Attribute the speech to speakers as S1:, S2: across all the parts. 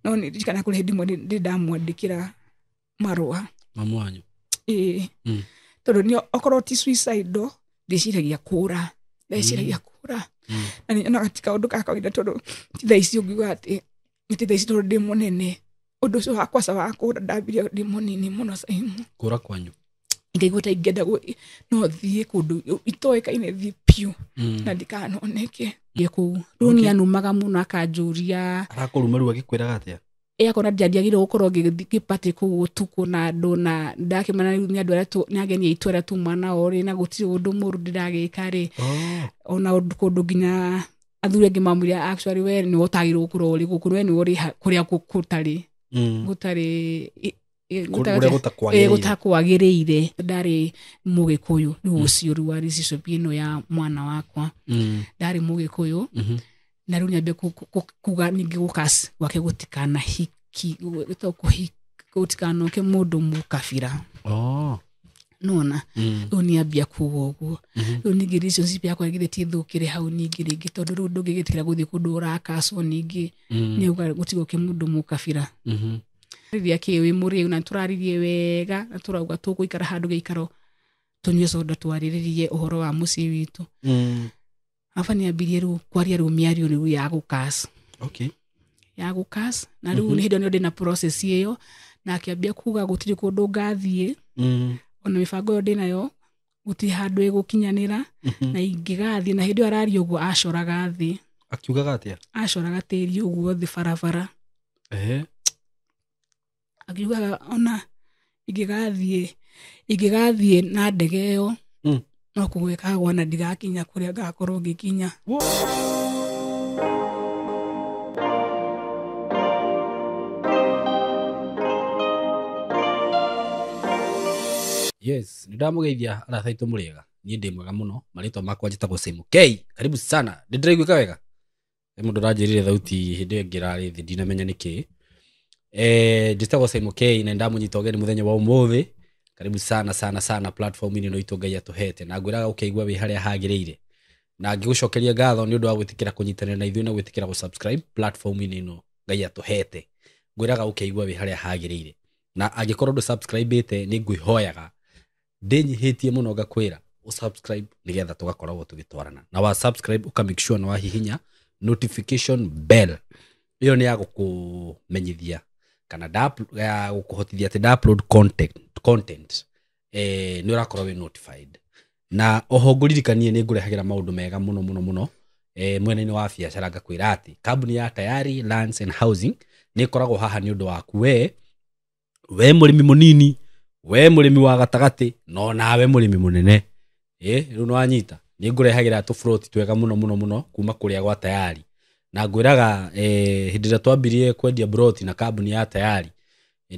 S1: no ni kana kule ndimo ndamwandikira marua
S2: mamu wanyu
S1: tondu ni okorwo ti suicide ndiciragia kura ndiciragia kura na ni katika undu kakawida tondu titha ici ungiuga ati titha ici tondu ndi munene undu ucio wakwa sawa kura ndabiria ndi munini muno saimu
S2: kura kwanyu
S1: ngaigua ta ingenda no thie kundu itoekaine thie piu na ndikanoneke yeku runi anumaga muno akanjuria
S2: arakurumaru agikwiraga atia
S1: akona ndiagire gukorwo ngipate ku tuku na andu na ndakimana ni andu aria ni ageni itu aria tumana ori na gutiri undu muru ndiragika ri ona kundu nginya athuri angi mamuria actually we ni utagirwo gukorwo uri gukuru we ni uri kuria gutari gutakwagiriire ndari mugikuyu ni ucio ruari cicio bino ya mwana wakwa ndari mugikuyu na riu nyambe kuga ningi gukas wake gutikana hiki gutikana ke mundu mukabira nona oni abia kugogo oni relationship yakwa igithiti thukire hau ningi ringi tondu ru ndungigitira guthi kundu urakaso ningi ni uga gutigo ke mundu mukabira riria kiwi muri na turaririe wega na turauga tukuikara handu geikaro tunywe soda twariririe uhoro wa muci witu afani abirie ru kwaria ru miario ru ya gukas ya gukas na ru ni hindo ni na process iyo na akiambia kuga gutiri kundu ngathie ona mifango ndi nayo guti handu igukinyanira na ingigathie na hindo arari uguo acoraga thi
S2: akiugaga atia
S1: acoraga tiri uguo thi barabara akiugaga ona ingigathie na ndege iyo no kugwekagwa na ndigakinya kuria ngakorwo ngikinya
S2: yes ndamugeithia arathaitu muriega ni ndi mwega muno marito makwa njitagwo Simon K karibu sana ndiraiguika wega mundu ranjirire thauti hindi ngirari thi ndinamenya niki njitagwo Simon K na ndamunyita ogeni muthenya wa umuthi karibu sana platform ino itu Ngai atuhete na ngwiraga ukeigua wi haria hagiriire na ngigucokeria ngatho ni undu wa gwitikira kunyitanira na ithuĩ na gwitikira gu subscribe platform ino Ngai atuhete ngwiraga ukeigua wi haria hagiriire na angikorwo ndu subscribe ite ni ngwihoyaga ndinyihitie muno ngakwira usubscribe nigetha tugakorwo tugitwarana na wa subscribe uka make sure na wa hihinya notification bell iyo ni ya gukumenyithia kana gukuhotithia ati upload content ni urakorwo we notified na oho nguririkanie ni ngurehagira maundu mega muno mwena-ini wa biacara ngakwira ati kambuni ya Tayari Lands and Housing ni koragwo haha ni undu waku we murimi munini we murimi wa gatagati no nawe murimi munene riu no anyita ni ngurehagira tu float twega muno kuma kuria gwa Tayari na ngwiraga hindi ria twambirie kwendia brot na kambuni ya Tayari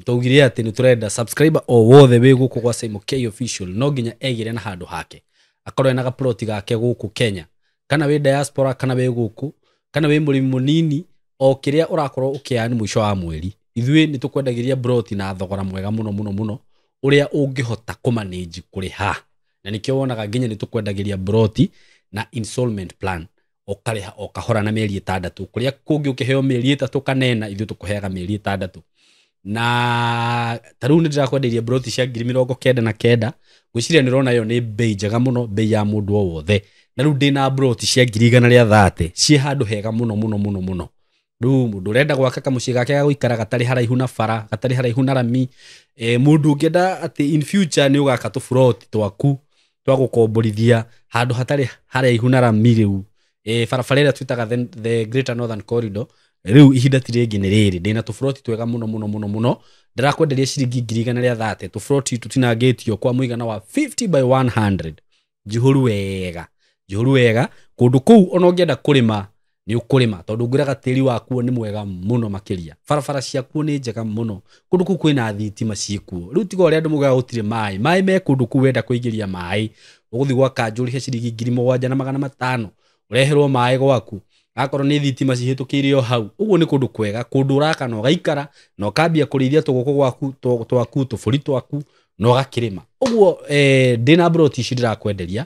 S2: tugire ati ni turenda subscriber o wothe we guku kwa Simon K official no nginya egire na handu hake akorwe na plot gake guku Kenya kana we diaspora kana we guku kana we murimi munini o kiria urakorwo ukiani mwisho wa mweri ithuĩ ni tukwendagiria brot na thogora mwega muno uria ungihota kumanage kuriha na nikio wonaga nginya ni tukwendagiria brot na installment plan okariha okahora na mieri 6 kuria kungi ukiheo mieri 3 kanena ithuĩ tukuheaga mieri 6 na taru ni ndirakwenderia brot cia 99 gwiciria ni rona yo ni bei njega muno bei ya mundu o wothe na riu ndina brot cia 130 cie handu hega muno riu mundu urenda gwaka kamucii gake ga guikara gatari haraihu na bara gatari haraihu na rami mundu ngenda ati in future ni ugaka tu front twaku twa gukomborithia handu hatari haraihu na rami riu barabara ira twitaga the Greater Northern Corridor riu ihinda tirengi ni riri ndina tu front twega muno ndirakwenderia ciringi 130 tu front tutinangitio kwa muigana wa 50 by 100 jihuru wega kundu kuu ona ungienda kurima ni ukurima tondu ngwiraga tiri waku ni mwega muno makiria barabara ciaku ni njega muno kundu kuu kwina thitima ciikuo riu tiga uria andu mugaga gutire mai me kundu kuu wenda kuigiria mai uguthi gwaka njuri ciringi 7500 ureherwo mai gwaku akorwo ni thitima cihitukirio hau uguo ni kundu kwega kundu uraka no gaikara no kambia kurithia tuguku gwaku twaku tufuri twaku no gakirima uguo ndina broti cidira kwenderia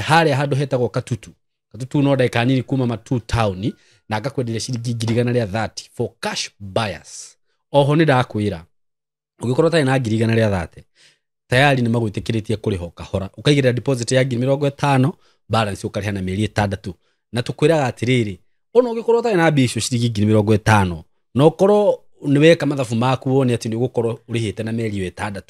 S2: haria handu hetagwo Katutu no ndeka nini kuma Matu town na ngakwenderia ciringi 130 for cash buyers. Oho ni ndakwira ugikorwo tari na 130 tayari ni magwitikiretie kuriho kahora ukaigira deposit ya 50 balance ukariha na mieri 6 na tukwiraga atiriri ono ugikorwo tari na bisho ciringi 50 no korwo ni weka mathabu maku wone ati ni gukorwo urihite na mieri 6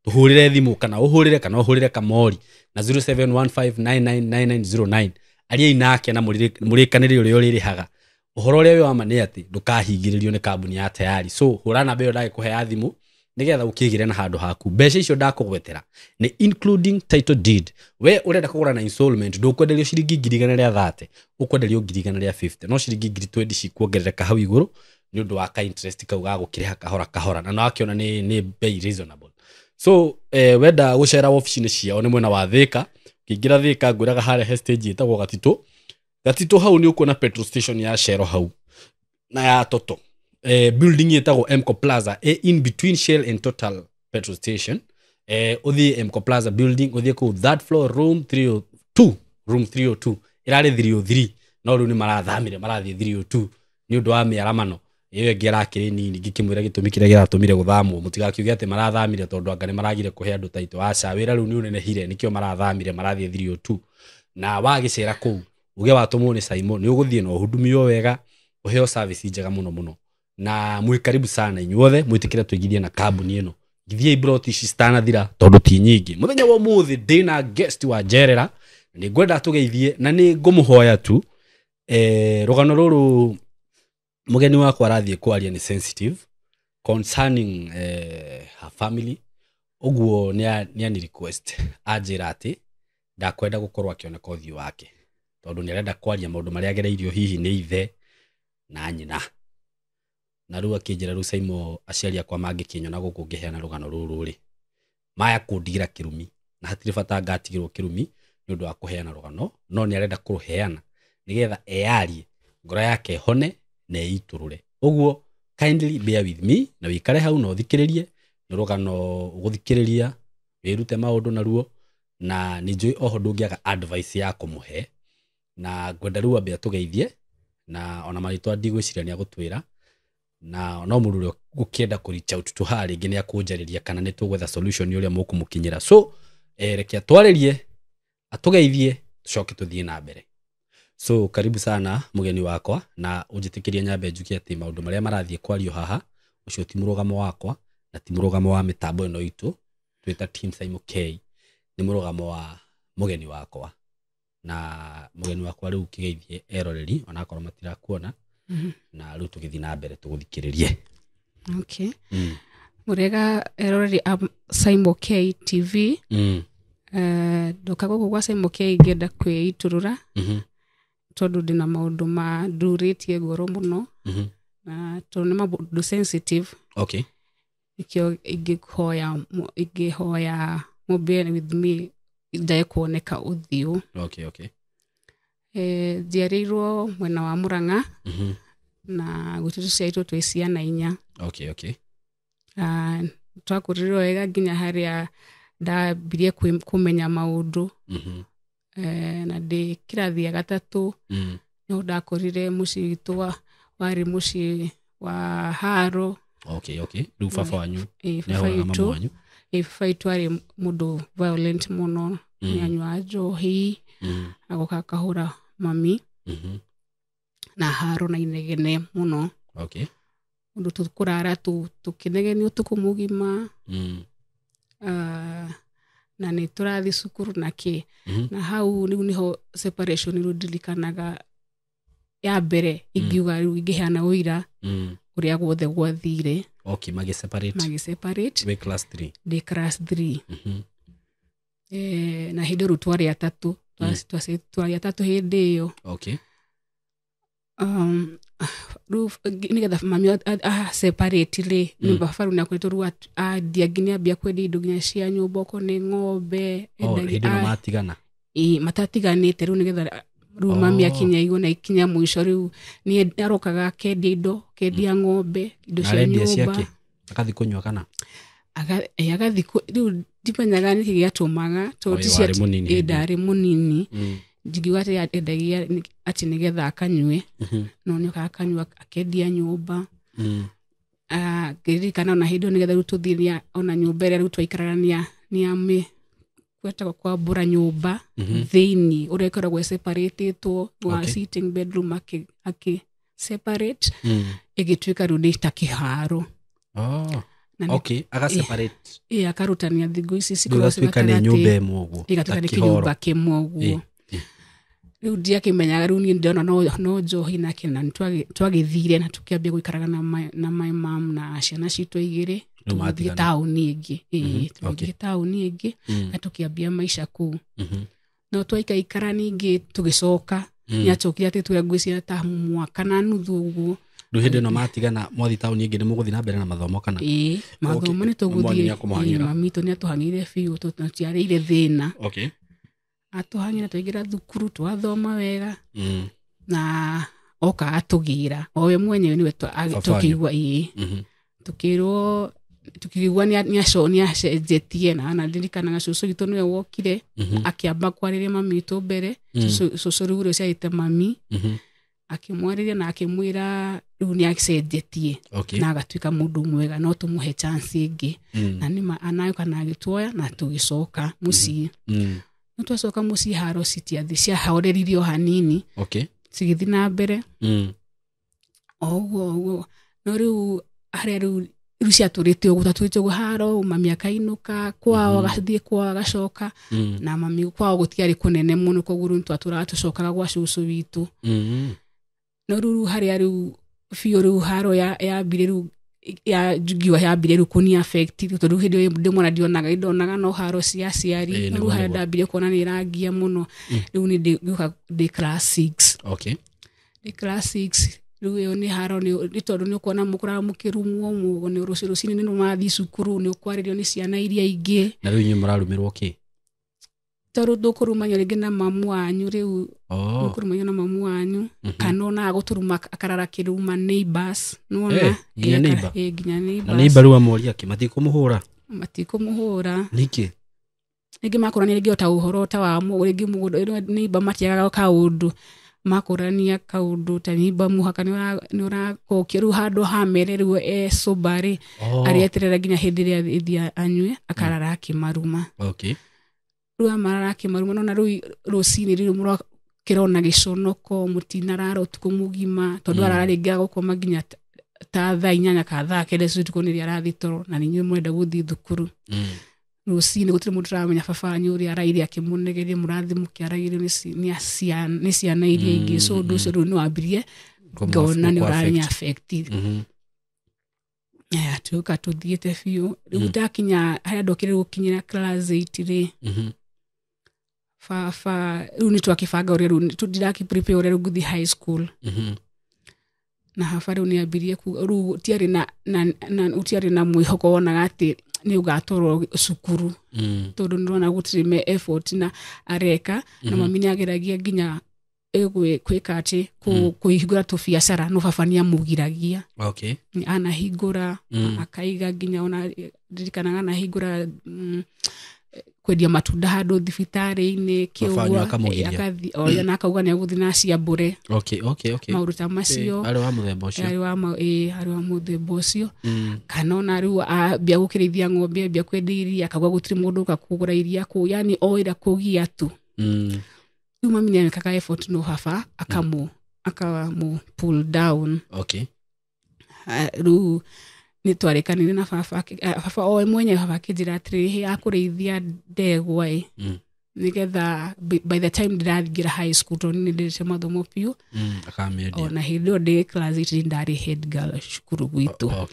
S2: tuhurire thimu kana uhurire kamori na 0715999909 aria inake na murikanire uria uririhaga uhoro uria wa mane ati ndukahingiririo ni kambuni ya tayari. So hurana beyo ndage kuhe thimu nigetha ukigire na handu haku mbeca icio ndakugwetera ni including title deed. We urenda kugura na installment ndukwenderio ciringi 130 ukwenderio 150 no ciringi 20 cikuongerereka hau iguru ni undu wa ka interest kau ga gukiriha kahora na no akiona ni bei reasonable. So wenda gucera office ni ciao ni mwena wa Thika kingira Thika ngwiraga hare stage itagwo Gatito hau ni ukuona petrol station ya Shell hau na ya Toto building itagwo Mco Plaza in between Shell and Total petrol station uthi Mco Plaza building uthi ku that floor room 302 irari 303 no ru ni marathamire marathi 302 ni undu wa miaramano iyo ngira kiri nini ngikimwira gitumi kire giratumire guthamwo mutigakiuge ati marathamire tondu angane maragire kuhe andu taito aca wira ru ni unene hire nikio marathamire marathi 302 na wagicera ku uge watumwo ni Simon ni uguthie no hudumio wega uheo service njega muno na mwi karibu sana inyuothe mwitikire tuigithie na kambuni ino githie ibroti cistana thira tondu ti nyingi muthenya wa muthi dina guest wa Jerera ni ngwenda tugeithie na ni ngumuhoya tu rugano ruru mugeni wakwa arathie kwaria ni sensitive concerning her family uguo ni request ajira ati ndakwenda gukorwa akioneka uthio wake tondu ni arenda kwaria maundu maria agereirio hihi ni ithe na nyina na ruwa kinjira ru Saimo aciari akwa mangikinyona guku ngiheana rugano ruru ri maya kundigira kirumi na hatire bata ngatigirwo kirumi ni undu wa kuheana rugano no ni arenda kuruheana nigetha earie ngora yake hone na iturure uguo kindly bear with me na wikare hau no thikiririe ni rugano guthikiriria wirute maundu na ruo na ni njui oho ndungiaga advice ya kumuhe na ngwenda ruwa be tugeithie na ona maritwa ndigwicirania gutwira na no murure gukienda ku reach out to hari ngi ni akunjariria kana ni tugwetha solution uria mukumukinyira. So reke twaririe atugeithie tucoke tuthie na mbere. So karibu sana mugeni wakwa na unjitikiria nyambe njuki ati maundu maria marathie kwario haha ucio ti murugamo wakwa na ti murugamo wa mitambo ino itu twita team Saimo K ni murugamo wa mugeni wakwa na mugeni wakwa riu kigeithie eroreri ona akorwo matira kuona na riu tugithi na mbere tuguthikiririe.
S1: Okay. Murega eroreri Saimo K TV ndokago kwa Saimo K ngenda kwiiturura tondu ndina maundu ma nduritie ngoro muno na tondu ni maundu sensitive.
S2: Okay.
S1: Ikio igihoya mobile with me ndae kuoneka uthio.
S2: Okay.
S1: Ndiarirwo mwena wa Murang'a na gutitu ciaitwo twiciana inya.
S2: Okay.
S1: Twakurirwo wega nginya haria ndabirie kumenya maundu na ndi kirathi ya gatatu no ndakorire mucitwa wari muci wa Haro.
S2: Okay. Riu baba wanyu
S1: faitu ari mundu violent muno ni anywa njohi agoka kahura mami na Haro na inegene muno.
S2: Okay.
S1: Mundu tukurara tukinegeni utuku mugima na ni turathi cukuru naki na hau niho separation irudilikanaga ya mbere ingiuga riu ingiheana uira uria gwothe gwathire.
S2: Okay, magi separate we class 3
S1: de class 3 na hidoru twari atatu twari atatu hindi iyo.
S2: Okay.
S1: Nigetha mami separate le ni bafaru na kwetu ruwa diaginia bia kwedi indo ginya cia nyumba ko ni ng'ombe
S2: endagi matigana
S1: matatiganite riu nigetha riu mami akinya igo na ikinya mwisho riu ni arokaga kendia ng'ombe indo cia nyumba
S2: akathi kunywa kana
S1: agathi riu dipanyaga ni giatumaga tondu cia ndari munini ngiuga ati endagia ati nigetha akanyue no nĩ akanyua akendia nyũmba ngĩririkana ona hĩndĩ ĩyo nĩgetha rĩu tũthiĩ ona nyũmba ĩrĩa rĩu twaikarania nĩ kwetagwo kwambũra nyũmba thĩinĩ ũrĩa ĩkoragwo separatĩtwo wa sitting bedroom akĩ separate ĩgĩtuĩka rĩu nĩ ta kĩharo.
S2: Okay, separate.
S1: Akarutania thigũ ici
S2: cigatuĩka nĩ nyũmba ĩmwe ũguo.
S1: Igatuĩka nĩ kĩnyũmba kĩmwe ũguo. Rĩu ndiakĩmenyaga rĩu niĩ ndĩrona no njohi nake na twagĩthire na tũkĩambia gũikaraga na my mom na ciana citũ igĩrĩ tũgĩthiĩ taũni ĩngĩ. Tũgĩthiĩ taũni ĩngĩ na tũkĩambia maica kũu. No twaikaikara ningĩ tũgĩcoka nĩacokire atĩ twĩra ngwĩciria ta mwaka na nuthu ũguo.
S2: Rĩu hĩndĩ ĩno matigana mwathi taũni ĩngĩ nĩ mũgũthiĩ na mbere na mathomo kana?
S1: Mathomo nĩ tũgũthiĩ. Mami witũ nĩ atũhang'ĩire biũ tũtiarĩire thĩna. Atũhang'ĩra twaingĩra thukuru twathoma wega na oka atũgĩra o we mwenyewe nĩwe tũkĩigua tukĩigua nĩacenjetie na ndirikanaga cũcũ witũ nĩwe wokire akĩamba kwarĩria mami witũ mbere. Cũcũ rĩu ũrĩa ũciarĩte mami akĩmwarĩria na akĩmwĩra rĩu nĩacenjetie na agatuĩka mũndũ mwega no tũmũhe chance ĩngĩ na nĩma anayoka na agĩtuoya na tũgĩcoka mũciĩ. No twacoka mũciĩ haro ciahoreririo hanini cigĩthiĩ na mbere ũguo. No rĩu harĩa rĩu ciatũrĩte ũguo tatũrĩte ũguo haro mami akainũka kwao agathiĩ kwao agacoka na mami kwao gũtiarĩ kũnene mũno koguo rĩu twatũraga tũcokaga gwa cũcũ witũ. No rĩu harĩa rĩu biũ rĩu haro yambire rĩu yambire rĩu kũni affect tondũ hĩndĩ ĩyo ndĩmwana ndionaga no haro cia aciari. Rĩu harĩa ndambire kuona nĩ ĩrangia mũno rĩu nĩ ndĩ class 6. Ndĩ class 6 rĩu ĩyo nĩ haro nĩ tondũ nĩ ũkuona mũkũraga mũkĩrumwo nĩ rũciinĩ nĩ mathiĩ cukuru nĩ ũkwarĩrio nĩ ciana iria ingĩ.
S2: Na rĩu inyuĩ mũrarumĩrwo kĩ?
S1: Tondũ ndũkũrumanio rĩngĩ na mamu wanyu rĩu ndũkũrumanio na mamu wanyu kana ona gũtũruma akarara kĩruma neighbors nona
S2: nginya neighbor
S1: neighbors.
S2: Na neighbor rĩu amoria kĩ matikũmũhũra
S1: nĩkĩ rĩngĩ makorania rĩngĩ ota ũhoro ta wa rĩngĩ mũgũnda neighbor matiagaga kaũndũ makorania kaũndũ ta neighbor mũhaka nĩ ũrakokio rĩu handũ hamere rĩu sobarĩ arĩeterera nginya hĩndĩ ĩrĩa ĩthiĩ anyue akarara akĩmaruma. Rĩu amarara akĩmaruma nona rĩu rũcinĩ rĩu mũrakĩrona gĩconoko mũtinarara ũtukũ mũgima tondũ ararĩngĩ gũkoma nginya ta thaa 8 ka thaa 9 ũtukũ nĩrĩa arathiĩ toro na nĩnyuĩ mũrenda gũthiĩ thukuru. Rũcinĩ gũtirĩ mũndũ ũramenya baba wanyu ũrĩa araire akĩmũnegeria mũrathiĩ mũkĩaragĩrio nĩ ciana iria ingĩ. So ũndũ ũcio rĩu nĩ wambirie ngona nĩ ũrarĩ affected. Tuoka tũthiĩte biũ rĩu ndakinya harĩa ndokire gũkinyĩra class 8 rĩ baba rĩu nĩ twakĩbanga ũrĩa rĩu tũndirakĩ-prepare ũrĩa rĩu ngũthiĩ high school. Na baba rĩu nĩambirie rĩu utiarĩ na mwĩhoko wonaga atĩ nĩ ũgatwarwo cukuru tondũ nĩrona gũtirĩ me effort na areka na mami nĩageragia nginya gwĩka atĩ kũhingũra tũbiacara no baba nĩamũgiragia. Anahingũra akaiga nginya ona ndirikanaga anahingũra kwendia matunda handũ thibitarĩ-inĩ kĩũguo na akauga nĩagũthiĩ na ciambũre maũndũ ta macio. Arĩ wa mũthemba ũcio kana ona rĩu ambia gũkĩrĩithia ng'ombe ambia kwendia iria akauga gũtirĩ mũndũ ũka kũgũra iria kũu yani oĩra kũgia tu. Rĩu mami nĩamekaga effort no baba akamũ pull down. Rĩu nĩ twarĩkanire na baba owe mwenye baba akĩnjĩra atĩrĩrĩ akũrĩithia ndegwa nĩgetha by the time ndĩrathingĩra high school tondũ nĩ ndĩrĩte mathomo biũ ona hĩndĩ ĩyo ndĩ class 8 ndarĩ head girl cukuru gwitũ.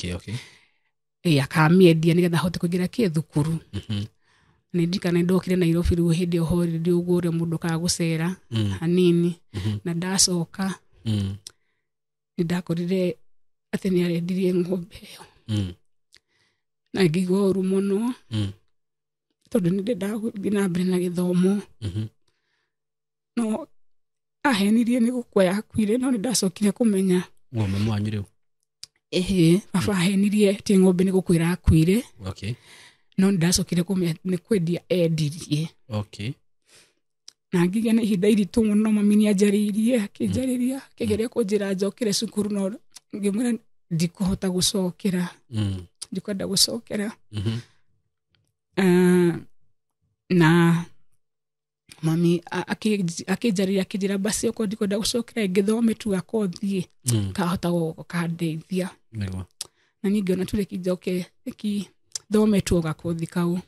S1: Akamĩendia nĩgetha ahote kũingĩra thukuru. Nĩ ndirikana ndokire Nairobi rĩu hĩndĩ ĩyo holiday ũguo ũrĩa mũndũ okaga gũcera hanini na ndacoka nĩndakorire atĩ nĩarendirie ng'ombe ĩyo na ngĩigua ũru mũno tondũ nĩndendaga gũthiĩ na mbere na gĩthomo. No ahenirie nĩ gũkua yakuire no nĩndacokire kũmenya
S2: ng'ombe mwanyu rĩu
S1: baba ahenirie atĩ ng'ombe nĩ gũkua ĩrakuire no nĩndacokire kũmenya nĩ kwendia endirie. na ngigĩa na ihinda iritũ mũno mami nĩanjarĩirie akĩnjarĩria akĩgeria kũnjĩra njokere cukuru no ngĩmwĩra ndikũhota gũcokera ndikwenda gũcokera na mami akĩnjarĩria akĩnjĩra basi okorwo ndikwenda gũcokera ngĩthome tu gakothi kahota gũkandeithia na niĩ ngĩona tu reke njoke thome tu gakothi kau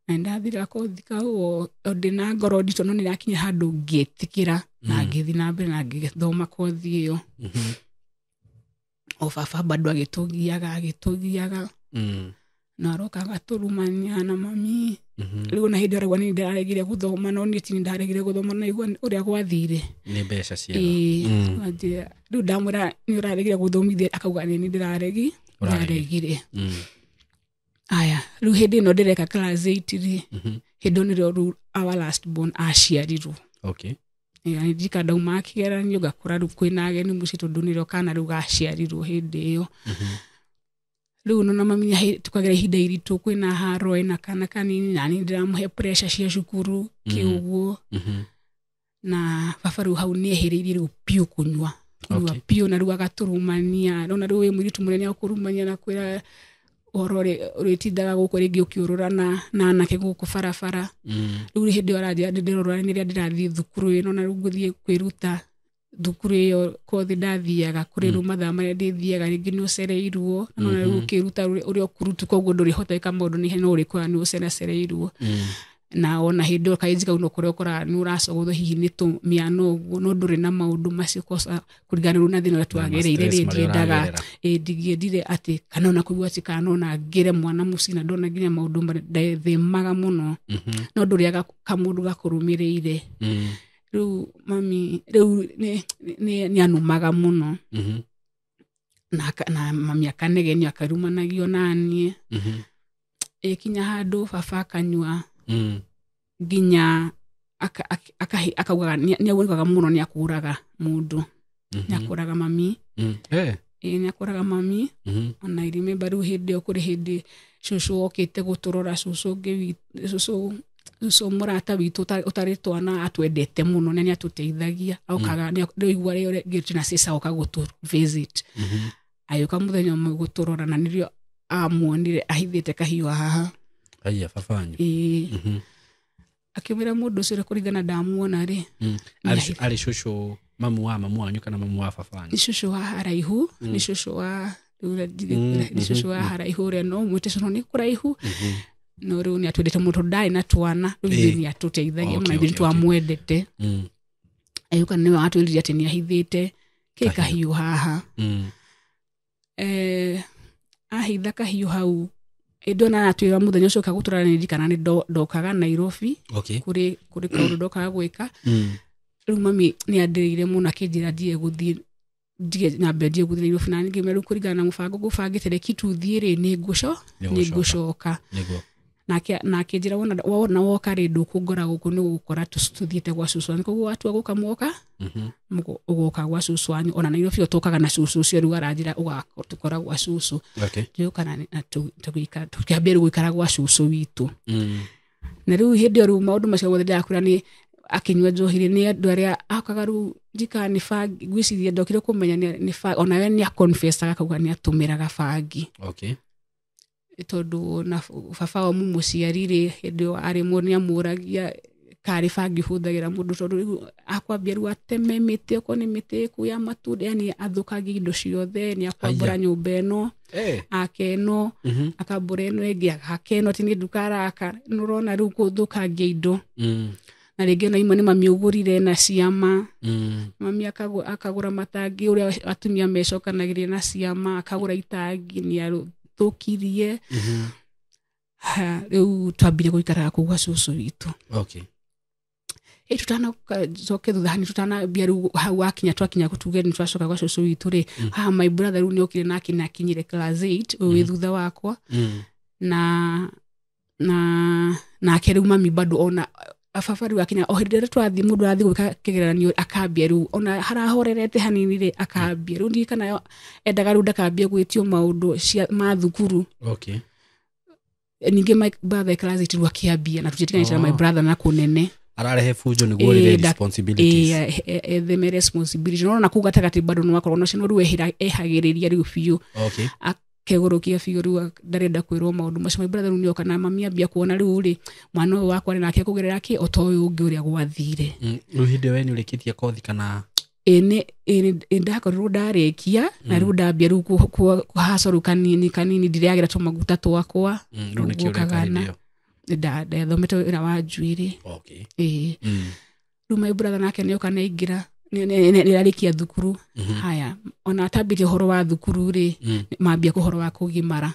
S1: na ndathire gakothi kau ndĩna ngoro nditũ no nĩrakinya handũ ngĩtĩkĩra na ngĩthiĩ na mbere na ngĩthoma kothi ĩyo o baba bado agĩtũgiaga na aroka agatũrumania na mami rĩu na hĩndĩ ĩyo nĩ ndaregire gũthoma no niĩ ti ndaregire gũthoma na igua ũrĩa gwathire
S2: nĩ mbeca ciaga
S1: rĩu ndamwĩra nĩ ũraregire gũthomithia akauga nĩ ndaregire aya rĩu hĩndĩ ĩno ndĩreka class 8 hĩndĩ nĩrĩo rĩu our last born aciarirwo nĩ ndikadauma akĩgeranio ngakora rĩu kwĩna ageni mũciĩ tondũ nĩrĩo kana rĩu gaciarirwo hĩndĩ ĩyo rĩu na mami tukagera ihinda iritũ kwĩna haro na kana kanini na niĩ ndĩramũhe pressure cia cukuru kĩũguo na baba rĩu hau nĩehĩrĩirie rĩu piũ kũnyua piũ na rĩu agatũrumania na rĩu wĩ mũritũ mũnene akũrumania na kwĩra ũhoro ũrĩtindaga gũkũ rĩngĩ ũkĩũrũra na anake gũkũ barabara rĩu hĩndĩ ĩyo aranjĩra ndĩrorora nĩrĩa ndĩrathiĩ thukuru ĩno na rĩu ngũthiĩ kwĩruta thukuru ĩyo kothi ndathiaga kũrĩ rĩu mathaa marĩa ndĩthiaga rĩngĩ nĩ ũcereirwo na rĩu ũkĩruta ũrĩa ũkurutu koguo ndũrĩhota gwĩka maũndũ nĩ no ũrĩkora nĩ ũceracereirwo na ona hĩndĩ ĩyo kaĩnji kau no kũrĩa ũkoraga nĩ ũracogothwo hihi nĩ tũmĩano ũguo no ndũrĩ na maũndũ macio kũringana rĩu na thĩna ũrĩa twagereire rĩ ndiendaga ndingĩendire atĩ kana ona kũigua atĩ kana ona ngĩre mwana mũciĩ na ndona nginya maũndũ ndethemaga mũno no ndũrĩaga kamũndũ gakũrũmĩrĩire rĩu mami rĩu nĩ anumaga mũno na mami akanegenio akarumanagio naniĩ ĩkinya handũ baba akanyua nginya akaugaga nĩaguĩkaga mũno nĩakũraga mũndũ nĩakũraga mami nĩakũraga mami ona I remember rĩu hĩndĩ ĩyo kũrĩ hĩndĩ cũcũ okĩte gũtũrora cũcũ mũrata witũ ũtarĩ twana atwendete mũno na nĩatũteithagia okaga rĩu igua rĩo ngĩtĩ na sisa oka gũtũ visit ayũka mũthenya ũmwe gũtũrora na nĩrĩo amuonire ahithĩte kahiũ haha
S2: aya babanyu
S1: akĩmwĩra mũndũ ũcio kũringana ndamuona rĩ
S2: arĩ cũcũ mamu wanyu kana mamu wa babanyu
S1: nĩ cũcũ wa haraihu nĩ cũcũ wa haraihu ũrĩa no mwĩte cũcũ nĩ kũraihu no rĩu nĩ atwendete mũndũ ndarĩ na twana rĩu nĩ atũteithagia mũno nĩ twamwendete ayũka nĩwe atwĩrire atĩ nĩ ahithĩte kahiũ haha ahitha kahiũ hau ndona atwĩra mũthenya ũcio kagũtũrana nĩ kana nĩ ndokaga Nairobi kũrĩ kaũndũ ndokaga gwĩka rĩu mami nĩ andĩrĩire mũno akĩnjĩra ndiye gũthiĩ na mbere ndiye gũthiĩ Nairobi na ngĩmera rĩu kũringana na mũbango gũbangĩte reki tuthiĩ rĩ nĩ ngũcoka na akĩnjĩra wona woka rĩ ndũkũngora gũkũ nĩ ũgũkora tũthiĩte gwa cũcũ wanyu koguo watua gũka mwoka ũgoka gwa cũcũ wanyu ona Nairobi tũkaga na cũcũ ũcio rĩu aranjĩra ũgatũkora gwa cũcũ tũkana tũkĩambia gũikara gwa cũcũ witũ na rĩu hĩndĩ ĩyo rĩu maũndũ macio mothe ndĩrakũra nĩ akĩnyua njohi nĩ andũ arĩa akaga rĩu njika nĩ bangi ngwĩciria ndokire kũmenya nĩ onawe nĩ aconfessaga akauga nĩ atũmĩraga bangi tondũ na baba wa mũciari rĩ hĩndĩ ĩyo arĩ nĩ amũragia karĩ bangi hũthagĩra mũndũ tondũ rĩu akwambia rĩu ateme mĩtĩ okorwo nĩ mĩtĩ ĩkuya matunda yani athũkagia indo ciothe nĩ akwambũra nyũmba ĩno akeno akambũra ĩno ĩngĩ akeno atĩ nĩ nduka araka nĩũrona rĩu gũthũkangia indo na rĩngĩ na imwe nĩ mami ũgũrire na ciama mami akagũra matangi ũrĩa atumia mecokanagĩria na ciama akagũra itangi nĩ thũkirie rĩu twambire gũikara kũu gwa cũcũ witũ tutanacoke thutha nĩ tutanambia rĩu hau twakinya gũtuge nĩ twacoka gwa cũcũ witũ rĩ haha my brother rĩu nĩ okire nake na akinyire class 8 ũyũ thutha wakwa na rĩu mami bado ona baba rĩu akinya o hĩndĩ ĩrĩa twathiĩ mũndũ arathiĩ gwĩka kĩgeranio akambia rĩu ona harahorerete hanini rĩ akambia rĩu ndiĩ kana endaga rĩu ndakambia gwĩtio maũndũ ma thukuru ningĩ my brother class 8 rĩu akĩambia na tũtietiganĩte na my brother na kũnene
S2: ararehe fujo niguo rire responsibilities
S1: the responsibility no kuga tagati bado no akorwo no cino ruehira ehagiriria riu biu
S2: okay
S1: akegorokia biu riu ndarenda kwirwo maundu macio my brother nio kana mami ambia kuona riu ri mwana uyu wakwa nake kugerera ki otoyu ungi uria gwathire
S2: riu hindi we ni ulikitie kothi kana
S1: ene ndakorwo ndarekia na riu ndambia riu kuhacoru kanini ndiriagira tumaguta twakwa
S2: riu nikio rekaririo
S1: ndathomete wira wa njuiri
S2: okay
S1: riu my brother nake nio kana ingira nirarikia thukuru haya ona atambirie horo wa thukuru ri mambia kuhoro wa kugimara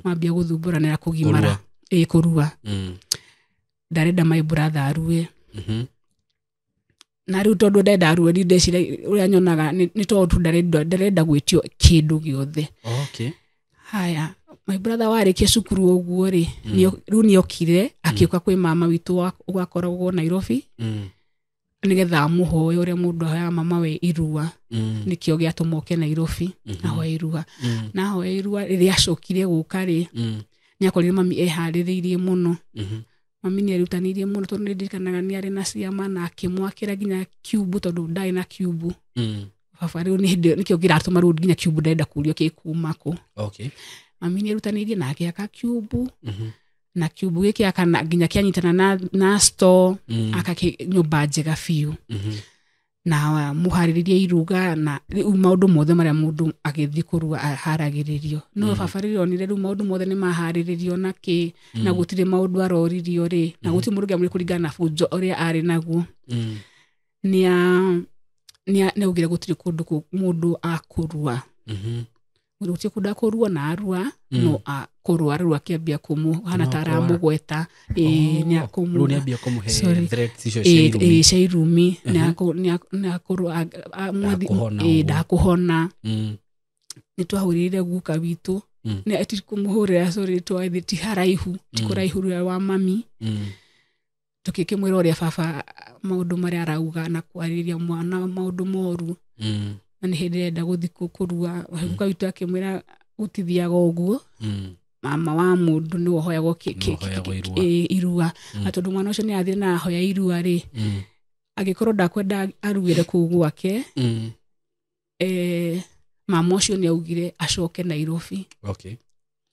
S1: mambia guthumburanira kugimara kurua ndarenda my brother arue na riu tondu ndenda arue ni ndecire uria nyonaga ni tondu ndarenda gwitio kindu giothe
S2: okay
S1: haya my brother warikia cukuru uguo ri riu niokire akiuka kwi mama witu ugakoragwo Nairobi nigetha muhoe uria mundu ahoya mama we irua nikio giatumoke Nairobi ahoe irua na ahoe irua riria acokire guka ri niakorire mami ehaririirie muno mami ni arutanirie muno tondu ndirikanaga ni ari na ciama na akimwakira ginya cube tondu ndai na cube baba riu nikio giratuma riu ginya cube ndenda kurio kikumako
S2: okay
S1: mami ni arutanirie na akiaka cube na cube giki akana ginya kianyitana na store akake nyumba njega biu na muhariririe iruga na maundu mothe maria mundu agithi kurua haragiririo no baba riu onire riu maundu mothe ni mahariririo na ki na gutire maundu aroririo ri na gutire mundu ngiamuri kuringana na fujo uria ari naguo ni ugire gutire kundu mundu akurua gutire kundu akurua na arua no akurua riu akiambia hana tara mugweta ni
S2: riu ni ambia kumuhe threats icio
S1: cia irumi ni akurua ndakuhona ni twahurire guka witu ni ati kumuhurira sorry twathi haraihu tikuraihu ria wa mami tukikimwira uria baba maundu maria arauga na kwariria mwana maundu moru na ni hindi enda guthi kurua guka witu akimwira utithiaga uguo mama wa mundu ni wohoyagwo irua atondu mwana ucio ni athire na ahoya irua ri agikorwo ndakwenda aruire kuu gwake mama ucio ni augire acoke Nairobi
S2: okay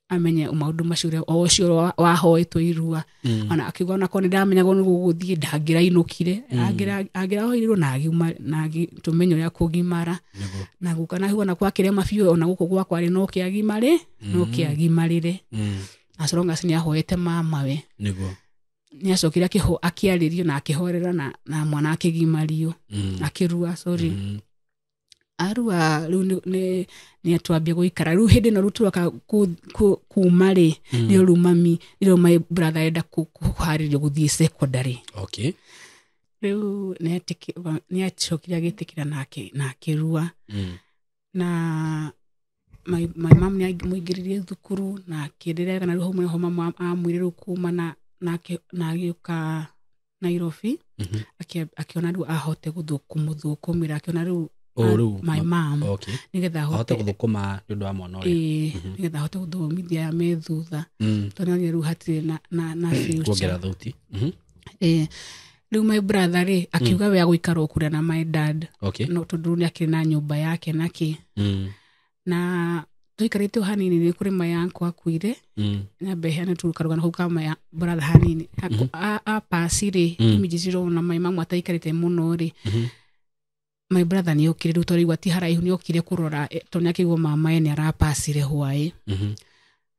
S1: amenye maundu macio ocio wahoetwo irua ona akiuga ona kone ndamenyaga ni guguthie ndangirainukire angirahoirirwo na tumenyo ya kugimara na gukana huwa na kwakire mabiu ona guku gwakwa ri no kiagimare no kiagimarire as long as ni ahoete mama we
S2: niguo
S1: ni acokire akiaririo na akihorera na mwana akigimario akirua sorry arua riu ni atwambia guikara riu hindi no ruturoka kuma ri ni ru mami ni my brother enda kuharirio guthie secondary
S2: okay
S1: riu ni acokire agitikira na akirua na my mom ni muingiririe thukuru na akiendelea kana riu homa amwire riu kuma na agiuka Nairobi akiona riu ahote guthukumira akiona riu my mom
S2: okay
S1: nigetha
S2: ahote guthukuma ndu wa mwana uri
S1: nigetha ahote guthomithia me thutha tondu ni riu hatire na future
S2: kuongera thauti
S1: riu my brother ri akiuga we aguikara okuria na my dad
S2: okay
S1: no tondu ni akiri na nyumba yake naki na tuikarite hanini ni kuri my uncle akuire na behana tukarugana ku kama ya brother hanini a pasire imijiziro na my mama ataikarite muno ri my brother ni okire riu tori gwati haraihu ni okire kurora tondu akigwo mama ene arapasire hwai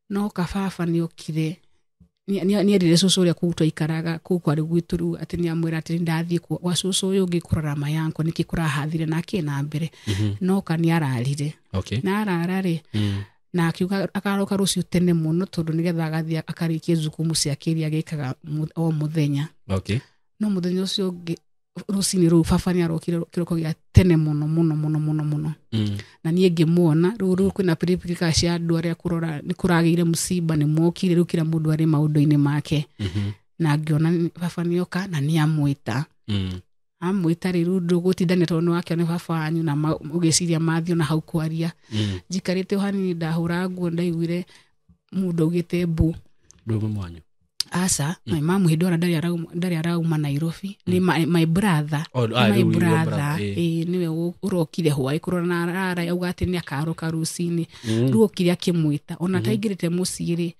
S1: no kafafa ni okire ni erire cucu uria kuu twaikaraga kuu kwari gwitu riu ati ni amwira ati ndathie kwa cucu uyu ungi kurora mayanko niki kurahathire nake na mbere no kani ararire
S2: okay
S1: na arara ri na akiuga akaroka rucio tene muno tondu nigetha agathie akarikie zukumu ciake iria agikaga o muthenya
S2: okay
S1: no muthenya ucio ungi rusini ru baba ni arokire kiroko gia tene muno na nie ngimuona ru kwina piripirika cia andu aria kurora ni kuragire musiba ni mokire ru kira mundu ari maundu-ini make na ngiona baba ni oka na ni amwita amwita riu ndugutindania tondu wake ni baba wanyu na ugiciria mathio na hau kwaria jikarite hanini ndahura nguo ndaiguire mundu ugite mbu
S2: ndume mwanyu
S1: asa my mom hidora ndari arauma Nairobi ni my brother my brother niwe urokire hwa ikurora na arara yauga ati ni akaroka rucini ruokire akimwita ona taigirite muciri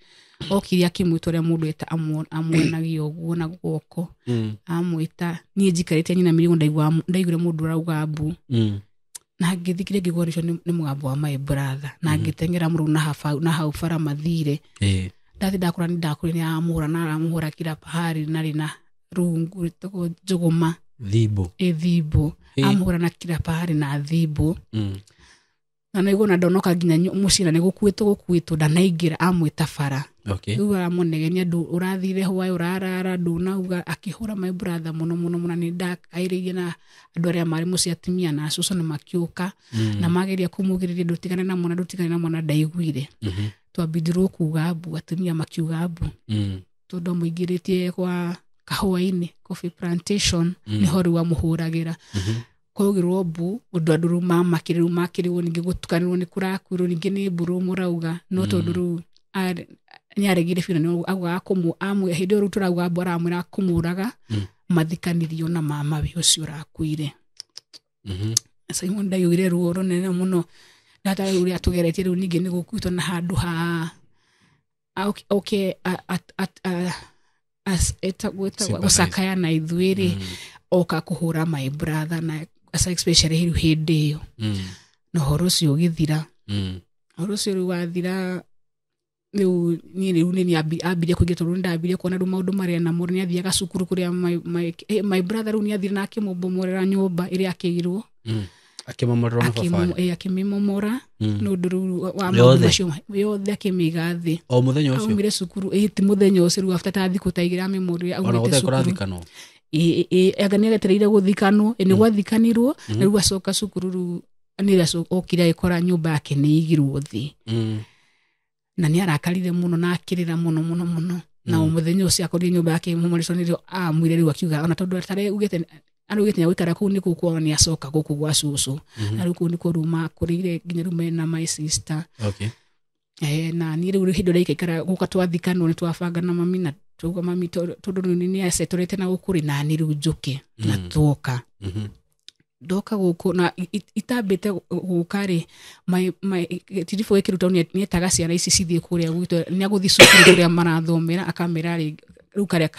S1: okire akimwita ria mundu eta amwenagio guo na guoko amwita ni njikarite nyina mirigo ndaigure mundu arauga mbu na ngithikire ngigoricio ni mugambo wa my brother na ngitengera muru na hau fara mathire ndathi ndakura ni ndakuri ni amura na aramuhura kira pahari nari na rungu to jogoma thibo amura na kira pahari na thibo na nego na ndonoka nginya mucira ni gukwito ndanaingira amwita fara riu aramunegenia ndu urathire hwae urarara ndunauga akihura my brother muno ni ndakairirie na andu aria mari muci atimia na cucu ni makiuka na mageria kumugiriria ndutigane na mwana ndaiguire twambindirwo kuga mbu atumia makiuga mbu tondu muingiritie kwa kahua-ini coffee plantation ni hori wa muhuragira kogirwo mbu undu anduru makiriru ningi gutukanirwo ni kurakwirwo ningi ni mburu murauga no tondu ru ni aregire fina ni auga amwe hindi ru turauga mbu aramwira kumuraga mathikanirio na mama we ucio urakwire Simon ndayugire ruoro nene muno ndata uri atugeretie ru ningi ni gukwitwo na handu ha as eta gusakaya na ithuiri oka kuhura my brother na especially hiru hindi yo no horo cio githira horo cio wathira riu ni ambire kugira tondu ndambire kuona ru maundu maria na muri ni athiaga cukuru kuria my brother ru ni athira na akimomborera nyumba iria akigirwo akimomora no nduru wa macio yothe akimiga thi
S2: o muthenya ucio
S1: aumire cukuru ti muthenya ucio ru after ta thiku taigira memory
S2: aumite cukuru
S1: aganire tereire guthikanwo ni gwathikanirwo riu acoka cukuru ru ni okira ikora nyumba yake ni igirwo thi na ni arakarire muno na akirira muno na umuthenya ucio akorire nyumba yake mumoriconire amwire riu akiuga ona tondu atare ugete arugite nya wikara ku ni kuko ni acoka guku gwa cucu na riu ku ni kuruma kurire nginya rume na my sister na ni riu hindo ikara guka twathikanwo ni twabanga na mami na tugo mami tondu ni asetorete na gukuri na ni riu njuke na twoka doka guku na itambite gukari my tirifo ikiruta ni etaga ciana ici cithie kuria gwito ni aguthi cukuru kuria marathomera akamera riu karia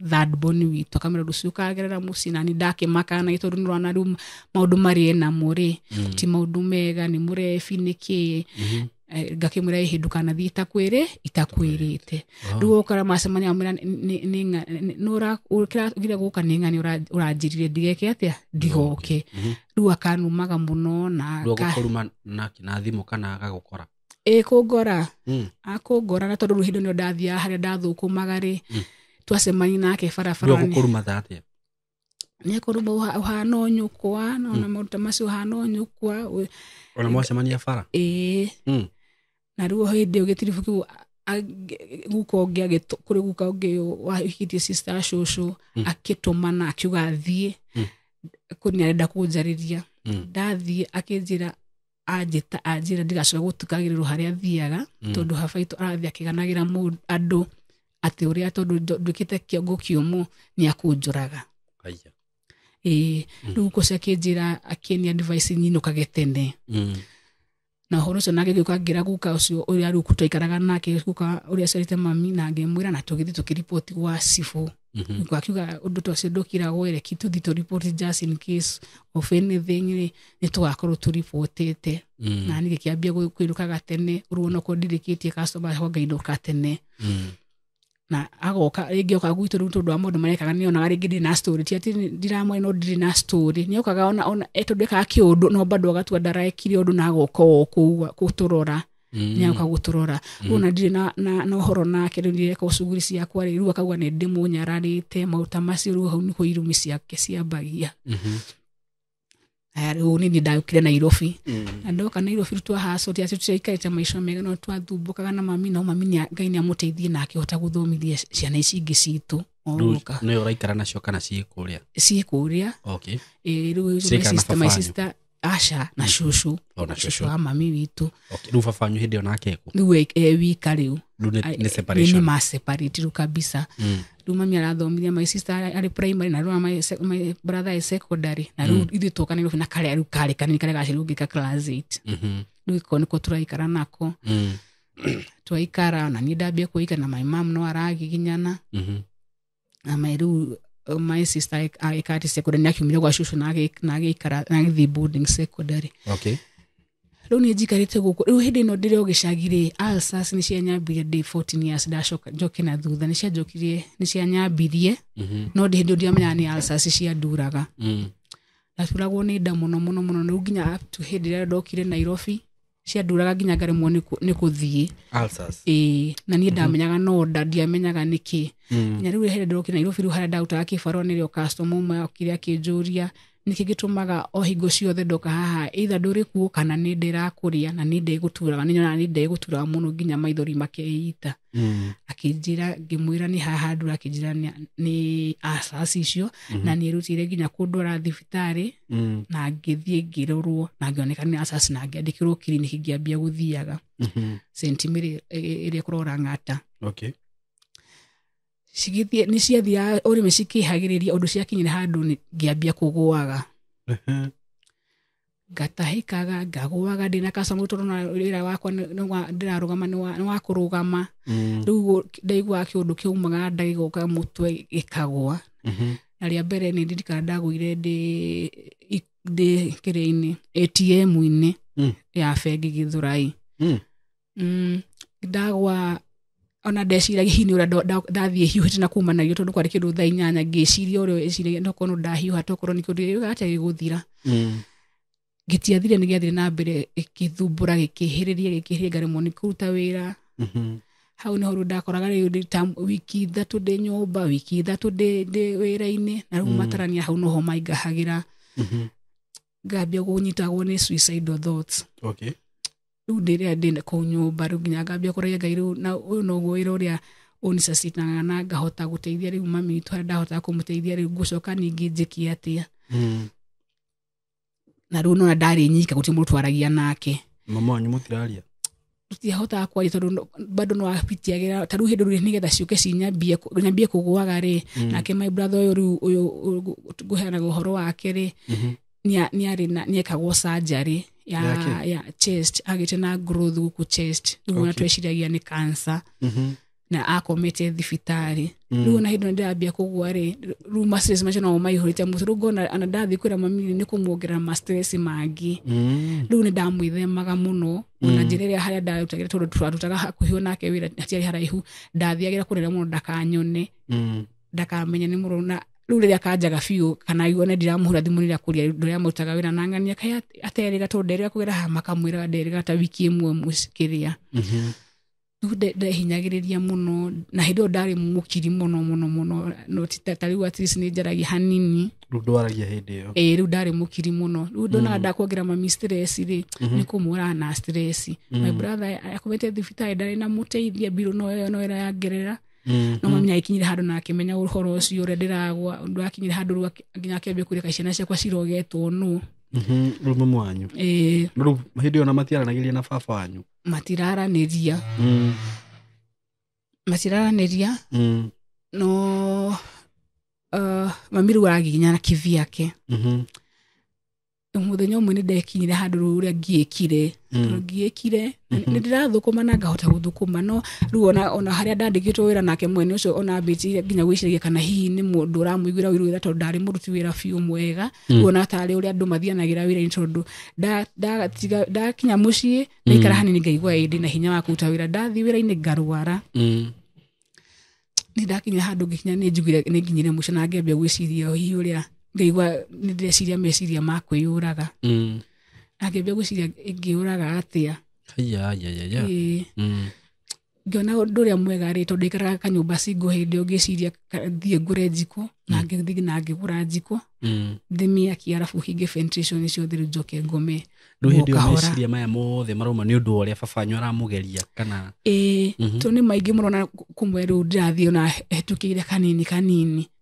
S1: third born witu akamera rucio kagerera mucina ni ndakimaka na itondu nurana riu maundu mari na muri ti maundu mega ni murefi niki ngakimura ihindukana thi itakwirite riu okara macemania amira nura ukira guka ni ngani uranjirire ndigeke atia ndigoke riu akanumaga muno na
S2: gukuruma na thimu kana agagukora
S1: kungora akungora na tondu hindo ni ndathia haria ndathukumaga ri twacemani nake barabara
S2: gukuruma thate
S1: ni kuruma uhano nyukwa na maruta macio uhano nyukwa
S2: ona mwacemania bara
S1: na riu hindi ugitirifu kiu gukonge kuri gukonge wahikitie sister cucu akitumana akiuga thie kuni arenda kunjariria ndathie akinjira anjira ndigacoka gutukagirirwo haria thiaga tondu habaito arathia akiganagira andu ati uria tondu ndukite kiongo kiumu ni akunjuraga riu kucia akinjira akienia advice nyino kagetene na horo cio nake giuka ngira guka ucio uria riu twaikaraga nake guka uria cerite mami na ngimwira na tugithi tukiripoti gwa cifu akiuga undu twacio ndukira gwere kituthi to report just in case of anything ni tugakorwo turipotete na ni gikiambia kwirukaga tene uruona ko ndirikitie customer ho ngainuka tene na agoka ringi oka gwitu riu tondu amundu marekaga ni ona ringi ndi na story ti ati ndiramwe no ndi na story ni okaga ona tondu ka kiundu no bado agatua ndarekire undu na agoka okuwa kuturora ni oka guturora una ndi na uhoro nake riu ndireka ucuguri ciakwa riu akauga ni ndimunyararite mauta macio riu hau niko irumi ciake ciambagia riu ni ndakire Nairobi na ndoka Nairobi twahaco ti ati tuikarite maisha mega no twathumbukaga na mami na mami Ngai ni amuteithie na akihota guthomithia ciana ici ingi citu
S2: oka ni uraikara nacio kana
S1: ciikuria
S2: okay
S1: riu my sister Asha na cucu wa mami witu
S2: okay riu babanyu hindi ona akeko
S1: riu wika riu
S2: Ni separation.
S1: Ni ma-separate kabisa. Rĩu mami arathomithia my sister arĩ primary na rĩu my brother is secondary na rĩu ithuĩ twoka Nairobi na karĩa rĩu karĩ kanini karĩa gaciarwo ngĩka class 8 rĩu iko nĩko tũraikara nako twaikara na niĩ ndambia kũikara na my mom no aragiginyana na my rĩu my sister agĩkati secondary akiumire gwa cũcũ na agĩikara na agĩthiĩ boarding secondary.
S2: Okay.
S1: Rĩu nĩ njikarĩte gũkũ rĩu hĩndĩ ĩno ndĩrĩ o gĩcagirĩ alsas nĩ cianyambirie ndĩ 14 years ndacoka njoke na thutha nĩ cianyambirie no ndĩ hĩndĩ ndiamenyaga nĩ alsas cianduraga ndaturagwo nĩ nda mũno rĩu nginya up to hĩndĩ ĩrĩa ndokire Nairobi cianduraga nginya ngaremwo nĩ gũthiĩ
S2: alsas
S1: na niĩ ndamenyaga no nda ndiamenyaga nĩkĩ nginya rĩu hĩndĩ ndokire Nairobi rĩu harĩa ndahutaga kĩbarũa nĩrĩo customer ũmwe okire akĩnjũria nĩkĩ gĩtũmaga o hingo ciothe ndoka haha either ndũrĩ kuo kana nĩ ndĩrakũria na nĩ ndĩgũturaga nĩ nyonaga nĩ ndĩgũturaga mũno nginya maithori makeita akĩnjĩra ngĩmwĩra nĩ haha ndura akĩnjĩra nĩ alsas icio na nĩ rutire nginya kũndwara thibitarĩ na ngĩthiĩ ngĩrorwo na ngĩoneka nĩ alsas na ngĩandĩkĩrwo clinic ngĩambia gũthiaga St Mary ĩrĩa kũrora Ng'ata.
S2: Okay.
S1: Nĩ ciathiaga ũrĩme cikĩhagĩrĩria ũndũ ciakinyire handũ ngĩambia kũgũaga ngatahĩkaga ngagũaga ndĩna customer tondũ na wĩra wakwa ndĩrarũgama nĩ wa kũrũgama rĩu ndaigua kĩũndũ kĩaumaga nda gĩgoka mũtwe gĩkagũa na rĩa mbere nĩ ndirikana ndagũire ndĩ kĩrĩa-inĩ ATM-inĩ ya bengi Gĩthũrai ndagwa ona ndeciragia hihi nĩ ũrĩa ndathiĩ hiũhĩte na kumanario tondũ kwarĩ kĩndũ thaa 8 ngĩciria ũrĩa eciria ndokorwo ndahiũha tokorwo nĩ kĩndũ gĩgate gĩgũthira gĩtiathire nĩ gĩathire na mbere gĩkĩthumbũra gĩkĩhĩrĩria ngaremwo nĩ kũruta wĩra hau nĩho rĩu ndakoraga rĩu wiki 3 ndĩ nyũmba wiki 3 ndĩ wĩra-inĩ na rĩu matarania hau noho maingahagĩra ngambia kũnyitagwo nĩ suicidal thoughts.
S2: Okay.
S1: Rĩu ndĩrĩa ndĩ kũu nyũmba rĩu nginya ngambia kũragia Ngai rĩu na ũyũ noguo wĩra ũrĩa ũnicacitanaga na ngahota gũteithia rĩu mami witũ harĩa ndahotaga kũmũteithia rĩu ngũcoka ningĩ njĩkie atĩa na rĩu nona ndarĩ nyika gũtirĩ mũndũ twaragia nake.
S2: Mama wanyu mũtiraria?
S1: Tutiahotaga kwaria tondũ bado no apitiagĩra ta rĩu hĩndĩ rĩu nĩgetha ciũke cinyambie kũgũaga rĩ nake my brother ũyũ ngũheanaga ũhoro wake rĩ nĩekagwo surgery ya chest agĩte na growth gũkũ chest rĩu na tweciragia nĩ cancer na akomete thibitarĩ rĩu na hĩndĩ ĩno ndĩrambia kũgũa rĩ rĩu ma-stress macio no maihũrĩte mũtwe rĩu ngona ana ndathiĩ kwĩra mami nĩ kũmuongerera ma-stress mangĩ rĩu nĩ ndamwĩthemaga mũno ona njĩra ĩrĩa harĩa ndarutagĩra tondũ twarutaga hakuhĩ onake wĩra hatiarĩ haraihu ndathiagĩra kũrera mũno ndakanyone ndakamenye nĩ mũrũ na rĩu rĩrĩa kanjaga biũ kana ione ndiramũhũra thimũ nĩrĩa kũria rĩrĩa mũrutaga wĩra na ngania kaĩ aterĩga tondũ nderĩga kũgera haha makamwĩra nderĩga ta wiki ĩmwe mũkĩrĩa rĩu ndehinyagĩrĩria mũno na hĩndĩ ĩyo ndarĩ mũkiri mũno no ta rĩu at least nĩ njaragia hanini
S2: rĩu ndwaragia hĩndĩ ĩyo
S1: rĩu ndarĩ mũkiri mũno rĩu ndonaga ndakuongerera mami stress rĩ nĩ kũmũraga na stress my brother akomete thibitarĩ ndarĩ na mũteithia mbirũ no ĩrayangerera no mami akinyire handũ na akĩmenya ũhoro ũcio ũrĩa ndĩragwa ũndũ akinyire handũ nginya akĩambia kũreka ciana ciakwa cirogetwo nũ
S2: rĩu mami wanyu rĩu hĩndĩ ĩyo na matiaranagĩria na baba wanyu? Matiraranĩria no mami rĩu aragiginyana kĩvyake mũthenya ũmwe nĩ ndekinyire handũ rĩu ũrĩa ngiĩkire nĩ ndĩrathũkũma na ngahota gũthũkũma no rĩu ona harĩa ndandĩkĩtwo wĩra nake mwene ũcio ona ambĩtie nginya gwĩciragia kana hihi nĩ mũndũ ũramũiguĩra wĩra tondũ ndarĩ mũruti wĩra biũ mwega rĩu ona tarĩ ũrĩa andũ mathianagĩra wĩra-inĩ tondũ ndakinya mũciĩ ndaikara hanini ngaigua ndĩ na hinya wa kũruta wĩra ndathiĩ wĩra-inĩ ngarwara nĩ ndakinya handũ nginya nĩ njugire nĩ nginyire mũico na ngĩambia gwĩciria hihi ũrĩa ngaigua nĩ ndĩreciria meciria ma kwĩyũraga ngĩambia gwĩciria ingĩũraga atĩa ngĩona ũndũ ũrĩa mwega rĩ tondũ ndaikaraga kanyũmba single hĩndĩ ĩyo ngĩciria thiĩ ngũre njiko na ngĩthiĩ na ngĩgũra njiko ndĩmĩakie arabu hinge ventilation ciothe rĩu njoke ngome rĩu hĩndĩ ĩyo meciria maya mothe marauma nĩ ũndũ ũrĩa baba wanyu aramũgeria kana
S1: tondũ nĩ maingĩ mũno na kũmwe rĩu ndĩrathiĩ ona hetũkĩire kanini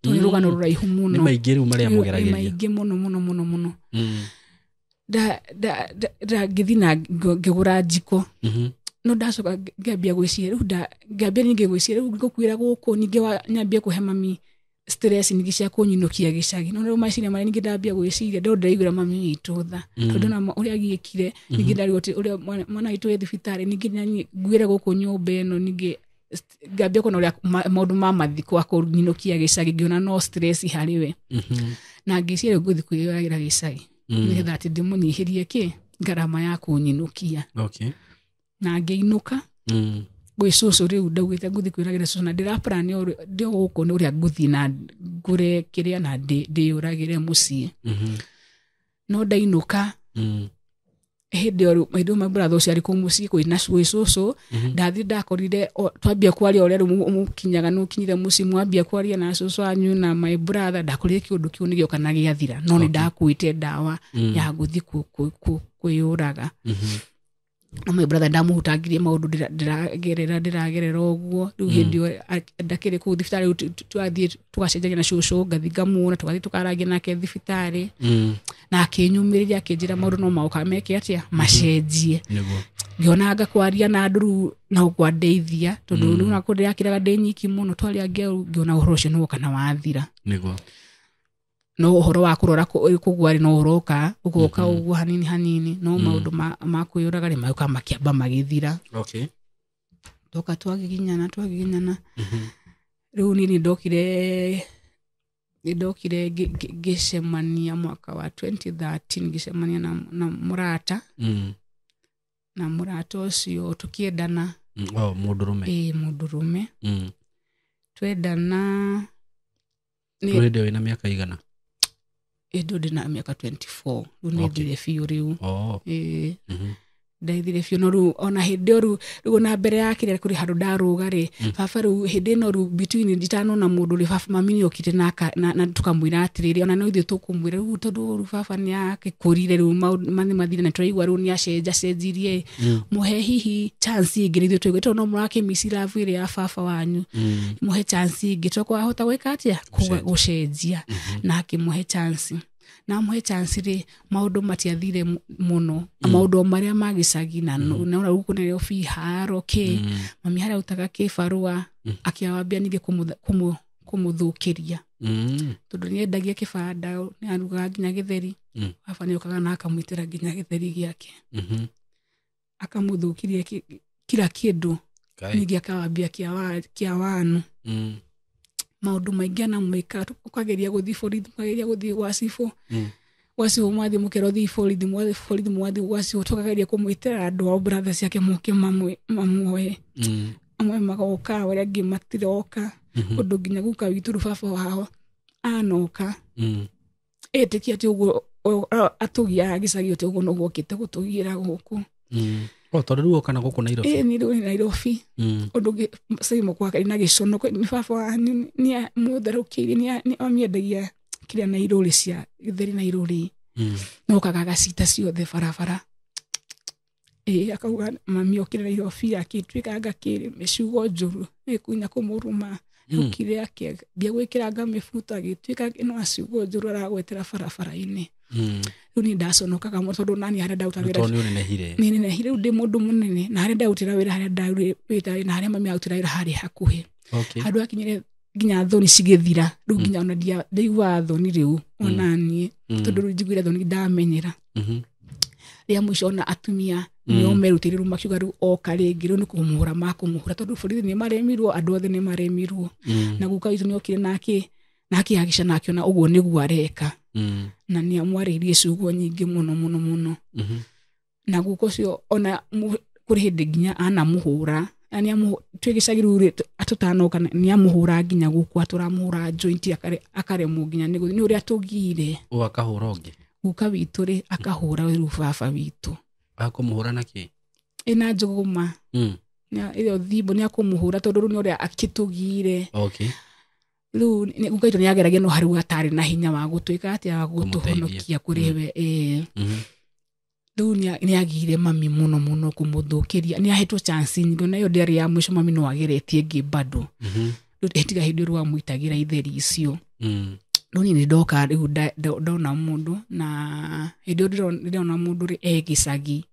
S1: tondũ nĩ rũgano rũraihu mũno
S2: nĩ maingĩ rĩu marĩa mũgeragĩria
S1: maingĩ mũno ngĩthiĩ na ngĩgũra njiko no ndacoka ngambia gwiciria riu ngambia ninge gwiciria riu ngukwira guku ninge nyambia kuhe mami stress ningi cia kunyinukia gicagi no riu maciria mari ningi ndambia gwiciria ndo ndaigura mami witu tha tondu na uria giikire ningi ndari oti uria mwana witu thibitari ningi ngwire guku nyumba eno ningi ngambia kuna uria maundu ma mathiko akunyinukia gicagi ngiona no stress hariwe na ngiciria nguthi kwiyuragira gicagi nigetha ati ndimunyihirie ki ngarama ya kunyinukia na ngiinuka gwi cucu riu ndaugite nguthi kwiragira cucu na ndira plan ndio guku ni uria nguthi na ngure kiria na ndiyuragire mucii no ndainuka hindi oru maidu mabratha ucio ari ku mucii kwina gwi cucu ndathi ndakorire twambia kwaria uria mukinyaga nukinyire mucii mwambia kwaria na cucu anyu na my brother ndakorire kiundu kiu nigio kana giathira no ni ndakuite dawa ya nguthi kwiyuraga na my brother ndamuhutangirie maundu ndiragerera uguo riu hindi ndakire ku thibitari twathie tugacenjagia na cucu ngathi ngamuna tugathie tukaragia nake thibitari na akinyumiriria akinjira maundu no mauka meke atia macenjie ngiona ngakwaria na andu na ugwandeithia tondu riu na kundirakiraga ndi nyiki muno twaria ngiona uhoro ucio no kana wathira no uhoro wa kurora kugwari no uroka ugoka uguo hanini no maundu ma kwiyuraga ri mauka makiamba magithira toka twagiginyana riu nini ndokire gicemania mwaka wa 2013 gicemania na murata na murata ucio tukiendana mundurume twendana
S2: ni ndio ina miaka igana
S1: ndo na miaka 24 unethire fiu riu ndaithire fiu no ru ona hindi ru na mbere yake ri kuri handu ndaruga ri baba ru hindi no ru between nditano na mundu ri baba mami ni okite na tukamwira atiriri ona no ithu tukumwira ru tondu ru baba ni akikurire ru mani mathire na turaigwa ru ni acenjirie muhe hihi chance ingiri ithu twigwite no murake misira vire ya baba wanyu muhe chance ingi tokwa hota gwika atia gucenjia na akimuhe chance na muhe chance ri maundu matiathire muno maundu maria magicagi na naona guku ni ofi haro ke mami haria utaga kibarua akiawambia ninge kumuthukiria tondu ni endagia kibanda ni aruga nginya githeri baba ni okaga na akamwitira nginya githeri giake akamuthukiria kila kindu ninge akawambia kia wanu maundu maingi na mwika tukageria guthi borithi tukageria guthi wasifu wasifu mwathi mukero thi borithi mwathi wasifu tukageria kumwitira andu a brothers yake muke mamwe amwe magoka waria ngimatiroka undu nginya guka witu baba wao anoka etikia ti uguo atugia gicagi ti uguo no gwokite gutugira guku
S2: tondu riu kana guku Nairobi
S1: ni riu Nairobi undu simo kwa na gicono ni baba wanyu ni mutherukirie ni amiendagia kiria na iruri cia githeri na iruri no kagaga cita ciothe barabara akauga mami okire Nairobi akitwika ngakiri meciugo njuru ikunya kumuruma ukire yake bia gwikiranga mifuta agitwika no aciugo njuru aragwetera barabara-ini riu ni ndaconokaga muno tondu nani haria ndauta wira ni nehire ndi mundu munene na haria ndautira wira haria ndawita na haria mami autira wira haria hakuhi handu akinyire nginya thoni cigithira riu nginya ona ndaigua thoni riu onani tondu riu njiguire thoni ndamenyera ria mwisho ona atumia nio merutire riu makiuga riu oka ringi riu ni kumuhura makumuhura tondu borithi ni maremirwo andu othe ni maremirwo na guka witu ni okire nake agica nake ona uguo niguo areka na ni amwaririe ciugo nyingi muno na guko cio ona kuri hindi nginya ana muhura ani twigicagiru atutanoka ni amuhura nginya guku aturamuhura joint akaremwo nginya ni uria tugire
S2: akahura ungi
S1: guka witu ri akahura riu baba witu
S2: akumuhura naki
S1: ina njuguma iyo thibo ni akumuhura tondu riu ni uria akitugire riu guka witu ni ageragia no hariu atari na hinya wa gutwika atia wa gutuhonokia kuri we riu ni agire mami muno kumuthukiria ni ahetwo chance nyingi na iyo ndari ya mwisho mami no ageretie ngi bado riu etiga hindi ru amwitagira itheri icio riu ni ndoka riu ndona mundu na hindi ndona mundu ri egicagi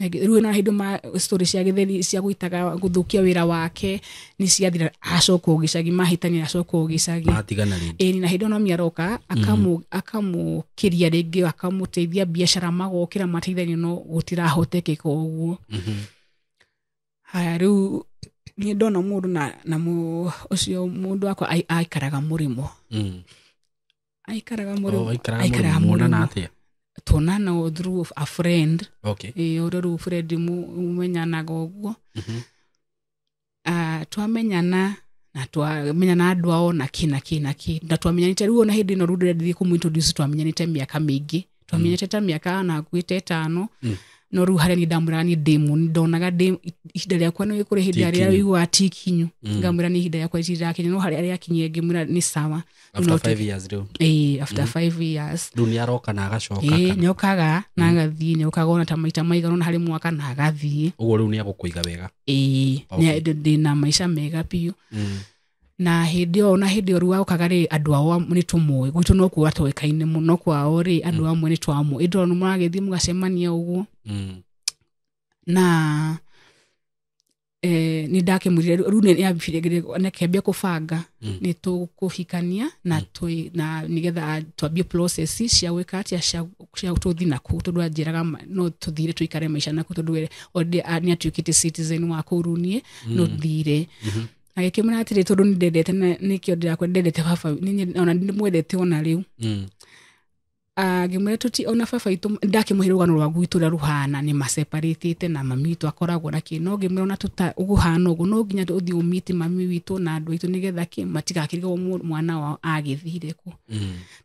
S1: rĩu na hĩndĩ ma story cia gĩtheri cia gũitaga gũthũkia wĩra wake ni ciathira acoka gĩcagi mahitania acoka gĩcagi
S2: matigana rĩngĩ
S1: na hĩndĩ no miaroka akamũkĩria rĩngĩ akamũteithia biashara magokĩra mateithania no gũtirahotekeka ũguo haya rĩu ni ndona mũndũ na ũcio mũndũ wakwa aikaraga mũrimo aikaraga mũrimo
S2: na atĩa
S1: tonana through a friend
S2: okay
S1: through friend mumenyanaga ũguo twamenyana na twamenyana andũ ao na kina na twamenyanĩte rĩu ona hĩndĩ ĩno rĩu ndĩrendithie kũmũintroduce twamenyanĩte mĩaka mĩingĩ twamenyanĩte ta mĩaka na gwĩte 5 no rĩu harĩa ni ndamũra ni demo ndonaga ihinda rĩakwa nĩ kũrĩ hĩndĩ ĩrĩa ũigua tikinyu ngamũra ni ihinda rĩakwa rĩrakinya no harĩa akinyie ngĩmũra ni sawa
S2: after 5 years rĩu
S1: after 5 years
S2: rĩu ni aroka na agacoka
S1: nyokaga na agathiĩ nyokaga ona ta maita maigana na harĩ mwaka na agathiĩ
S2: ũguo rĩu ni agũkũiga wega
S1: ndĩna maica mega biũ na hĩndĩ o na hĩndĩ o rĩu agokaga rĩ andũ ao nĩ tũmũĩ gwitũ no kuo atoĩkaine mũno kwao rĩ andũ amwe nĩ twamũ ĩndo no mũragĩthiĩ mũgacemania ũguo na ni ndakĩmwĩrire rĩu nĩ kĩambia kũbanga nĩ tũkũhikania na nĩgetha twambie process cia gwĩka atĩa cia tũthi nakũu tondũ anjĩraga no tũthire tũikare maica nakũu tondũ nĩ atuĩkĩte citizen wa kũu rĩu niĩ no thire agĩkĩmwĩra atĩrĩ tondũ nĩ ndendete nĩkĩo ndĩrakwa ndendete baba ona ndĩmwendete ona rĩu ngĩmwĩra tuti ona baba itũ ndakĩmũhe rũgano rwa gwitũ rũrĩa rũhana nĩ maseparatĩte na mami witũ akoragwo na kĩ no ngĩmwĩra ona ũguhana ũguo no nginya ũthiĩ ũmiti mami witũ na andũ aitũ nĩgetha kĩ matigakĩrigwo mwana wao agĩthire kũ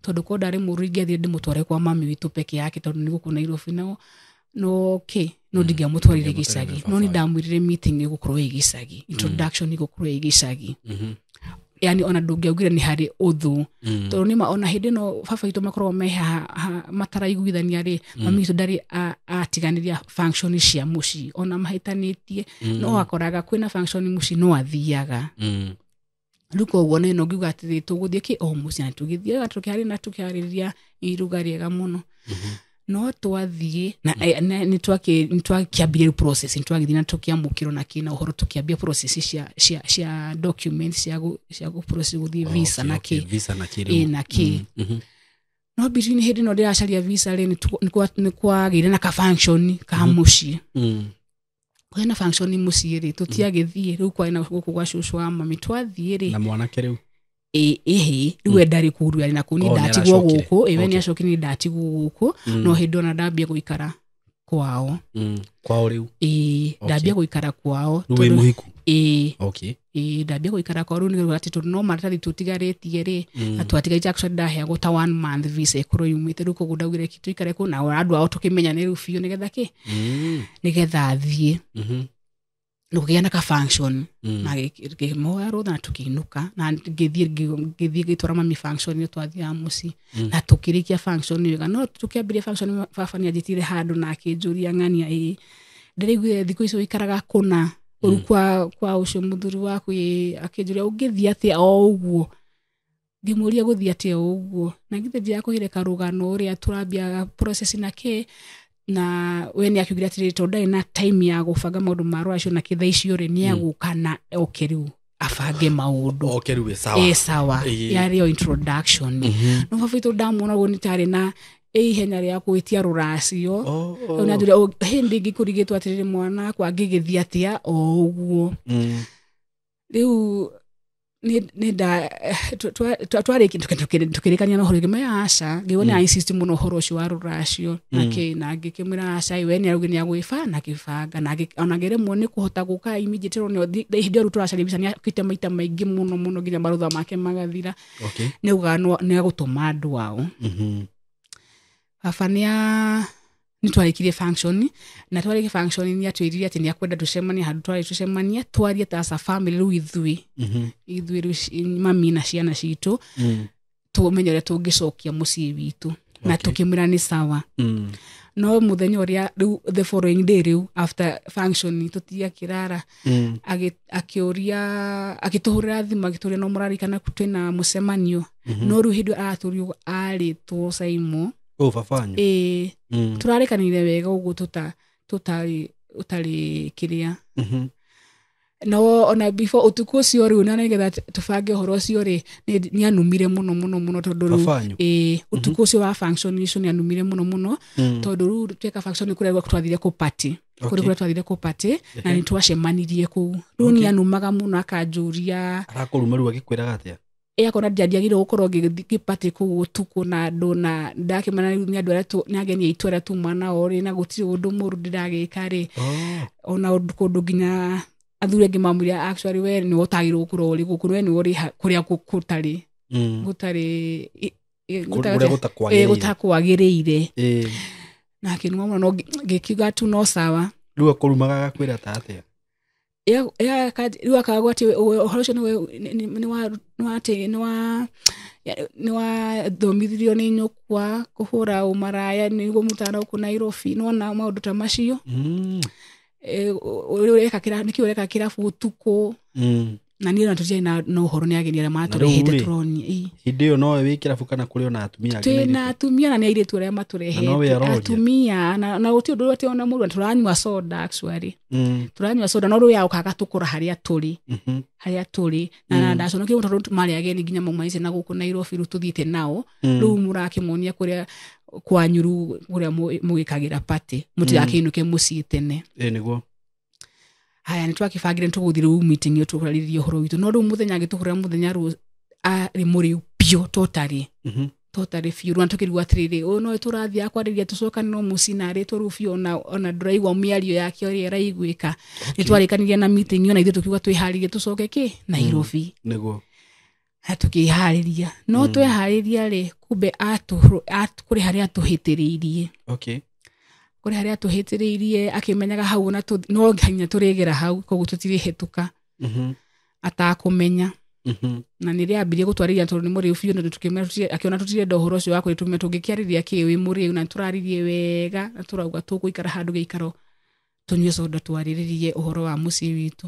S1: tondũ ko ndarĩ mũrũ ingĩathire ndĩmũtware kwa mami witũ peke yake tondũ nĩ gũkũ Nairobi no ndingĩamũtwarire gĩcagi no nĩ ndamwĩrire meeting ĩgũkorwo ĩ gĩcagi introduction ĩgũkorwo ĩ gĩcagi yani ona ndũngĩaugire nĩ harĩ ũthũ tondũ nĩ ona hĩndĩ no baba itũ makorwo mataraiguithania rĩ mami itũ ndarĩ atiganĩria function cia mũciĩ ona mahĩtanĩtie no akoraga kwĩna function mũciĩ no athiaga rĩu koguo no ngiuga atĩ tũgũthiĩ kĩ o mũciĩ na tũgĩthiĩ tũkĩharĩ na tũkĩharĩria iruga rĩega mũno no twathiĩ na nĩ twakĩambire process nĩ twagĩthiĩ na tũkĩamũkĩrwo na kĩna ũhoro tũkĩambia process cia documents cia process gũthiĩ visa na kĩ na kĩ no between hĩndĩ no ndĩracaria visa rĩ nĩ kwagĩire na ka function ka mũciĩ kwĩna function mũciĩ rĩ tũtiagĩthiĩ rĩu kwari na gũkũ gwa cũcũ wa mami twathiĩ rĩ
S2: na mwanake rĩu
S1: rĩu ndarĩ kuru arĩ na kũu nĩ ndatigwo gũkũ ĩwe nĩ acoki nĩ ndatigwo gũkũ no hĩndĩ ona ndambia gũikara kwao
S2: rĩu
S1: ndambia gũikara kwao
S2: rĩu mũhiku
S1: ndambia gũikara kwao rĩu nĩguo atĩ tondũ no maratathi tũtigarĩtie rĩ na twatigaite actually ndaheagwo ta 1 month visa ĩkorwo yumĩte rĩu koguo ndaugire tũikare kũ na andũ ao tũkĩmenya nĩ rĩu biũ nĩgetha athiĩ nũkĩgĩa na ka function na gĩkĩmoya rũtha na tũkĩinũka na ngĩthiĩ gĩtwara mami function nĩ twathiaga mũciĩ na tũkĩrĩkia function wega no tũkĩambĩrĩria function baba nĩ anjĩtire handũ na akĩnjũria ng'ania ndĩraiguire thikũ icio ikaraga kũna ũru kwa ũcio mũthuri waku akĩnjũria ũngĩthiĩ atĩa o ũguo ngĩmũria gũthiĩ atĩa o ũguo na ngĩthiĩ ndirakũhire karũgano ũrĩa tũrambia process na kĩ na we nĩ akiugire atĩrĩrĩ tondũ ndarĩ na time ya gũbanga maũndũ ma rũracio na kĩthaa icio rĩ nĩ agũka na oke rĩu abange maũndũ sawa yarĩ o introduction no baba itũ ndamwona ũguo nĩ tarĩ na ihenya rĩa gwĩtia rũracio na njũria hĩndĩ ngĩkũrigĩtwo atĩrĩrĩ mwana wakwa ngĩgĩthiĩ atĩa o ũguo rĩu tukĩrĩkania na ũhoro ngĩmenya aca ngĩwona insist mũno ũhoro ũcio wa rũracio na ngĩkĩmwĩra aca we nĩ arauga nĩ agwĩba na gĩbanga na ona ngĩremwo nĩ kũhota gũka immediate hĩndĩ ĩyo tũracaria mbica nĩ akĩte maita maingĩ mũno nginya marũtha make magathira nĩ auga nĩ agũtũma andũ ao baba nĩ twarĩkirie function na twarĩkia function nĩ atwĩrire atĩ nĩ akwenda tũcemanie handũ tũcemanie twarie ta as a family rĩu ithuĩ rĩu mami na ciana citũ tũmenye ũrĩa tũngĩcokia mũciĩ witũ na tũkĩmwĩra nĩ sawa no mũthenya ũrĩa rĩu the following day rĩu after function tũtiakĩrara akĩtũhũrĩra thimũ agĩtũria no mũrarikana twĩna mũcemanio no rĩu hĩndĩ aratũrio arĩtwo Saimo
S2: babanyu
S1: tũrarĩkanĩire wega ũguo utari kiria no ona before utuku ucio riu na nigetha tubange horo ucio ri ni anumire muno tondu riu utuku ucio wa function icio ni anumire muno tondu riu tweka function kuria twathire ku party kuria twathire ku party na ni twacemanirie ku riu ni anumaga muno akanjuria
S2: arakuruma riu agikwiraga atia
S1: akona ndiagire gukorwo ngipati ku utuku na andu na ndakimana ni andu aria ni ageni aitu aria tumana ori na gutiri undu muru ndiragika ri ona kundu nginya athuri angi mamuria actually we ni utagirwo gukorwo uri guku we ni uri kuria gutari gutakwagiriire na kinwa muno no gikiga tu no sawa
S2: riu akurumaga gakwira ta atia
S1: riu akagwa ati uhoro ucio ni wa thomithirio ni nyukwa kuhura umaraya niguo mutara ku Nairobi nona maundu ta macio ureka kirabu utuku na niĩ natũtirĩ na ũhoro nĩ ageni arĩa matũrehete turoni
S2: hĩndĩ ĩyo nowe wĩ kĩrabu kana kũrĩ ona atumia
S1: twĩna atumia na nĩ airĩtu arĩa matũrehete atumia na gũtirĩ ũndũ atĩ ona mũndũ tũranyua soda actually tũranyua soda no rĩu yagũkaga tũkũra harĩa tũrĩ na ndaconokia tondũ marĩ ageni nginya maumaice na gũkũ Nairobi rĩu tũthiĩte nao rĩu mũrakĩmonia kũrĩa kwanyuru kuria mugikagira party mutigakinuke mucii tene
S2: niguo
S1: haya ni twakibangire ntuguthiire meeting yo tukuraririe horo witu no ru muthenya agitukurira muthenya ru ari muri pio totally fiu ru antukirwa atiriri no turathia akwariria tucoka no mucii na ri turu fio ona ndiraigwa miario yake ori araigwika ni twarikanirie na meeting yo na ithu tukiuga twiharirie tucoke ki Nairobi
S2: niguo
S1: tukihariria no twehariria ri kumbe kuri haria tuhitiriirie kuri haria tuhitiriirie akimenyaga hau na no nginya turigera hau koguo tutiri hetuka atakumenya na nä rä ambirie gå twarä ria tondå nä må rä biå na akiona tutire ndohoro å cio wa kwä tå tå ngä kä arä kä wä må rä na tå raririe wega na tå rauga tå gå ikara handå gä ikaro tå nyue soda twarä rä rie å horo wa må ciä witå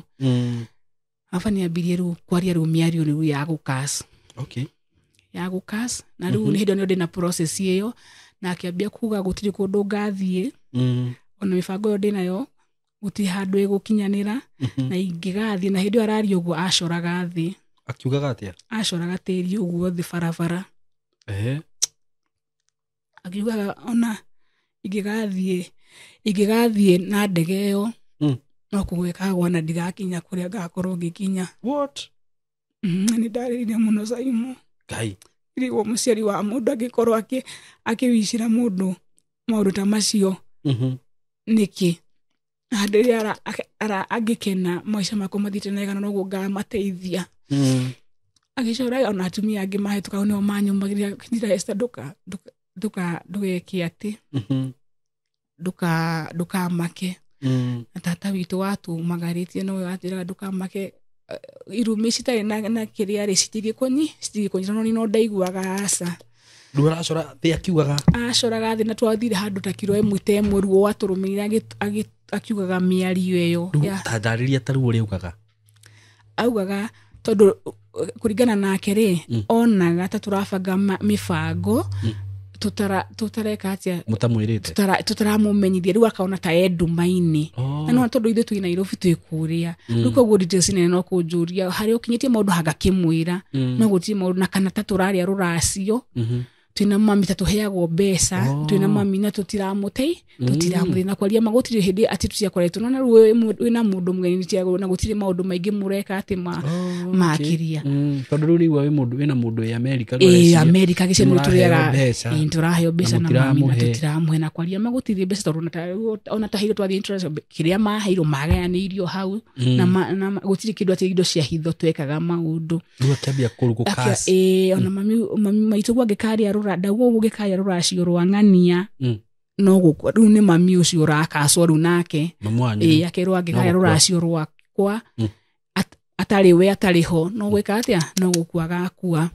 S1: aba nä ambirie rä u kwaria rä u mä ario rä u ya gå na rä u nä hä ndä ä yo ndä na process ä yo na akäambia kuga gå tirä kå ndå ngathiä ona mä bango ä yo ndä nayo gå tirä handå ä gå kinyanä ra na ingä gathiä na hä ndä ä yo araria å guo acoraga thä
S2: akiugaga atia
S1: acoraga tĩri ũguo thĩ barabara akiugaga ona ingĩgathiĩ na ndege ĩyo no kũgwĩkagwo na ndigakinya kũrĩa ngakorwo ngĩkinya nĩ ndarĩrire mũno Simon irigwo mũciari wa mũndũ angĩkorwo akĩwicira mũndũ maũndũ ta macio nĩkĩ na rĩrĩa angĩkena maica makwa mathiĩte na igana noguo ngamateithia agicora ona atumia angĩ mahĩtũka nĩo manyũmagĩria njĩra Esther ndũgeke atĩ ndũkamake na tata witũ watumagarĩtie nowe watwĩraga ndũkamake irumi citarĩ na kĩrĩa rĩ citigĩ kũnyitana no ndaiguaga aca
S2: rĩu aracora thĩ akiugaga
S1: acoraga thĩ na twathire handũ ta kiro ĩmwe ruo watũrũmĩrĩire akiugaga mĩario ĩyo
S2: tandarĩria ta rĩu ũrĩugaga
S1: augaga tondu kuringana nake ri onaga ta turabanga mibango tutareka atia
S2: mutamwirite
S1: tutaramumenyithia riu akaona ta endumaini na no tondu ithu twi Nairobi twi kuria riu koguo details nene no kunjuria hari ukinyitie maundu hagakimwira no gutie maundu na kana ta turaria ruracio twina mami ta tuheagwo mbeca twina mami na tutiramuthina kwaria magutire hindi ati tuciakoretwo na riu wina mundu mgeni tiago na gutire maundu maingi mureka ati makiria
S2: tondu riu niwa wina mundu ya America
S1: America gice ni turiaga turaheo mbeca na mami na tutiramuhe na kwaria magutire mbeca tondu ona ta hiro twathie interest kiria maheiro magayanĩirio hau na gutire kindu ati indo cia hitho twekaga maundu
S2: riu akambia kurugo kas
S1: ona mami maitu gwangikaria ndauga gũgĩkaria rũracio rwa ng'ania no gũkua rĩu nĩ mami ũcio ũrakacwo rĩu nake akerwo angĩkaria rũracio rwakwa atarĩ we atarĩ ho no gwĩka atĩa no gũkua gakua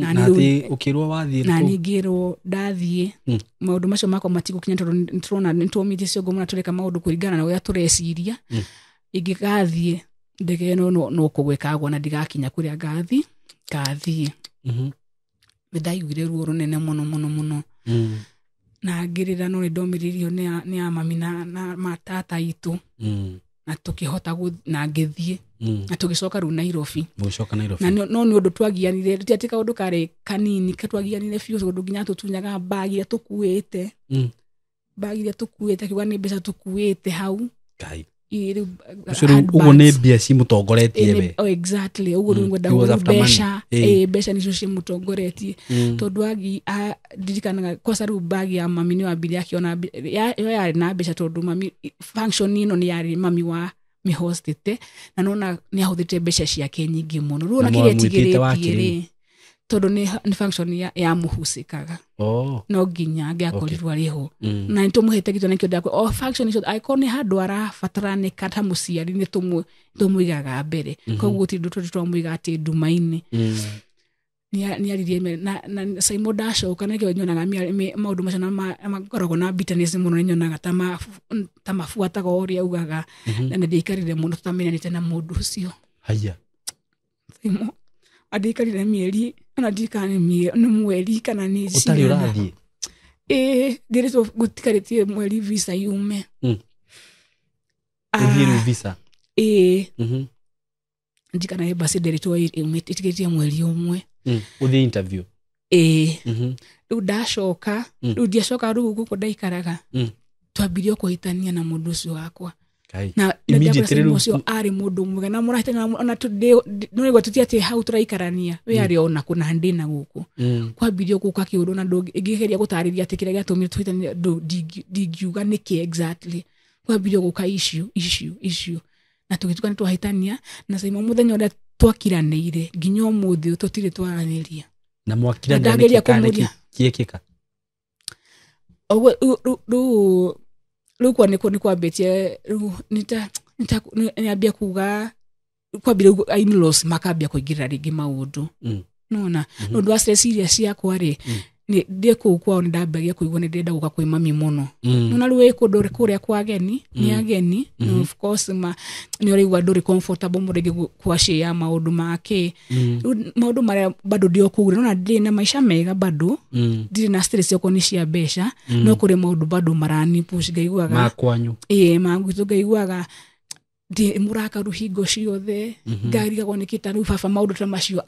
S2: na ũkĩrwo wathiĩ
S1: na ningĩrwo ndathiĩ maũndũ macio makwa matigũkinya tondũ nĩtũrona nĩtũmĩtie ciongo mũna tũreka maũndũ kũringana na ũrĩa tũreciria ingĩgathiĩ ndege ĩno no kũgwĩkagwo na ndigakinya kũrĩa ngathiĩ ndaiguire ruo runene muno na ngirira no ndomiririo ni a mami na matata itu na tukihota na ngithie na tugicoka ru Nairobi na no ni undu twagianire tutiatika undu kare kanini katwagianire fiu undu ginya tutunyaga bagi ya tukuite bagi ya tukuite kiwa ni mbeca tukuite hau
S2: kai ugo ne bia si mutongoretie we
S1: exactly ugo ngwenda mbeca mbeca nicio ci mutongoretie tondu agi dirikanaga kosa ru bagi ya mami ni wambire akiona yo yari na mbeca tondu mami function ino ni yari mami wa mi hostete na nona ni ahuthite mbeca ciake nyingi muno ru na kire tigire tondu ni function ya muhusikaga no ginya ngiakorirwa riho na nitumuhete gitone kio ndako function icio icon handu arabatarane kata muciari ni tumuigaga mbere koguo ti ndu twamuiga ati ndumaini ni aririe na Simon Dasho kana kio nyonaga maundu macio na magoragwo na bitterness muno nyonaga ta mafuataga uria ugaga na ndikarire muno tutamenyanite na mundu ucio
S2: haya
S1: Simon adikarire mieri ana dikane ni mweri kana ni
S2: utari urathie
S1: ndireto gutikaritie mweri visa yume
S2: uthire visa
S1: ndikana ebasi ndireto itikiritie mweri umwe
S2: uthi interview
S1: ru ndashoka ru ndiacoka ru guku ndaikaraga twambirio kuhitania na mundu ucio wakwa na immediately ucio ari mundu mwega na murahitana ona no igwa tutiati hau turaikarania we ari ona kuna ndina guku kwambirio guka kiundu na ngigeria gutariria ati kire gatumire tuhitania digiuga niki exactly kwambirio guka issue na tugituka twahitania na Simon muthenya ura twakiraniire nginya umuthi tutire twaraniria
S2: na mwakirania kiekeka Lukwa niko nikwambitie niambia kuga kwambire in-laws makambia kuingira ringi maundu nona nondu wa stress iria ciakwa ri ni ndiko kwao ndambagia kuigua ni ndenda guka kwi mami muno nona ruwe kundu kuria kwa ageni ni ageni of course ni uri nduri comfortable murege kwa share maundu make maundu maria bado ndio kugira nona ndi na maisha mega bado ndi na stress yoko ni cia mbeca no kuri maundu bado marani push gaiguaga makwanyu
S1: magwitu gaiguaga ndi muraka ruhingo ciothe ngariga kwa nikita ru baba maundu ta macio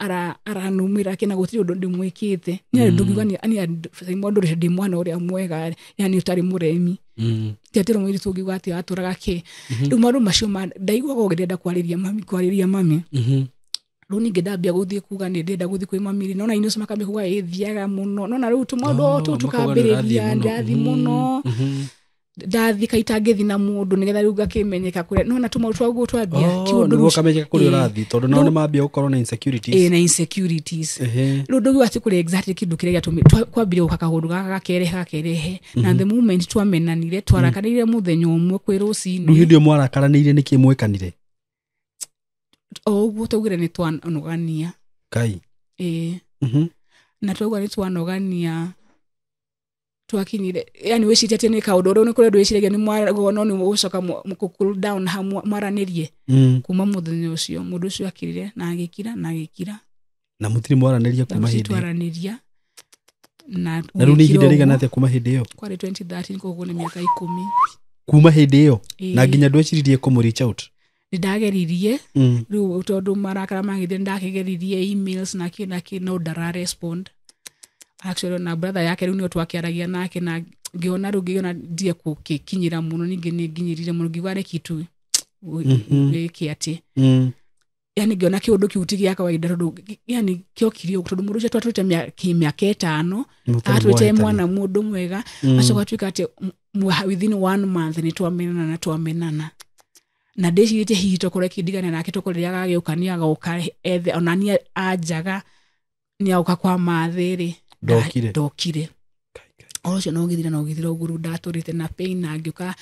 S1: aranumira kina gutiri undu ndimwikite ni ndugigani ani Simon nduri ndi mwana uria mwega yani utari muremi tiatiro mwiri tugigwa ati aturaga ke ru maundu macio ndaigwa go ngenda kwariria mami ru ninge ndambia guthie kuga ni ndenda guthie kwi mami nona ino makambe kuga ethiaga muno nona ru tumaundu tukambiriria ndathi muno ndathi kaitangethi na mundu nigetha riu gakimenyeka kuria nona tumaundu twaguo twambia
S2: kiundu nuo kamenyeka kuria urathi tondu nao ni mambia gukorwo na insecurities
S1: na insecurities ru ndugu ati kuria exactly kindu kiria gatumi kwambire gukaka hundu gakerehe na the moment twamenanire twarakanire muthenya umwe kwi rucini
S2: ru hindi mwarakaranire niki mwekanire
S1: uguo tugire ni twanogania
S2: kai
S1: na twaugwa ni twanogania twakinyire yani wicitie ati ni kaundu uri ni kure ndwiciragia ni mwarago no ni gucoka mu cool down ha mwaranirie kuma muthenya ucio mundu ucio akirire na agikira
S2: na mutiri mwaranirie kuma hindi
S1: twaraniria na
S2: ru ni hindi rigana atia kuma hindi iyo
S1: kwari 2013 koguo ni miaka 10
S2: kuma hindi iyo na nginya ndweciririe kumu reach out
S1: ndageririe ru tondu marakara magithire ndakigeririe emails na no ndara respond actually na brother yake riu ni twakiaragia nake na ngiona ndie kukinyira muno ningi ni nginyirire muno ngigware kitu wiki ati yani ngiona kiundu kiutigi ya kawaida tondu yani kio kirio tondu mundu cyo twatwite miaka 5 atwite mwana mundu mwega acoka twika ati within 1 month ni twamenana na ndecirite hihi tokore kindigana nake tokoreria gagiukania gauka ethe onania ajaga ni auka kwa mathiri ndokire ocio no githira uguru ndaturite na pain na ngiuka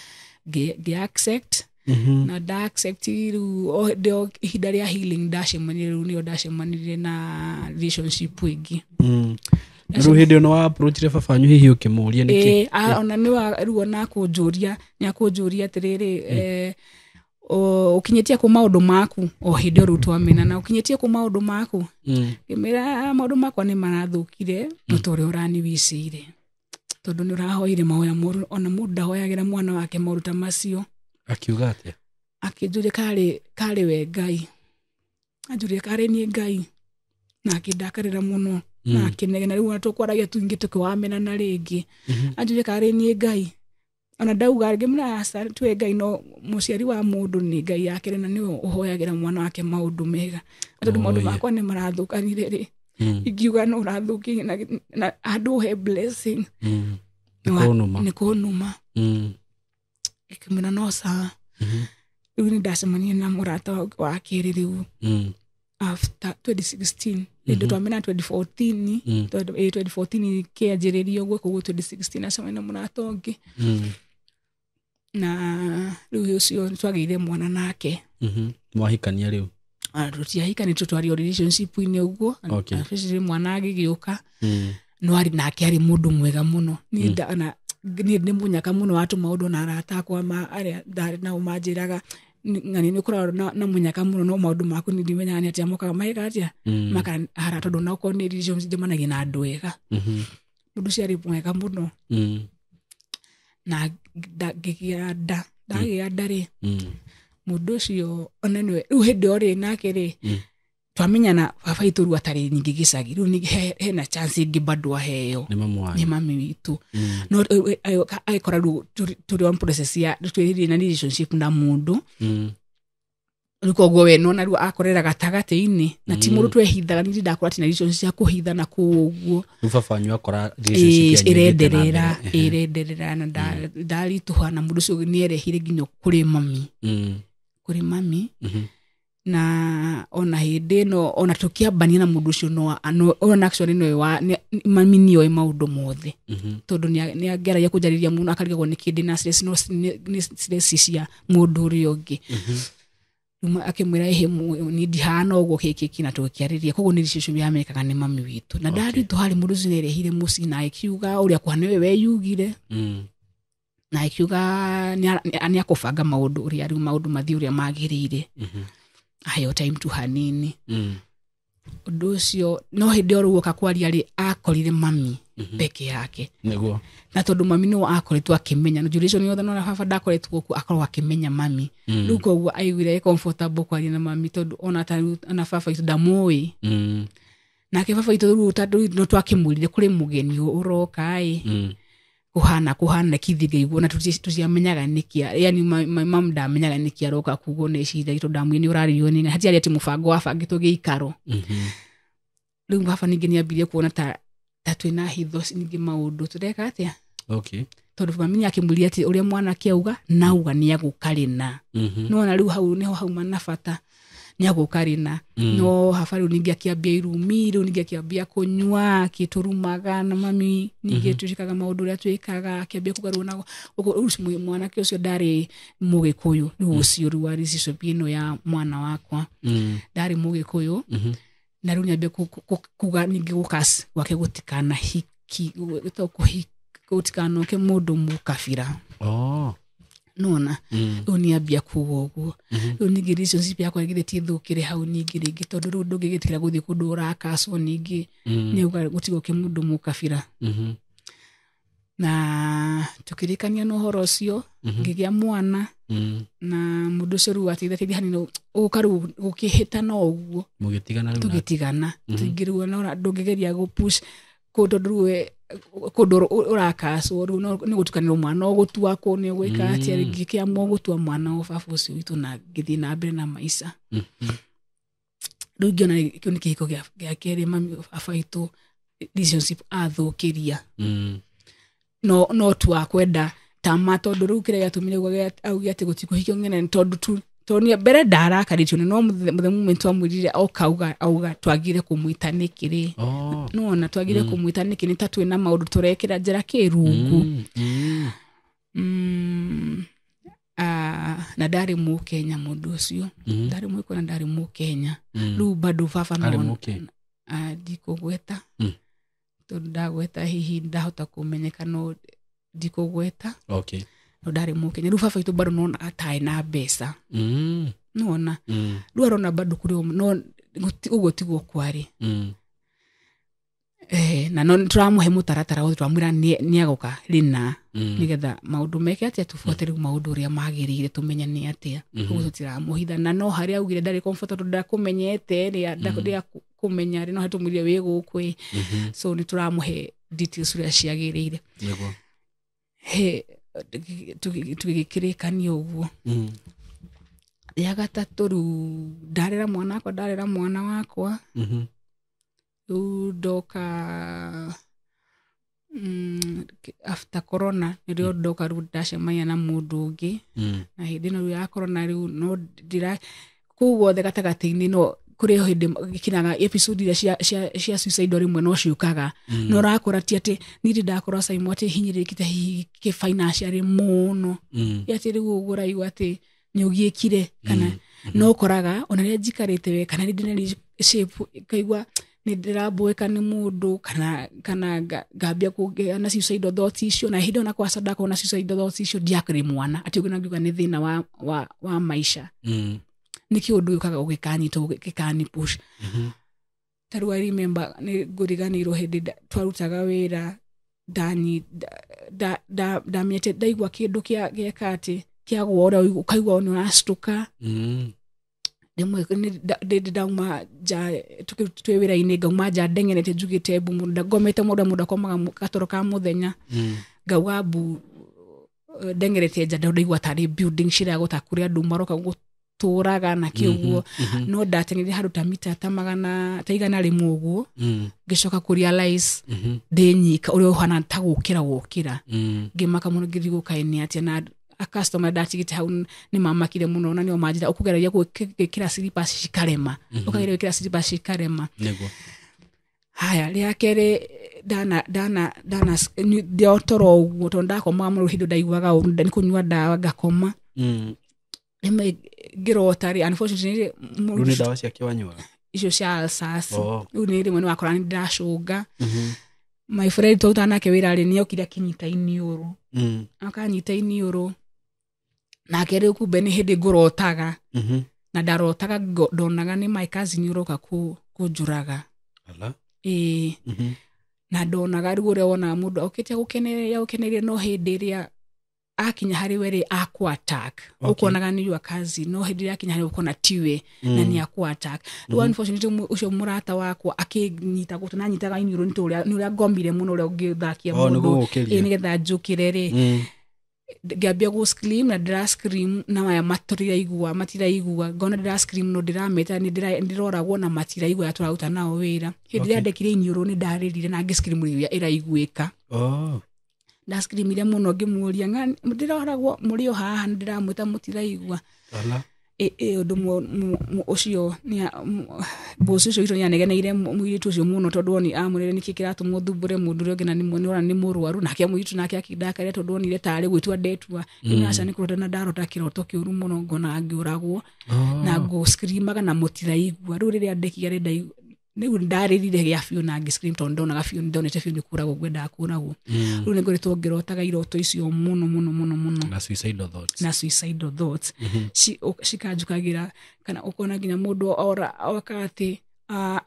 S1: accept na da accept ru ndio ihinda ria healing ndacemanirie na relationship wingi
S2: ru hindi no approach babanyu hihi ukimuria niki
S1: ona ni wa ruo na kunjuria atiriri ukinyetia ku maundu maku o hindi ru twamena na ukinyetia ku maundu maku imera maundu makwa ni marathukire mutore urani wicire tondu ni urahoire mahoya moru ona mundu ndahoyagira mwana wake moru ta macio
S2: akiuga atia
S1: akinjuria kari we Ngai anjuria kari ni Ngai na akindakarira muno na akinegena riu tukwaragia tuingi tukiwamena na ringi anjuria kari ni Ngai ona ndauga ngimra asa twe Ngai no muciari wa mundu ni Ngai yake na ni uhoyagira mwana wake maundu mega tondu maundu makwa ni marathukanire ri igiuga no urathuki na andu he blessing ni kunuma ikimena no sa riu ni ndacemania na murata wa kiri riu after 2016 ndo twamena 2014 2014 kianjiririo gwe kugo 2016 acemania na murata ungi na riu ucio twagire mwana nake
S2: mwahikania riu
S1: tutiahikani tutwario relationship ine uguo afisiri mwana agigiuka no ari nake ari mundu mwega muno ni munyaka muno watu maundu na arata kwa ma aria ndari na umajiraga ngani ni kura na munyaka muno no maundu maku ni ndimenya ni atia moka maika atia maka hara tondu na ko ni relationship managi na andu ega mundu ciari mwega muno na ndagigianda ndari mundu cio onanwe riu hindi ori nake ri twamenyana baba itu ru atari nyingi gicagi riu ni hena chance ingi bado aheo ni mami witu no aikora ru turi on process ya twiri na relationship na mundu riko gowe no na ru akorera gatagati-ini na ti mundu twehithaga ni ndakora tina relationship ya kuhitha na kuguo
S2: baba wanyu akora relationship ya
S1: irenderera na ndari tuhana mundu cio ni erehire nginya kuri mami na ona hindi no ona tukiambania na mundu cio no ona actually no wa mami niyo maundu mothe tondu ni ageragia kujariria muno akarigwo ni kindi na stress no ni stress cia mundu uri ungi numa akimwira ni ndihana ugo kiki na tukiariria koguo ni relationship ya mekaga ni mami witu na ndari tu hari mundu cio erehire muci na ikiuga uria kwa niwe we yugire na ikiuga ni akubanga maundu uria riu maundu mathi uria magirire ayo time tu hanini undu ucio no hindi oruoka kwaria ri akorire mami peke yake
S2: niguo
S1: na tondu mami no akoretwo akimenya no duration yothe no baba ndakoretwo ku akorwo akimenya mami riu koguo aiguire comfortable kwaria na mami tondu ona baba itu ndamui nake baba itu riu tondu no twakimwirire kuri mugeni uroka kuhana kithiga iguo na tuciamenyaga nikia yani mam ndamenyaga nikia roka kugo ne cida ito damu ni urario ni hati ati mufango wafangitwo giikaro riu baba ningi ni ambirie kuona ta twina hitho ningi maundu tureka atia tondu mami akimwiria ati uria mwana kiauga nauga ni agukarina no na riu hau niho hauma na bata ni agukarina no hafari ningi akiambia irumi riu ningi akiambia kunywa kiturumaga na mami ningi tushikaga maundu ria twikaga akiambia kugarwo na ucio mwana ke ucio ndari mugikuyu riu ucio ruwa ricicio bino ya mwana wakwa ndari mugikuyu na riu niambia kuga ningi gukas wake gutikana hiki gutikana ke mundu mukabira nona uniambia kugo uguo riu ningi relationship yakwa igiritie thukire hau ningi ringi tondu riu ndungigitikira guthii kundu urakaso ningi ni uga gutigo ke mundu mukabira na tukirikania no horo cio ngigia mwana na mundu cio riu atithia hanino ukaru gukihitana uguo tugitigana tugirirwo no ndungigeria gupush kundu ruwe kundu urakaso riu ni gutukanira mwana ogutua ko ni gwika atia ringi kia mogutua mwana o baba ucio witu na ngithi na mbere na maisha riu ngiona kio ni kihiko gia keri mami baba itu relationship athukiria no tu kwenda tama tondu riu kire gatumire gwa augia ati gutikuhikio ngene tondu ni mbere ndarakarĩtio no the moment amwirire auga twagire kumwita nikiri no na twagire kumwita nikiri ta twina maundu turekira njira kirungu na ndari mu Kenya mundu ucio ndari mu ko na ndari mu Kenya riu bado baba no ndikugweta tondu ndagweta hihi ndahota kumenyeka no ndikugweta no ndari mu Kenya riu baba itu bado no atai na mbeca nona riu arona bado kuri no ugo tigo kwari na no turamuhe mutaratara wo turamwira ni agoka rina nigetha maundu meke atia tufuate riu maundu ria magirire tumenye ni atia uguo tutiramuhitha na no haria augire ndari comfortable ndakumenyete ria kumenya ri no hatumwirie wi gukwi so ni turamuhe details ria ciagirire he tugikirikania uguo ya gatatu riu ndarera mwana wakwa ndoka after corona nirio ndoka riu ndacemania na mundu ungi na hindi no ya corona riu no ndira kuguothe gatagati-ini no kuri hindi gikinaga episode ira cia suicide rimwe no ciukaga no rakora ti ati nindi ndakora saimo ati hinyirikite ki financially muno ati riu ugura igu ati ni ugiekire kana no koraga ona ria njikarite we kana ndine shape kaigwa ni ndiraboeka ni mundu kana ngambia kugia na suicide thoughts icio na hindi ona kwa sadaka na suicide thoughts icio ndiakiri mwana ati ugina ngiuga ni thina wa maisha niki undu ukaga ugikanyito gikani push taru I remember ni nguriganirwo hindi twarutaga wira dani da miete daigwa kindu kia kati kia gwora ukaigwa ni urastuka demwe ndauma ja twewira ine gauma ja dengenete jugite bumu ndagomete muda komaga katoro ka muthenya gawabu dengerete ja ndaigwa tari building shira gutakuri andu maroka guturaga na kiuguo no ndatenire haruta mita tamagana taigana rimwe uguo ngicoka ku realize ndinyika uri uhana tagukira ngimaka muno ngithiguka ine atia na a customer datigite hau ni mamakire muno na ni omajira ukugeragia gwikira slippers cikarema ukagira gwikira slippers cikarema
S2: nego
S1: haya ria kere dana ndio toro uguo to ndakoma mu hindo ndaiguaga ni kunyua ndawa ngakoma ime girotari unfortunately
S2: rune dawa cia kiwanyuaga
S1: icio cia sasa uni rimwe ni wakora ni ndashunga my friend to nake wira ri ni okira kinyita iniuru akanyita iniuru na kere ku bene hindi ngurotaga na ndarotaga ndonaga ni my cousin uroka kunjuraga
S2: ala
S1: na ndonaga rigure wona mundu okite gukeneria no hindi ria akinya hari were aku attack ukonaga ni your cousin no hindi ria akinya hari ukona tiwe na ni aku attack unfortunately ucio murata wako akinyita gutuna nyitaga iniuru ni uria ngombire muno uria ungithakia mundu ni getha njukire ri ngambia go scream na ndira scream na maya matira igua ngona ndira scream no ndirameta ni ndiroragwo na matira igua aturauta nao wira hindi ria ndekire iniuru ni ndaririre na ngiscream ria iraiguika nda scream ile muno ngimuria ngani ndiroragwo muri o haha ndiramwita mutira igua
S2: ala
S1: undu ucio ni bosi ucio ito yanegeneire mwiritu ucio muno tondu oni amurire niki kiratu muthumbure mundu ri ngina ni mwona ni murwaru nake mwiritu nake akindakaria tondu onire tari gwitwa ndetua ni aca ni kurota na ndarota kiroto kiuru muno ngona ngiuragwo na go screamaga na mutira igua ru riria ndekiga ri ni ndarire ya fiu na ngiscream tondu na gafiu ndonete fiu ni kuragwo gwenda kuragwo ru ni ngoritwo ngirotaga iroto icio muno
S2: na suicide thoughts
S1: cikanjukagira kana ukona nginya mundu ora wakati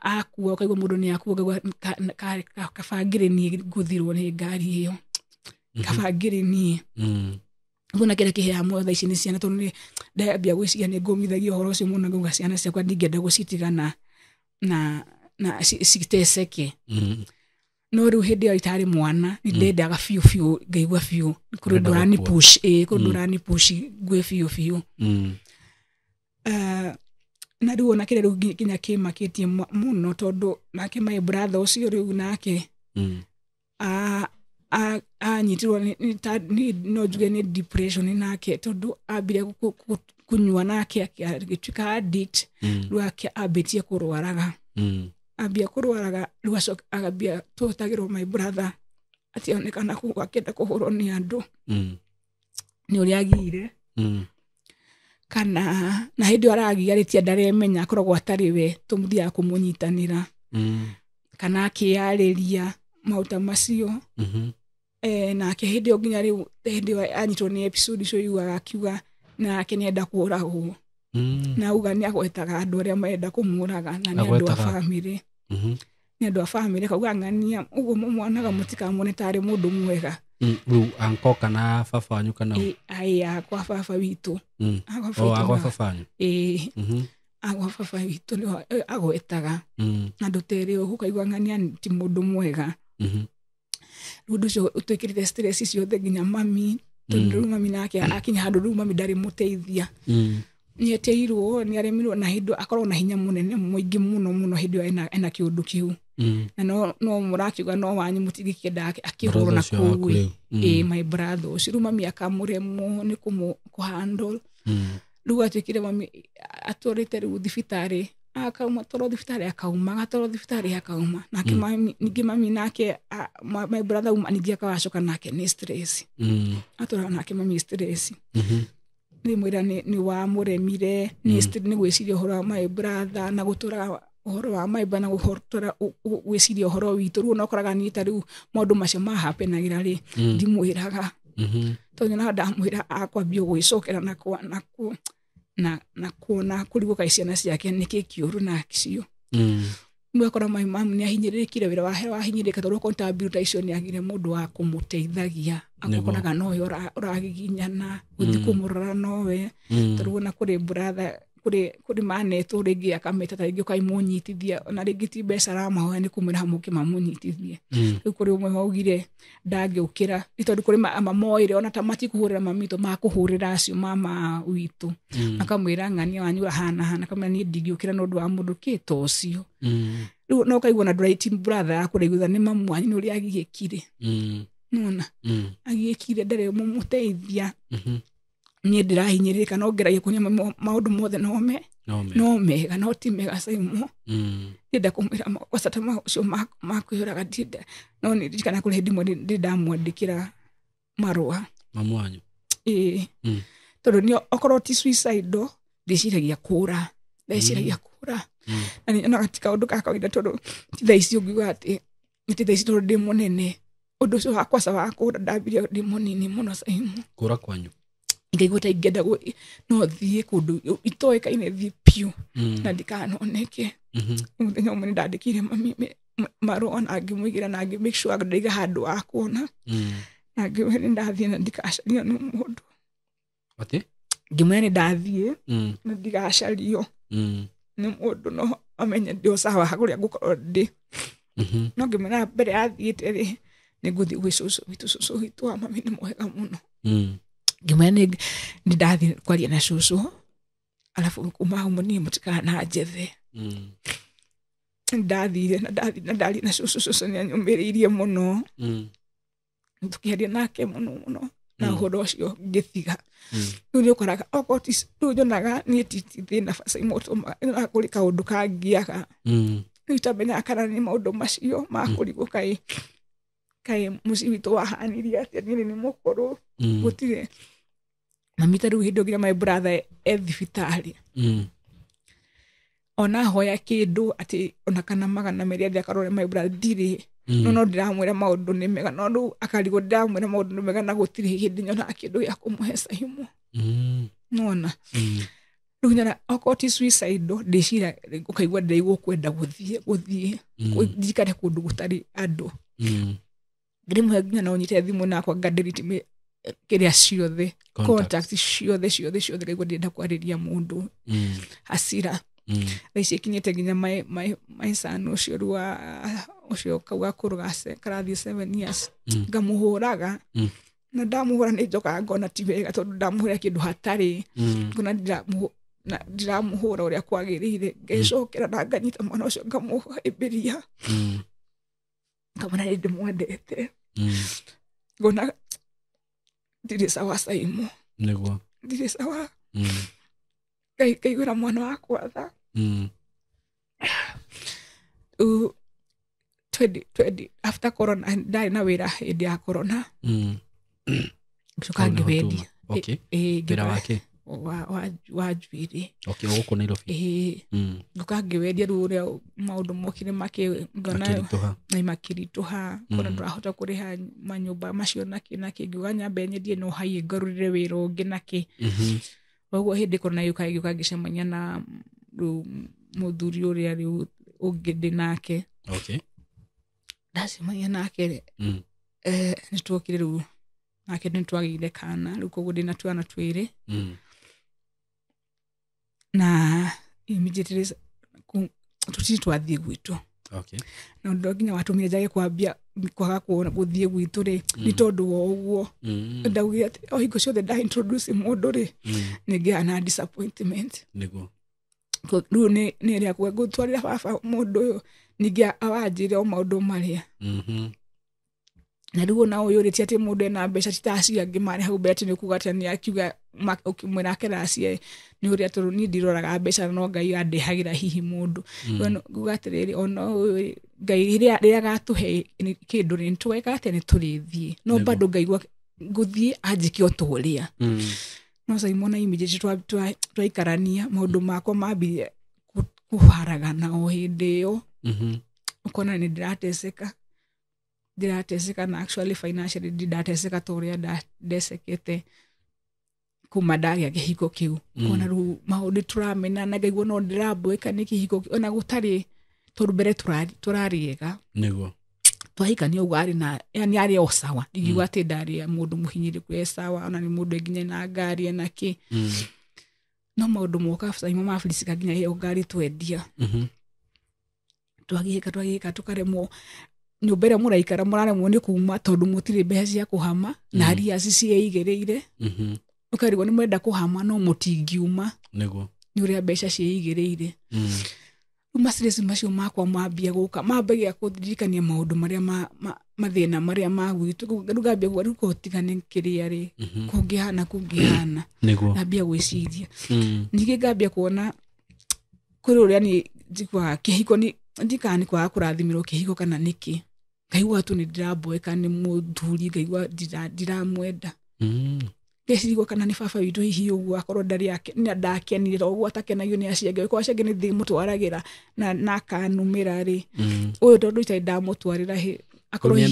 S1: akuwa ukaigwa mundu ni akuwa kabangire ni guthirwo ni ngari iyo kabangire ni ngona kira kihea mo tha ici ni ciana tondu ndambia gwiciria ni ngomithagia horo ucio muno ngauga ciana ciakwa ndingenda gucitigana na citeseke no riu hindi yo itari mwana ni ndendaga fiu ngaigua fiu kurudurani push gwe fiu na riu ona kire riu kinya kimakitie muno tondu nake my brother ucio riu nake nyitirwo ni no juge ni depression nake tondu ambire kunyua nake agituika addict riu abetie kurwaraga ambia kurwaraga riu agambia tutagirwo my brother ationekana akenda kuhurwo ni andu ni uria agire kana na hindi aragiaritie ndaremenya akoragwo atari we tumuthia kumunyitanira kana akiariria mauta macio na ke hindi nginya riu hindi anyitwo ni episode icio yugaga akiuga na akenenda kuragwo na uga ni agwetaga andu aria marenda kumuraga na ni andu a family nĩ andũ a bamĩrĩ kauga ng'ania ũguo mwana mũtikamwone tarĩ mũndũ mwega.
S2: Rĩu anko kana baba wanyu kana
S1: akwa baba witũ.
S2: Agwa baba wanyu.
S1: Agwa baba witũ nĩho agwetaga. Na ndũtere ũguo kaigua ng'ania ti mũndũ mwega. Rĩu ũndũ ũcio ũtwĩkĩrĩte stress ciothe nginya mami. Tondũ rĩu mami nake akinya handũ rĩu mami ndarĩ mũteithia. Nĩeteirwo nĩaremirwo na hĩndĩ akorwo na hinya mũnene mũingĩ mũno hĩndĩ ĩyo ena kĩũndũ kĩu. Na no mũrakiuga no wanyu mũtigĩkĩenda akĩhũrwo na kũu. My brother ũcio rĩu mami akamũremwo nĩ kũhandle. Rĩu atwĩkire mami atwarĩte rĩu thibitarĩ. Akauma toro thibitarĩ akauma. Nake ningĩ mami nake my brother ningĩ akacoka nake nĩ stress. Atwara nake mami stress. Nĩmwĩra nĩ wa mũremire nĩ gwĩciria ũhoro wa my brother na gũtũra ũhoro wa my brother na gũtũra gwĩciria ũhoro witũ. Rĩu ũkoraga niĩ ta rĩu maũndũ macio mahapenagĩra rĩ ndimwĩraga. Tondũ na ndamwĩra akwambia gwĩcokera na kuona kũrigũka ciana ciake nĩkĩ kĩũru na acio. Nĩ akora my mom nĩ ahinyĩrĩrĩkire wĩra wa hinyĩrĩka tondũ kontabirũta icio nĩ agire mũndũ wa kũmũteithagia. Akonaga nowe ũragiginyana gũthiĩ kũmũrora nowe. Tondũ na kũrĩ brother kũrĩ manetwo rĩngĩ akameta ta rĩngĩ ũkaimũnyitithia ona rĩngĩ ti mbeca aramahoya nĩ kũmwĩra hamũke mamũnyitithie. Rĩu kũrĩ ũmwe waugire ndangĩũkĩra nĩ tondũ kũrĩ mamoire ona ta matikũhũrĩra mami witũ makũhũrĩra acio mama witũ. Akamwĩra ng'ania wanyu ahana akamwĩra niĩ ndingĩũkĩra nĩ ũndũ wa mũndũ kĩta ũcio. Rĩu no kaigua na ndũraiti brother akũraiguitha nĩ mamu wanyu nĩ ũrĩa agiĩkire. Nona agiĩkire ndarĩ mũmũteithia. Niĩ ndĩrahinyĩrĩrĩka no ngeragia kuonia maũndũ mothe no mega no ti mega Simon. Ndĩrenda kũmwĩra makwacata macio makwĩyũraga no nĩndirikana kũrĩ hĩndĩ ĩmwe ndĩndamwandĩkĩra marũa.
S2: Mamu wanyu?
S1: Tondũ nĩ okorwo ti suicidal ndĩciragia kũra. Na nĩ nyonaga ti kaũndũ ka kawaida tondũ ti thaa ici ũngiuga atĩ ti thaa ici tondũ ndĩ mũnene. Ũndũ ũcio wakwaca wa kũra ndambirie ndĩ mũnini mũno Simon. Kũra kwanyu? Ngaigua ta ingĩenda no thiĩ kũndũ itoĩkaine thiĩ piũ na ndikanoneke. Mũthenya ũmwe nĩndandĩkĩire mami marũa na ngĩmũigĩra na ngĩ make sure ndaiga handũ wa kuona. Na ngĩmwĩra nĩndathiĩ na ndikacario nĩ mũndũ. Ngĩmwĩra nĩndathiĩ na ndigacario nĩ mũndũ no amenye ndĩ o sawa kũrĩa ngũkorwo ndĩ. No ngĩmwĩra mbere athiĩte rĩ nĩngũthiĩ gwĩ cũcũ witũ wa mami nĩ mwega mũno. Ngĩmwĩra nĩndathiĩ kwaria na cũcũ alafu kuma hau niĩ mũtikananjethe. Ndathire na ndaria na cũcũ nĩanyũmĩrĩirie mũno. Tũkĩaria nake mũno na ũhoro ũcio ngĩtiga. Rĩu nĩũkoraga okorwo rĩu nyonaga niĩ ti thĩna Simon ũtũmaga kũrĩ kaũndũ kangĩaga. Rĩu itamenyaga kana nĩ maũndũ macio ma kũrigũka kaĩ mũciĩ witũ wahanirie atĩa niĩ nĩ mũkũrũ gũtirĩ. Mami ta rĩu hĩndĩ nginya my brother thibitarĩ. Ona hoya kĩndũ atĩ ona kana magana merĩ athiĩ akarore my brother ndirĩ. No ndiramwĩra maũndũ nĩ mega no rĩu akarigwo ndiramwĩra maũndũ nĩ mega na gũtirĩ hĩndĩ nyonaga kĩndũ gĩa kũmũhe Simon. Nona rĩu nyona okorwo ti suicidal ndĩcira ũkaigua ndĩraigua kwenda gũthiĩ njikare kũndũ gũtarĩ andũ. Rĩmwe nginya no nyite thimũ nakwa ngadelete kĩrĩa ciothe contact ciothe ngaigua ndĩrenda kwarĩria mũndũ hasira. Thaici kinyĩte nginya my son ũcio rwa ũcio kauga kũrũgace karathie 7 years ngamũhũraga na ndamũhũra nĩ njokaga ngona ti wega tondũ ndamũhũra kĩndũ hatarĩ ngona ndiramũhũra ũrĩa kwagĩrĩire ngecokera na nganyita mwana ũcio ngamũhĩmbĩria ngamwĩra ndĩmwendete ngona ndirĩ sawa Simon. Nĩguo ndirĩ sawa. Kaigũra mwana wakwa tha. 2020 after corona ndarĩ na wĩra hĩndĩ ya corona. Ngĩcoka ngĩwendia. Wĩra wake wa njuĩrĩ. Gũkũ Nairobi. Ngĩcoka ngĩwendia rĩu ũrĩa maũndũ mokire makĩritũha ngona ndũrahota kũrĩha manyũmba macio nakĩ ngiuga nyambe nyendie no haie ngarũrĩre wĩra ũngĩ nakĩ. Ũguo hĩndĩ corona yũka ngĩcemania na mũthuri ũrĩa rĩu ũngĩ ndĩ nake
S2: Okay.
S1: ndacemania nake nĩ tuokire rĩu nake nĩ twagĩire kana rĩu koguo ndĩna twana twĩrĩ na immediately tũtiri twathiĩ gwitũ.
S2: Okay.
S1: Na ũndũ nginya watũmire njage kwambia kwaga gũthiĩ gwitũ rĩ nĩ tondũ wa ũguo ndaugire atĩ o hingo ciothe introduce mũndũ rĩ nĩngĩaga na disappointment.
S2: Nĩguo
S1: rĩu nĩ ĩrĩa gũtwarĩra baba mũndũ ũyũ ningĩ awanjĩre o maũndũ marĩa na rĩu ona ũyũ rĩti atĩ mũndũ ena mbeca citacia angĩ marĩ hau mbere atĩ nĩ kuuga atĩ nĩ akiuga ũkĩmwĩra kĩracie nĩ ũrĩa tondũ niĩ ndiroraga mbeca no Ngai andehagĩra hihi mũndũ nguga atĩrĩrĩ ona ũyũ Ngai rĩrĩa agatũhe kĩndũ nĩ tweka atĩ nĩ tũrĩthiĩ no bado Ngai ngũthiĩ anjĩke o tũrĩa no Simon immediately twaikarania maũndũ makwa mambirie kũharagana o hĩndĩ ĩyo ũkona nĩ ndirateseka na actually financially ndirateseka ta ũrĩa ndecekete kuma ndagĩa kĩhiko kĩu ona rĩu maũndũ tũramena na ngaigua no ndĩrambũĩka nĩ kĩhiko ona gũtarĩ tondũ mbere tũrarĩega
S2: nĩguo
S1: twahikania ũguo arĩ na yani arĩ o sawa ndigiuga atĩ ndarĩ mũndũ mũhinyĩrĩku sawa ona nĩ mũndũ nginya na ngari na kĩ no maũndũ moka Simon mafilisika nginya ĩyo ngari twendia twagĩka tũkaremwo nyũmba ĩrĩa mũraikara mũraremwo nĩ kuma tondũ mũtirĩ mbeca cia kũhama na aria ciĩigĩrĩire ũkarigwo nĩ mwenda kũhama no mũtingiuma
S2: nĩguo
S1: nĩ ũrĩa mbeca ciĩigĩrĩire mastress macio makwa mambia gũka mambagia kũndirikania maũndũ marĩa mathĩna marĩa magwitũ ngambia gũtigane kĩrĩa rĩ kũngĩhana ngambia gwĩciria ningĩ ngambia kuona kũrĩ ũrĩa niĩ njiguaga kĩhiko ndikana nĩ kwaga kũrathimirwo kĩhiko kana nĩkĩ ngaigua tu nĩ ndĩrambũĩka nĩ mũthuri ngaigua ndiramwenda ngeciria kana nĩ baba witũ hihi ũguo akorwo ndakenire ũguo atakenagio nĩ aciari angĩ aciari nĩ ndĩmũtwaragĩra na akanumĩra rĩ ũyũ tondũ itarĩ ndamũtwarĩra akorwo
S2: hihi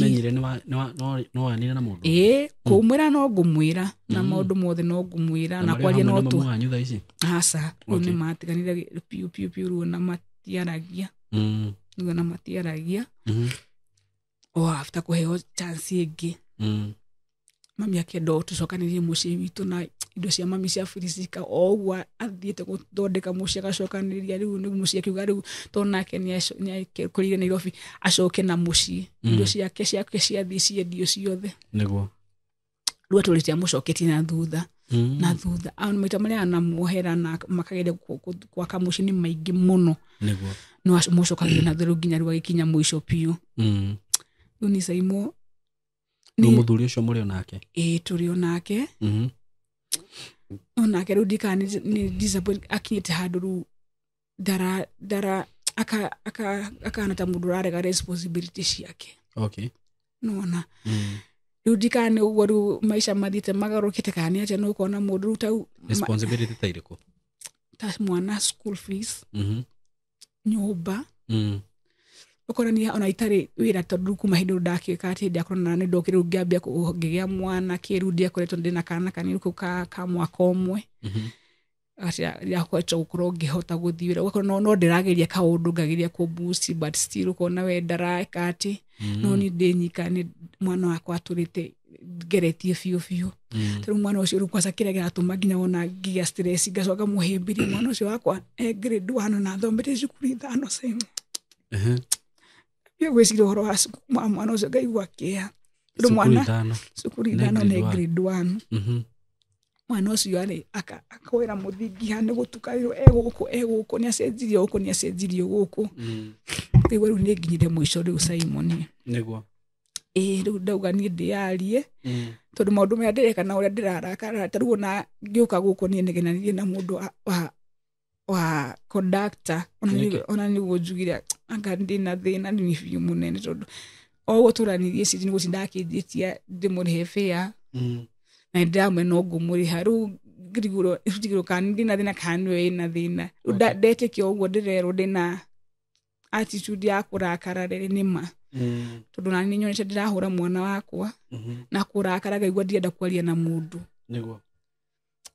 S2: no wanire na mũndũ
S1: kũmwĩra no ngũmwĩra na maũndũ mothe no ngũmwĩra na kwaria no tu aca rĩu nĩ matiganire piu rĩu na matiaragia nĩguo na matiaragia o after kũheo chance ĩngĩ mami akĩenda tũcokanĩrie mũciĩ witũ na indo cia mami cia filisika o ũguo athiĩte gũthondeka mũciĩ agacokanĩrĩria rĩu nĩ mũciĩ akiuga rĩu tondũ nake nĩakũrĩire Nairobi acoke na mũciĩ indo ciake ciathiĩ ciendio ciothe
S2: nĩguo
S1: rĩu atũrĩte amũcoketie na thutha maita marĩa anamuohera na makageria gwaka mũciĩ nĩ maingĩ mũno
S2: nĩguo
S1: no mũcokagia na thutha nginya rĩu agĩkinya mũico piũ rĩu nĩ Simon
S2: no mũthuri ũcio mũrĩ onake
S1: tũrĩ onake onake rĩu ndikana nĩ disappoint akinyĩte handũ rĩu ndara akana ta mũndũ ũrarega responsibility ciake nona rĩu ndikana ũguo rĩu maica mathiĩte magarũrũkĩte kana nĩ atĩa no ũkona mũndũ rĩu tau
S2: responsibility ta irĩkũ
S1: ta mwana school fees nyũmba ũkorania ona itarĩ wĩra tondũ kuma hĩndĩ ndakĩka atĩ ndiakorana nĩ ndokire rĩu ngĩambia ngĩgĩa mwana kĩrĩu ndiakoretwo ndĩna kana kanini kau ka mwaka ũmwe ndiakoretwo gũkorwo ngĩhota gũthiĩ wĩra ũgakorwo no ndĩrageria kaũndũ ngageria kũbuci but still ũkona we ndareka atĩ no niĩ ndĩnyika nĩ mwana wakwa atũrĩte ngeretie biũ tondũ mwana ũcio rĩu kwaca kĩrĩa gĩatũma nginya ona ngĩgĩa stress ngacoka mũhĩmbĩria mwana ũcio wakwa grade 1 na thomete cukuru 5 Simon gwĩciria ũhoro wa mwana ũcio ngaigua kĩeha tondũ mwana cukuru 5 na grade 1 mwana ũcio arĩ akwĩra mũthingi nĩ gũtukanĩrwo egũkũ nĩ acenjirio gũkũ rĩu nĩ nginyire mũico rĩu Simon
S2: nĩguo
S1: rĩu ndauga niĩ ndĩarie tondũ maũndũ marĩa ndĩreka na ũrĩa ndĩrarakara ta rĩu ona ngĩũka gũkũ niĩ nĩgenanirie na mũndũ wa conductor ona nĩguo njugire anga ndĩna thĩna nĩ biũ mũnene tondũ o ũguo tũranirie ciĩ nĩguo cindakĩnjĩtia ndĩmũrĩhe fare na ndamwe no ngũmũrĩha rĩu ngĩrigũrwo kana ndĩna thĩna kana nĩwe ĩna thĩna rĩu ndetĩkia ũguo ndĩrerwo ndĩna attitude ya kũrakara rĩrĩ nĩma tondũ na niĩ nyonete ndĩrahũra mwana wakwa na kũrakara ngaigua ndirenda kwaria na mũndũ
S2: nĩguo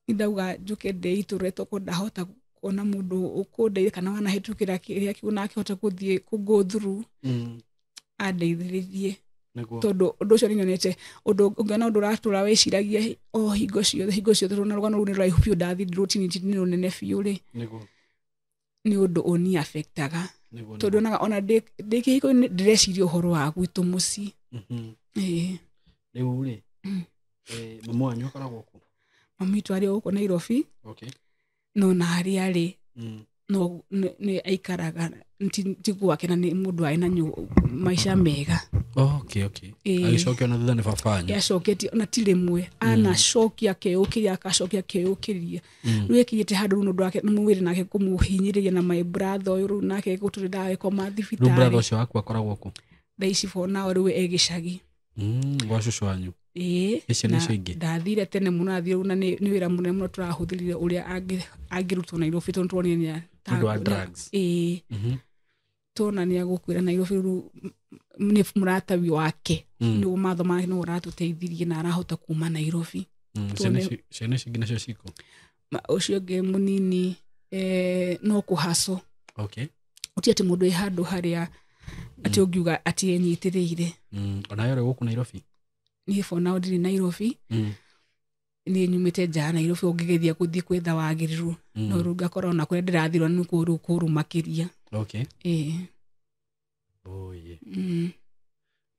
S1: ndauga njuke ndeitũre toko ndahota kuona mundu ukundeithia kana wanahitukira kiria kiu na akihota kuthie go through andeithiririe tondu undu ucio ninyonete undu ungiona undu uratura wiciragia hingo ciothe runa rugano runi rwa biu ndathirwo tinitini runene biu ri ni undu uni affectaga tondu ona ndikihiko ndireciria uhoro wa gwitu muci
S2: riu ri mamu wanyu akoragwo ku
S1: mami twari uko Nairobi no na hari ari no ni aikaraga tigwake na ni mundu aina maisha mega
S2: agicokio na thutha ni babanya
S1: yacoketi na tirimwe ana shoki akeukiria akacokia akeukiria rwekiyete handu rundu rwake mwiri nake kumuhinyiriria na my brother uyu nake guturi dawe kwa mathibitari
S2: brother ucio wakwa akoragwo ku
S1: thaici bona riu egicagi
S2: wacucu wanyu icio nĩ ingi
S1: ndathire tene muno athiru na ni wira munene muno turahuthirire uria angirutwo Nairobi tondu tuonire
S2: wa drugs
S1: tona ni agukwira Nairobi ni muratawi wake ni umatho make no uratuteithirie na arahota kuma Nairobi
S2: ciana cingi nacio ciko
S1: ucio nge munini no kuhaso uti ati mundu handu haria ati ungiuga ati enyitirire
S2: ona yore guku Nairobi
S1: ni for now ndiri Nairobi ni nyumite nja Nairobi ungigethia kuthie kwetha wagiriru no runga korona kure ndirathirwa ni kuru makiria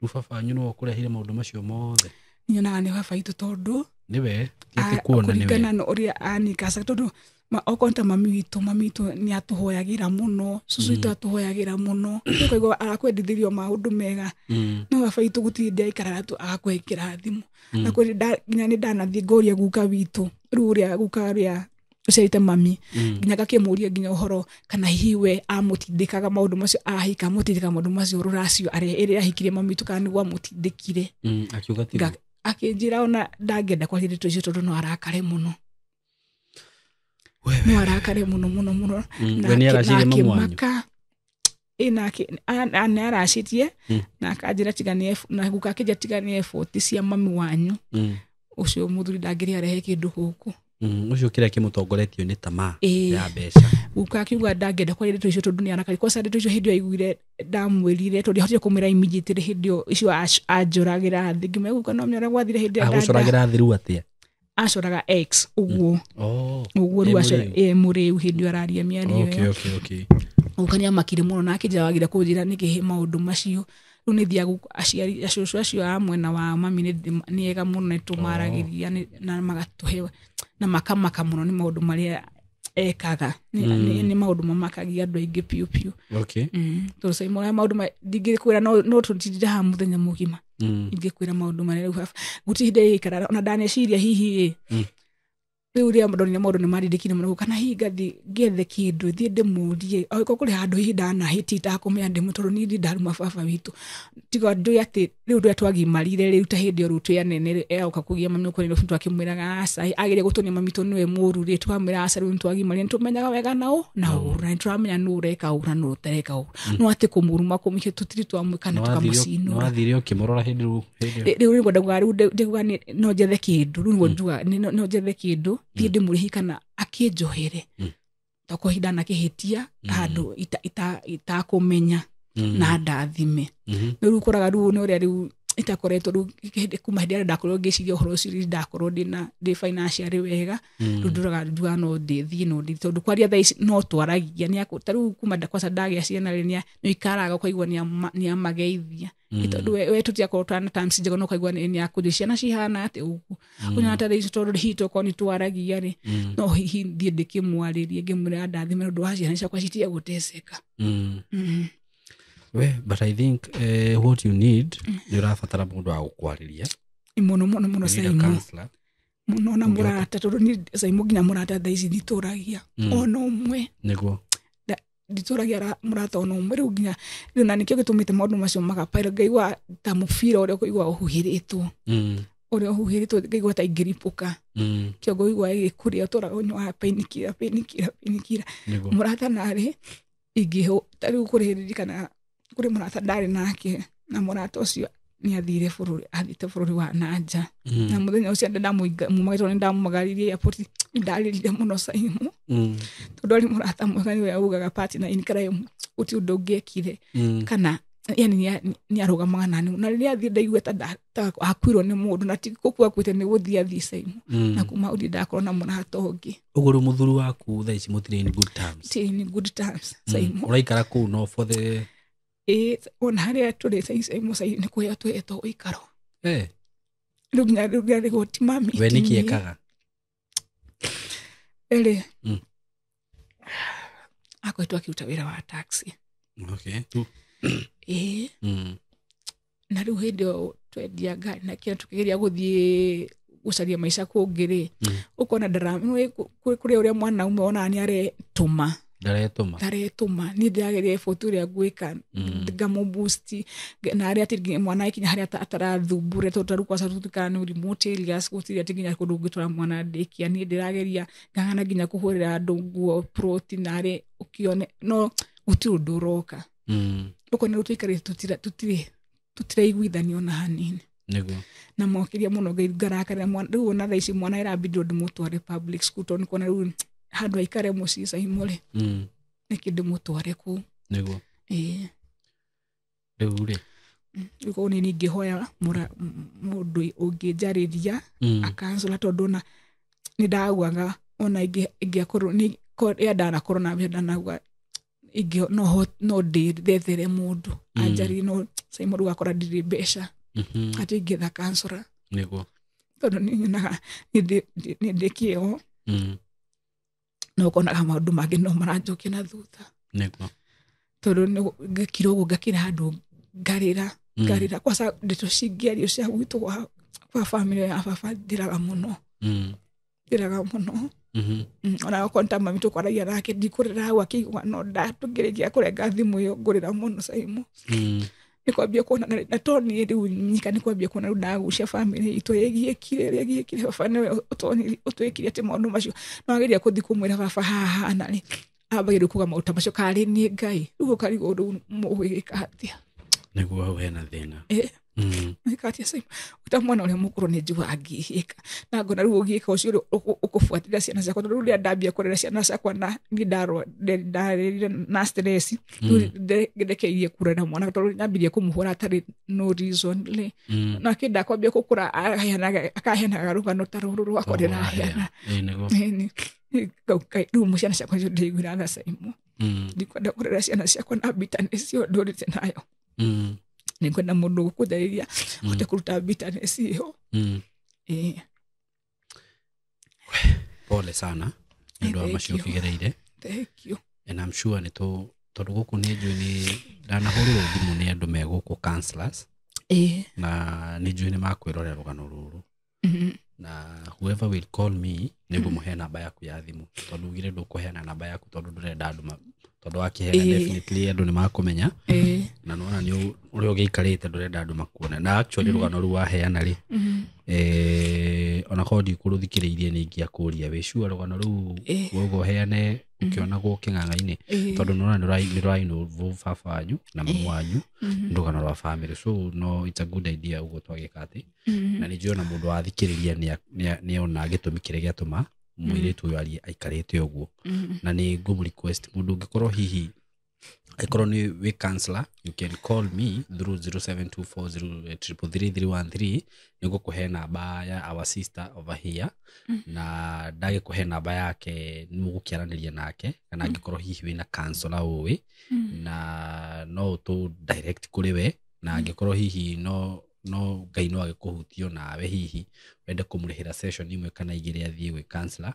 S2: rufafanyu no kurehire maundu macio mothe
S1: nyona ni baba tondu
S2: niwe tiati kuona niwe
S1: kana no uria anikasa tondu okonta mami witu ni atuhoyagira muno susu itu atuhoyagira muno kuigwa arakwendithirio maundu mega no baba itu gutinde aikara tu agakwekira thimu na kuri nginya ni ndanathie ngoria guka witu ruria guka ria ucerite mami nginya gakimuria nginya uhoro kana hiwe amutindikaga maundu macio ahika mutindika maundu macio ruracio iria ahikirie mami tu kana nigwa mutindikire
S2: akiuga tiga
S1: akinjira ona ndangenda kwatire tucio tondu no arakare muno no arakare muno
S2: we ni aracire mamu wanyu
S1: inake ana aracitie na akanjira tiganie na guka kija tiganie effort cia mami wanyu ucio muthuri ndangiri arehe kindu guku
S2: ucio kira kimutongoretio ni tamaa ya mbeca
S1: guka kiuga ndangenda kwatire tucio tondu ni arakare kwa sande tucio hindi aiguire ndamwirire tondu hotire kumira immediately hindi icio ajuragira thingime guka no myora gwathire hindi
S2: agushoragira thiru atia
S1: acoraga X uguo ruaco muriu hindi araria miario
S2: okay
S1: ukania makire muno na akija wagira kujira nikihe maundu macio riu ni thiagu aciari acucu acio amwe na wa mami ni ega muno nitumaragiria na magatuhe na makamaka muno ni maundu maria ekaga ni maundu mamakagia andu aingi piu to sai mo maundu ndingikwira no tutindira ha muthenya mugima ndingikwira maundu maria gutinde ikara ona ndaneciria hihi riu ria ndonire maundu ni marindikire muno kana hihi ngathi ngethe kindu thie ndimurie oiko kuri handu hihi ndanahitita kumenya ndimutoru ni ndaruma baba witu tiga ndu ati riu ndu twagimarire riu ta hindi oru tu yanene eoka kugia mami uko Nairobi twakimwiraga asa agire gutonia mami tu niwe muru ri twamwira asa riu twagimarire tumenyaga wega nao na ura twamenya nu ureka ura nu utereka ura no ati kumuruma kumike tutiri twamwikana tukamucino
S2: no athire ukimurora hindi
S1: riu ngwenda riu ndiguga no jethe kindu riu nduga no jethe kindu thie ndimurihi kana akinjohere toko hinda na kihitia handu itakumenya na ndathime riu koraga riu ni uria riu itakoretwo riu kuma hindi ndakorwo ngiciria uhoro ucio ndakorwo ndi financially wega riu nduraga nduga no ndithie no ndi tondu kwaria thaici no twaragia ni riu kuma ndakwasa ndagia ciana ri ni ikaraga kwaigua ni amageithia tondu we tutiakorwo twana times njego no kwaigua ni akuri ciana cihana ati ugu kunya ata thaici tondu hito ko ni twaragia ri no hihi thie ndikimwaririe ngimwira ndathime ndu wa ciana ciakwa citia guteseka
S2: but I think what you need ni urabatara mundu wa gukwariria
S1: muno Saimo muno na murata tondu ni Saimo nginya murata thaici nituragia ona umwe
S2: niguo
S1: ndituragia murata ona umwe riu nginya riu na nikio gitumite maundu macio magapaira ngaigua ta mubira uria kuigua uhuhiritwo uria uhuhiritwo ngaigua ta ingiripuka kio ngaigua igikuria tora unywa painikira murata nari igiho tariu kuriririkana kuri murata ndari nake na murata ucio ni athire bururi athite bururi wa nanja na muthenya ucio ndamuiga mumaitwo ni ndamugaririe airport ndarĩrire mũno Simon tondũ arĩ mũrata mwega nĩwe augaga partner in crime uti ũndũ ũngĩekire kana yani nĩarũgamaga nani na rĩrĩa athiĩ ndaigua ta akuirwo nĩ mũndũ na ti gũkua akuĩte nĩ gũthiĩ athi Simon na kuma ũthiĩ ndakorwo na mũrata ũngĩ
S2: ũgũrũ mũthuri waku thaa ici mũtirĩ in good terms
S1: in good terms Simon
S2: ũraikara kũu no for the
S1: ona harĩa tũrĩ Simon nĩ kũheo tũhetwo ũikaro rĩu nginya rĩu gũti mami
S2: we nĩkĩ ekaga
S1: Ele. Akoitwo akiruta wĩra wa taxi.
S2: Okay.
S1: Na rĩu hĩndĩ ĩyo twendia ngari na kĩrĩa tũkĩgeria gũthiĩ gũcaria maica kũngĩ-rĩ ũkona kũrĩ ũrĩa mwana umwe ona nĩ aretũma ndaretũma niĩ ndĩrageria effort ũrĩa ngwĩka ngamũboost na arĩa atĩ mwana ikinya harĩa atarathumbũre tondũ rĩu kwaca tũtukana nĩ remote areas gũtirĩ atĩ nginya kũndũ ũngĩtwara mwana ndĩkia niĩ ndĩrageria ngang'ana nginya kũhũrĩra andũ nguo ploti narĩ ũkĩone no gũtirĩ ũndũ ũroka ũkona rĩu tũikarĩte tũtiraiguithanio na hanini na mokĩria mũno ngarakarĩra mwana rĩu ona thaa ici mwana ĩrabidi ndĩmũtware public school tondũ nĩkuona rĩu handũ aikare mũciĩ Simon nĩkĩ ndĩmũtware kũu
S2: nĩguo rĩu-rĩ
S1: rĩu nĩ ningĩhoya mũndũ ũngĩnjarĩria akansũla tondũ ona nĩndaguaga ona ingĩakorwo ndanakorwo na mbia ndanagua no ndethere mũndũ anjarĩrie no Simon rĩu akora ndirĩ mbeca atĩ ingĩetha kansũla
S2: nĩguo
S1: tondũ nĩnyonaga nĩ kĩo no konaga maũndũ mangĩ no maranjokia na thutha
S2: nĩguo
S1: tondũ ngakira ũguo ngakira handũ ngarĩra kwaca ndeto cingĩario cia gwitũ kwa family ya baba ndĩraga mũno ona okonta mami tũkwaragia nake ndikũrĩra hau akĩigua no ndatũngĩrĩkia kũrenga thimũ ĩyo ngũrĩra mũno Simon nĩkwambia kuona na toni rĩu nyika nĩkwambia kuona rĩu ndagucia family itũ ĩgiĩkire baba nĩwe ũtwĩkire atĩ maũndũ macio no ageria kũthi kũmwĩra baba haha narĩ ambagĩrĩria kuga maũndũ macio karĩ nĩ Ngai rĩu ũkarigwo rĩu mũgwĩka atĩa
S2: nĩguo hau hena thĩna
S1: nĩkatia Simon ũta mwana ũrĩa mũkũrũ nĩ njuga angĩka na ngona rĩu ũgĩka ũcio ũkũbuatĩrĩra ciana ciakwa tondũ rĩu rĩrĩa ndambia kũrera ciana ciakwa na ndarĩrire na stress ndekeirie kũrera mwana tondũ nyambirie kũmũhũra atarĩ no reason na kĩnda kwambia gũkũra akaheanaga rũgano ta rũrũ rwakwa ndĩraheana rĩu mũciana ciakwa icio ndĩiguĩra tha Simon ndikwenda kũrera ciana ciakwa na bitterness ĩyo ndũrĩte nayo nĩkwenda mũndũ gũkũtharĩria hote kũruta bitterness ĩyo
S2: pole sana nĩũndũ wa macio ũkĩgereire
S1: thank you
S2: and I'm sure tondũ gũkũ nĩ njũĩ nĩ ndanahũrĩrwo thimũ nĩ andũ me gũkũ counselors na nĩ njũĩ nĩ makwĩrorera rũgano rũrũ na whoever will call me nĩngũmũhe namba yaku ya thimũ tondũ ugire ndũkũheana namba yaku tondũ ndũrenda andũ tondũ wakiheana definitely andũ nĩ makũmenya na nona nĩ ũrĩa ũgĩikarĩte ndũrenda andũ makuone na actually rũgano rũu waheana-rĩ ona korwo ndikũrũthikĩrĩirie nĩ ingĩakũria wĩ sure rũgano rũu woguo ũheane ũkĩonagwo kĩng'ang'a-inĩ tondũ nona nĩ rũrainvolve baba wanyu na mamu wanyu rũgano rwa family so no it's a good idea ũguo twagĩka atĩ na nĩ njũĩ ona mũndũ wathikĩrĩria nĩona gĩtũmi kĩrĩa gĩatũma mũirĩtu ũyũ aikarĩte ũguo na nĩ ngũmũ-request mũndũ ũngĩkorwo hihi aikorwo nĩ wĩ counselor you can call me through 0724033313 nĩngũkũhe namba ya our sister over here na ndagĩkũhe namba yake nĩmũgũkĩaranĩria nake kana angĩkorwo hihi wĩna counselor ũĩ na no ũtũ direct kũrĩ we na angĩkorwo hihi no Ngai no agĩkũhutio nawe hihi wende kũmũrĩhĩra session imwe kana igĩrĩ athiĩ gwĩ counselor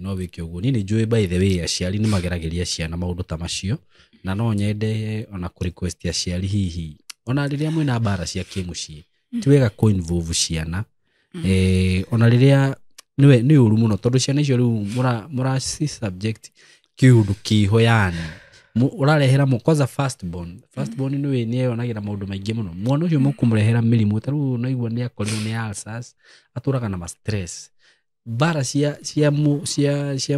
S2: no wĩke ũguo niĩ nĩ njũĩ by the way aciari nĩ mageragĩria ciana maũndũ ta macio na no nyende ona kũ-request aciari hihi ona rĩrĩa mwĩna mbara cia kĩmũciĩ ti wega kũ-involve ciana ona rĩrĩa nĩ ũru mũno tondũ ciana icio rĩu mũraci subject kĩũndũ kĩho yani ũrarehera kwanza first born nĩ yonagĩra maũndũ maingĩ mũno mwana ũcio mũkũmũrehera mĩrimũ ta rĩu naigua nĩ akorirwo nĩ ulcers atũraga na ma stress bara cia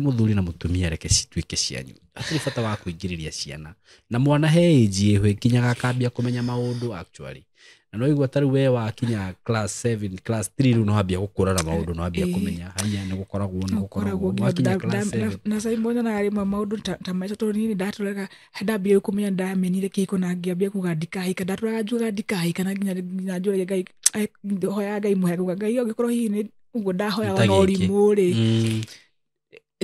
S2: mũthuri na mũtumia reke cituĩke cianyu hatirĩ bata wa kũingĩrĩria ciana na mwana he age ĩho ikinyaga akambia kũmenya maũndũ actually na no igwa taru we wakinya class 7 class 3 ru no hambia gukura na maundu no hambia kumenya hanya ni gukoragwo wakinya class 7
S1: na sai mbona na ari maundu ta maica to ni ndaturega ndambia kumenya ndamenire kiko na ngiambia kugandika hika ndaturaga njuga ndika hika na nginya njure ngai hoya ngai muheruga ngai ogikorwo hihi ni uguo ndahoyaga no rimu ri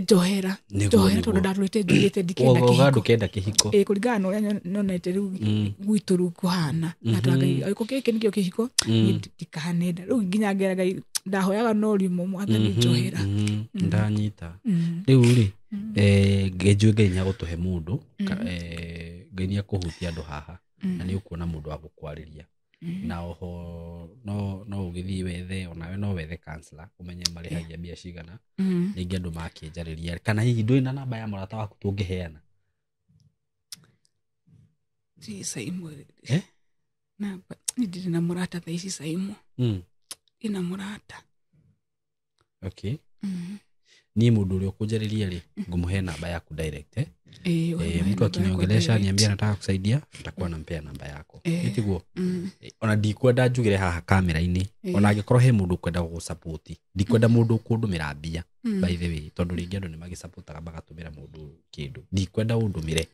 S1: njohera tondu ndarurite njugite
S2: ndikenda kihiko
S1: kuringana na uria nonete riu gwitu ru kuhana na twangai aiko kiki nikio kihiko ndikahanenda riu nginya ngera ngai ndahoyaga no rimu mwathani njohera
S2: ndanyita riu ri ngenjue ngai nya gutuhe mundu ngai nya kuhutia andu haha na ni ukuona mundu wa gukwariria na oho no ugithi wethe onawe no wethe counselor umenye marihagia mbia cigana ningi andu makinjariria kana hihi ndui na namba ya murata waku tungiheana
S1: si saimu namba ndiri na murata thaisi saimu ina murata
S2: okay ni mundu uri ukunjariria ri ngumuhe namba yaku direct mtu akiniongelesha niambia nataka kusaidia nitakuwa nampea namba yako itiguo ona ndikwenda njugire haha kamera-ini ona angikorwo he mundu kwenda gusupport ndikwenda mundu kundumira mbia by the way tondu ringi andu ni magisupportaga bagatumira mundu kindu ndikwenda undumire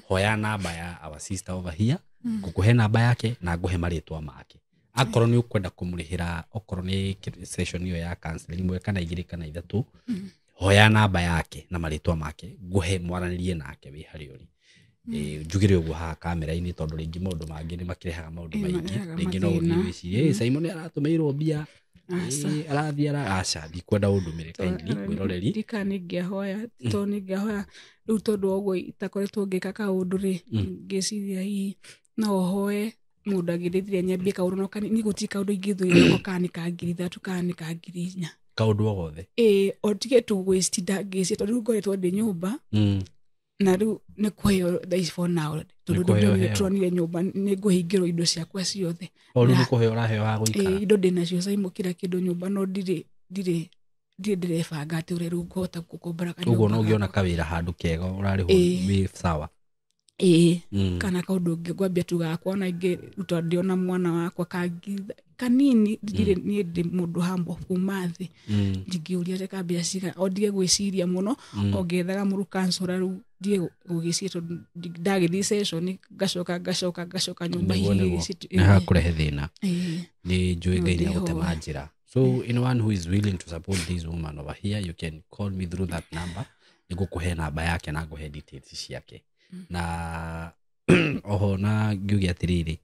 S2: hoya namba ya our sister over here ngukuhe namba yake na nguhe maritwa make akorwo ni ukwenda kumurihira okorwo ni session iyo ya counseling mwe kana igire kana ithatu hoya namba yake na maritwa make nguhe mwaranirie nake wi hari uri njugire uguo ha kamera-ini tondu ringi maundu mangi ni makirehaga maundu maingi ringi no guthiwici Simon aratumirwo mbia arathiara aca ndikwenda undumire kindly gwiroreri
S1: ndikani ngiahoya to ni ngiahoya riu tondu oguo itakoretwo ngika kaundu ri ngiciria hihi no hoye mundu agirithire nyambie kaundu no ni guti kaundu ingithuira no kani ka ngiri 3 kani ka ngiri 4
S2: kaundu ogothe
S1: otige tu waste ndangisi tondu ngoretwo ndi nyumba na riu ni kuheo days for now tondu ndio tronire nyumba ni nguhingirwo indo ciakwa ciothe
S2: riu ni kuheo raheo ha guikara
S1: indo ndina cio Simon kira kindu nyumba no ndire ndirebanga ati ure riu ngota gukombora kanyu
S2: uguo no ngiona kawira handu kega urariho wi sawa
S1: kana kaundu ngwambia tugakwa na ingi ruta ndiona mwana wakwa kanini ndire ndi mundu hambo kuma thi ndingiuria reka mbia ciga ondige gwiciria muno ongethaga muru counselor ru ndie gugicii tondu ndagithi session ngacoka nyumba
S2: hii na hakurehe thina ni njui ngai nya gutema njira so anyone who is willing to support this woman over here you can call me through that number nigukuhe namba yake na nguhe details ciake na oho na ngiugia atiriri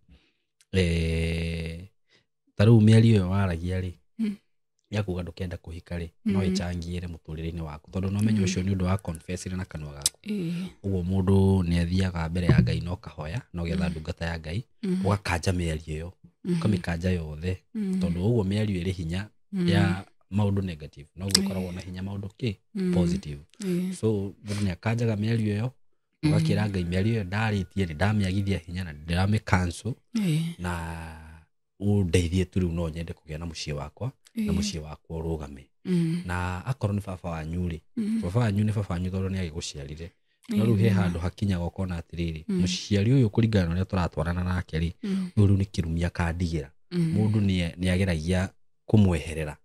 S2: taru miario yo waragia ri yakuga ndukenda kuhika ri no ichangiire muturire-ini waku tondu no menyo ucio ni undu wa confess na kanwa gaku uguo mundu ni athiaga mbere ya Ngai no kahoya no getha ndungata ya Ngai ugakanja miario yo ukamikanja yothe tondu uguo miario iri hinya ya maundu negative no gukoragwo na hinya maundu positive so mundu ni akanjaga miario yo wakira Ngai miario yo ndaritie ni ndamiagithia hinya na ndirame cancel na undeithie tu riu no nyende kugia na mucie wakwa na mucie wakwa urugame na akorwo ni baba wanyu ri baba wanyu ni baba wanyu tondu ni agiguciarire no riu he handu hakinya gukona atiriri muciari uyu kuringana na uria turatwarana nake ri riu ni kirumia kandigira mundu ni ageragia kumweherera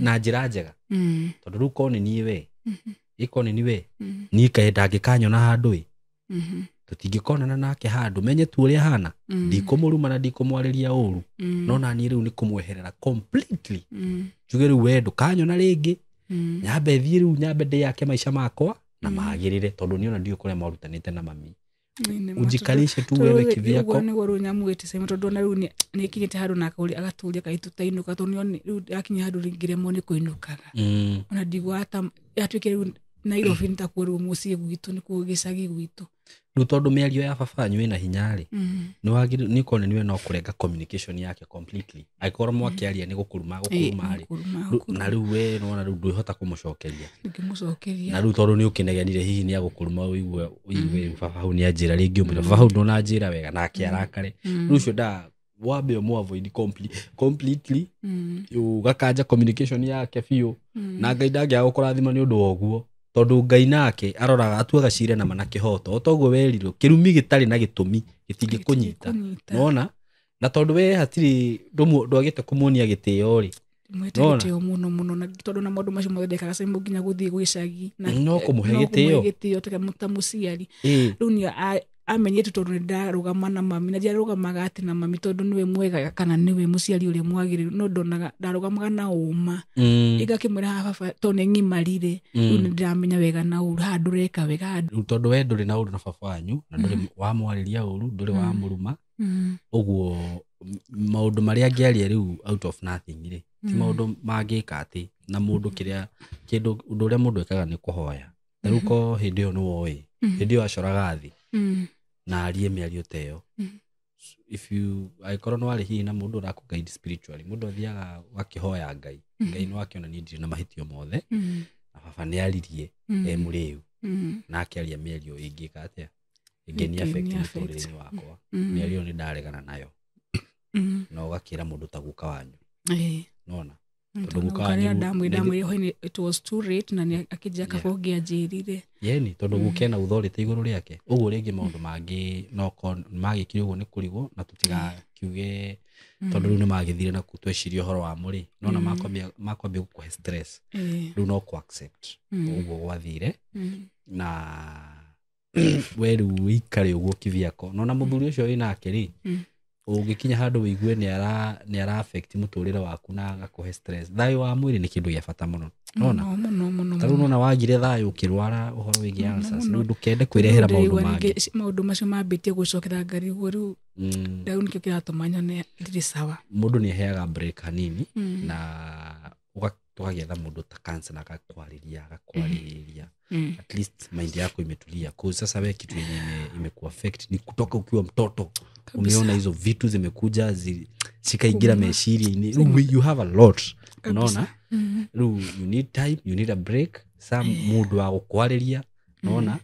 S2: na njira njega tondu riu koni ni we ikoni ni we ni kaenda ngikanyona handu tutingikonana nake handu menye tu uria hana ndikumuruma na ndikumwariria uru no nani riu ni kumweherera completely njuge riu we ndukanyona ringi nyambe thie riu nyambe ndi yake maica makwa na magirire tondu niona ndio kuria marutanite na mami ujikalishe tu wewe kivyako
S1: ni goru nyamwite Simon tondu na riu ni kinyite handu na kauri agaturia kaitu tainuka tondu riu akinya handu ringire mo ni kuinukaga ona ndigwata yatwike riu Nairobi nitakuwa mucie gwitu ni kugicagi gwitu
S2: riu tondu miario ya baba wanyu ina hinya ri ni kone niwe no kurenga communication yake completely aikorwo mwakiaria ni gukuruma ri na riu we no na riu ndwihota kumucokeria na riu tondu ni ukinegenire hihi ni agukuruma uigue baba hau ni anjira ringi umira baba hau ndo na njira wega na akiarakare riu cio da wabe mu avoid completely ugakanja communication yake biu na Ngai ndangia gukurathima ni undu woguo tondu Ngai nake aroraga atuaga cire na manake hoto otoguo werirwo kirumi gitari na gitumi gitingi kunyita nona na tondu we hatiri ndwagite kumuonia gitio ri
S1: mwete gitio muno na tondu na maundu macio mothe ndekaga cai nginya guthii gwicagi
S2: na no kumuhe gitio
S1: teka mutamuciari riu ni amenyete tondu ndarugama na mami na ndarugamaga ati na mami tondu niwe mwega kana niwe muciari uria mwagiriru no ndonaga ndarugamaga na uma igakimwira baba tondu ngimarire riu ndiramenya wega na uru handu reka wega
S2: tondu we nduri na uru na baba wanyu na nduri wa mwariria uru nduri wa muruma uguo maundu maria ngiaria riu out of nothing ri ti maundu mangika ati na mundu kiria kindu undu uria mundu ekaga ni kuhoya riu ko hindi yo no oi hindi yo acoraga thi na arie miario teyo if you aikoro no ari hi na mundu rakuguide spiritually mundu athiaga wakihoya ngai ngai no akiona ni ndiri na mahitio mothe na baba ni aririe muriu na akiaria miario ingika atia ingeni affect muturire wakwa miario ni ndaregana nayo no gakira mundu ta guka wanyu nona tondu guka wanyu
S1: ndamwire it was too late na akija kagongia njirire
S2: yeni tondu gukena authority iguru riake uguo ringi maundu mangi no magikire uguo ni kurigwo na tutiga kiuge tondu riu ni magithire na kutweciria uhoro wa muri nona makwambia gukuhe stress riu no ku accept uguo gwathire na weru ikare uguo kiviako nona muthuri ucio wina ri ungikinya handu wigue ni ara affect muturire waku na agakuhe stress thayo wa mwiri ni kindu gia bata muno nona taru nona wagire thayo ukirwara uhoro wigi answers riu ndukende kwirehera maundu
S1: macio mambitie gucokera ngari uguo riu riu nikio kiratuma nyone ndiri sawa
S2: mundu ni aheaga break hanini na tukagetha mundu ta cancer akakwariria at least mind yako imetulia kwa sasa wewe kitu yenye imekuwa affect ni kutoka ukiwa mtoto umeona hizo vitu zimekuja zikaingira meshiri you have a lot unaona you need time you need a break some mundu wa gukwariria unaona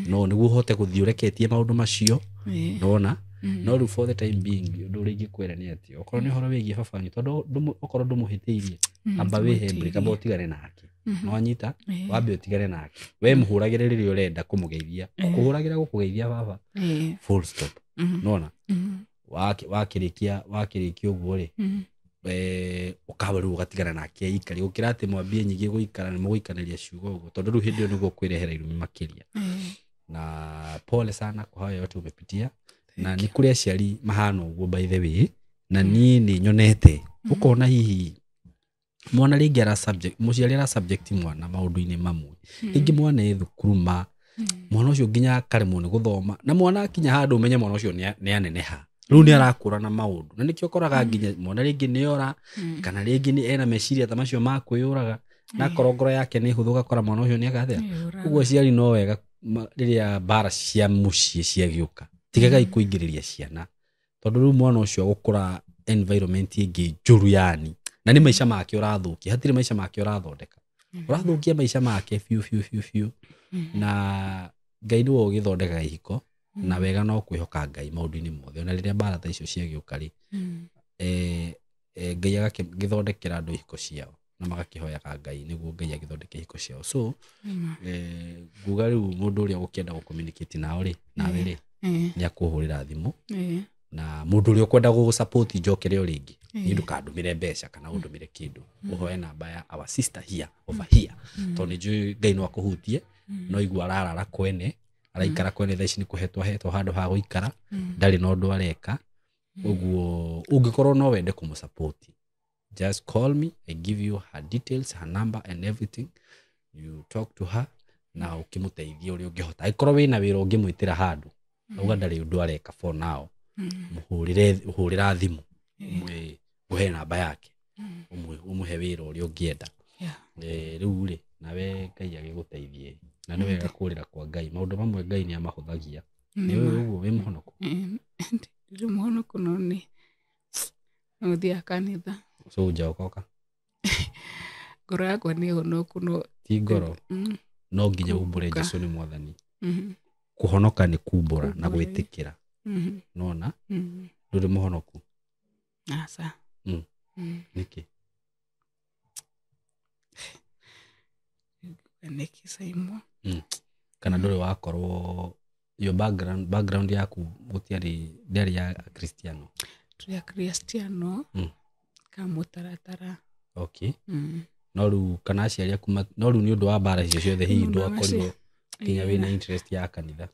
S2: no niguo hote kuthiureketie maundu macio unaona no for the time being ndu ringi kwera ni ati okorwo ni horo wigi baba ni tondu okorwo ndumuhitiirie amba wihe break amba utigane nake no anyita wambe utigane nake we muhuragire riri urenda kumugeithia kuhuragira gukugeithia baba full stop nona wakirikia uguo ri ukabaru ugatigana nake ikari ukirate mwambie nyigi guikara ni muguikanaria ciugo uguo tondu riu hindi niguo kwirehera irumi makiria na pole sana kwa hayo yote umepitia na ni kuri aciari mahano uguo by the way na ni nyonete ukona hihi mwana ringi ara subject muciari ara subject mwana maundu-ini mamwe ringi mwana ethukuruma mwana ucio nginya karemwo ni guthoma na mwana akinya handu umenye mwana ucio ni aneneha riu ni arakura na maundu na nikio koraga nginya mwana ringi ni ora kana ringi ni ena meciria ta macio ma kwiyuraga na korongoro yake ni huthuka kora mwana ucio ni agathia uguo ciari no wega riria bara cia mucie cia giuka tigaga ikuingiriria ciana tondu riu mwana ucio gukura environment ingi njuru yani na ni maisha make urathukia hatire maisha make urathondeka urathukia maisha make fiu na ngai niwe ugithondeka ihiko na wega no kwihoka ngai maundu-ini mothe na riria bara ta icio cia giuka ri ngai agagithondekera andu ihiko ciao na magakihoyaga ngai niguo ngai agithondeke ihiko ciao so nguga riu mundu uria ukienda gucommunicate nao ri nawe ri ni akuhurira thimu na mundu uria ukwenda gusupport njokere o ringi ni ndukandumire mbeca kana undumire kindu uhoe namba ya our sister here over here tondu njui ngai no akuhutie no igua arara kwene araikara kwene thaici ni kuhetwo handu ha guikara ndari no ndu areka uguo ungikorwo no wende kumusupport just call me, I give you her details, her number and everything. You talk to her na ukimuteithia uri ungihota ikorwo wina wira ungimwitira handu uga ndari undu areka for now muhurira thimu muhe namba yake umuhe wira uri ungienda riu ri nawe ngai agiguteithie na ni wega kurira kwa ngai maundu mamwe ngai ni amahuthagia ni wewe uguo wi muhonoku
S1: ndi muhonoku no ni uthia kanitha
S2: so ujaokoka
S1: ngoro yakwa ni honoku no
S2: ti ngoro no nginya umbure Jesu ni mwathani kuhonoka ni kumbura na gwitikira nona nduri muhonoku
S1: asa
S2: niki
S1: niki saimo
S2: kana nduri wakorwo your background yaku gutiari ndari ya Kristiano
S1: ya Kristiano ka mutaratara.
S2: Okay. No riu kana aciari aku no riu ni undu wa mbara icio ciothe hihi ndwakorirwo kinya wina interest ya kanitha?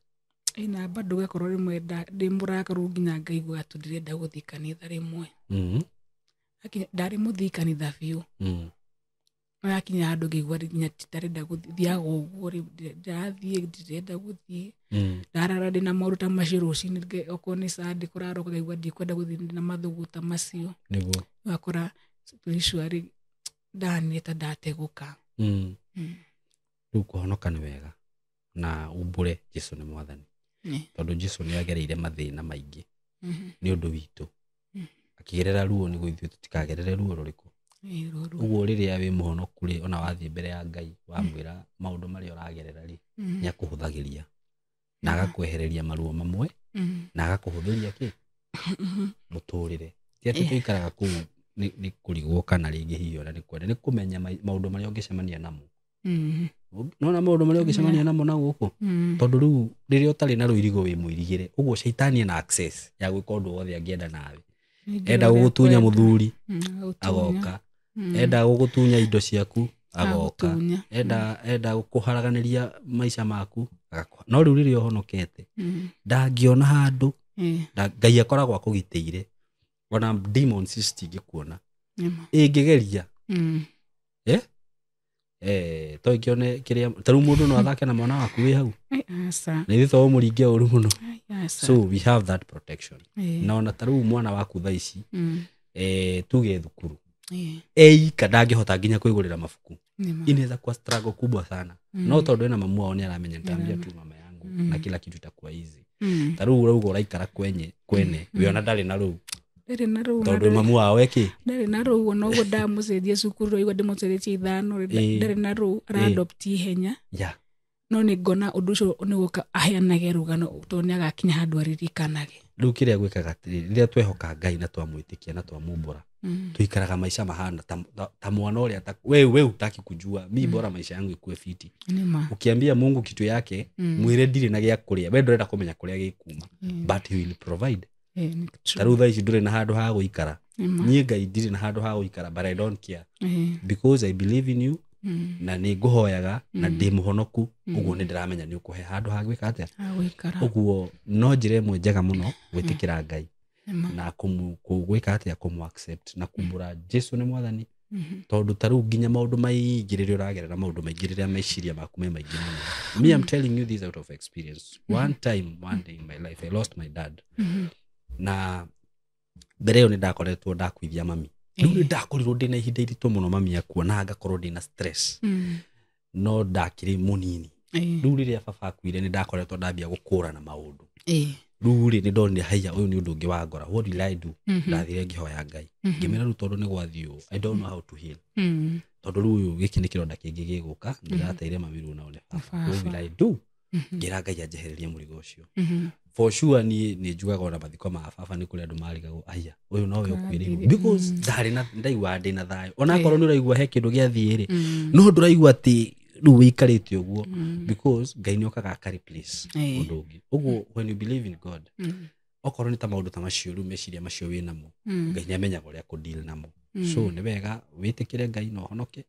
S1: Ina bado gakorwo rimwe ndimurakaru nginya ngaigua tu ndirenda guthii kanitha rimwe. Ndari muthii kanitha biu. Akinya handu ngigua nginya ndirenda guthiaga uguo ndathie ndirenda guthii. Ndarara ndina maundu ta macio rucini okorwo ni Sunday kuraroka ngaigua ndikwenda guthii na mathuguta macio. Niguo wakora spiritually ndanita ndateguka. Riu kuhonoka ni wega na umbure Jesu ni mwathani. Tondu Jesu ni agereire mathina maingi ni undu witu. Akigerera ruo ni gwithu tutikagerere ruo ruriku. Uguo riria wi muhonoku ri ona wathie mbere ya Ngai wamwira maundu mari uragerera ri nya kuhuthagiria na agakwehereria maruo mamwe na agakuhuthuria ki muturire. Ti ati tuikaraga ku ni kurigwo kana ringi hiyo na ni kwenda ni kumenya maundu mari ungicemania namo. Nona maundu mari ungicemania namo na guku tondu riu riria utari na ruirigo wi mwirigire uguo shaitani na access ya gwika undu wothe angienda nawe. Enda gugutunya muthuri agoka, enda gugutunya indo ciaku agoka, enda gukuharaganiria maisha maku agakwa. No riu riria uhonokete ndangiona handu Ngai akoragwo akugiteire ona demons citingikuona ingigeria to ikione kiria taru mundu no athake na mwana waku wi hau na itho umuringe uru muno. So we have that protection. Na ona taru mwana waku thaici tuge thukuru kadangihota nginya kuigurira mabuku inaweza kuwa struggle kubwa sana. No tondu ina mamu wao ni aramenya nitambia tu mama yangu na kila kitu itakuwa easy. Taru urauga uraikara kwene we ona ndari na ru tondu mamu wao eki ndari na ru ona ugo ndamucenjia cukuru igwa ndimucenjia ithano ndari na ru adopt ihenya no ni ngona undu ucio ni guka aheanage rugano tondu ni agakinya handu aririkanage. Riu kiria gwikaga riria twehoka Ngai na twamwitikia na twamumbura tuikaraga maisha mahana ta mwana uria wewe utaki kujua mi bora maisha yangu ikue fiti. Ukiambia Mungu kitu yake mwire ndiri na gia kuria we ndurenda kumenya kuria gikuma but he will provide. Taru thaici ndure na handu ha guikara nie Ngai ndiri na handu ha guikara but I don't care because I believe in you na ni nguhoyaga na ndi muhonoku uguo ni ndiramenya ni ukuhe handu ha gwika atia uguo no njire mwe njega muno gwitikira Ngai na gwika atia kumu accept na kumbura Jesu ni mwathani tondu taru nginya maundu maingi riria uragerera maundu maingi riria meciria maku me maingi muno. Me I'm telling you this out of experience. One day in my life I lost my dad na mbere yo ni ndakoretwo ndakuithia mami. Riu ndakorirwo ndina ihinda iritu muno mami akua na ngakorwo ndina stress no ndakiri munini. Riu riria baba akuire ni ndakoretwo ndambia gukura na maundu riu ni ndonire haya uyu ni undu ungi wa ngora. What will I do? Ndathire ngihoya Ngai ngimera riu tondu ni gwathio I don't know how to heal tondu riu giki ni kironda kingi giguka ndirateire mami riu naone baba. What will I do? Ngira Ngai anjehererie murigo ucio. For sure ni njugaga ona mathiko ma baba ni kuri andu marigago aya uyu no we ukwiriirwo because ndari na ndaigua ndina thayo ona korwo ni uraigua he kindu giathiri no nduraigua ati riu wikarite uguo because Ngai ni okaga akari place undu ungi uguo. When you believe in God okorwo ni ta maundu ta macio riu meciria macio wi namo Ngai ni amenyaga uria ku deal namo. So ni wega witikire Ngai no honoke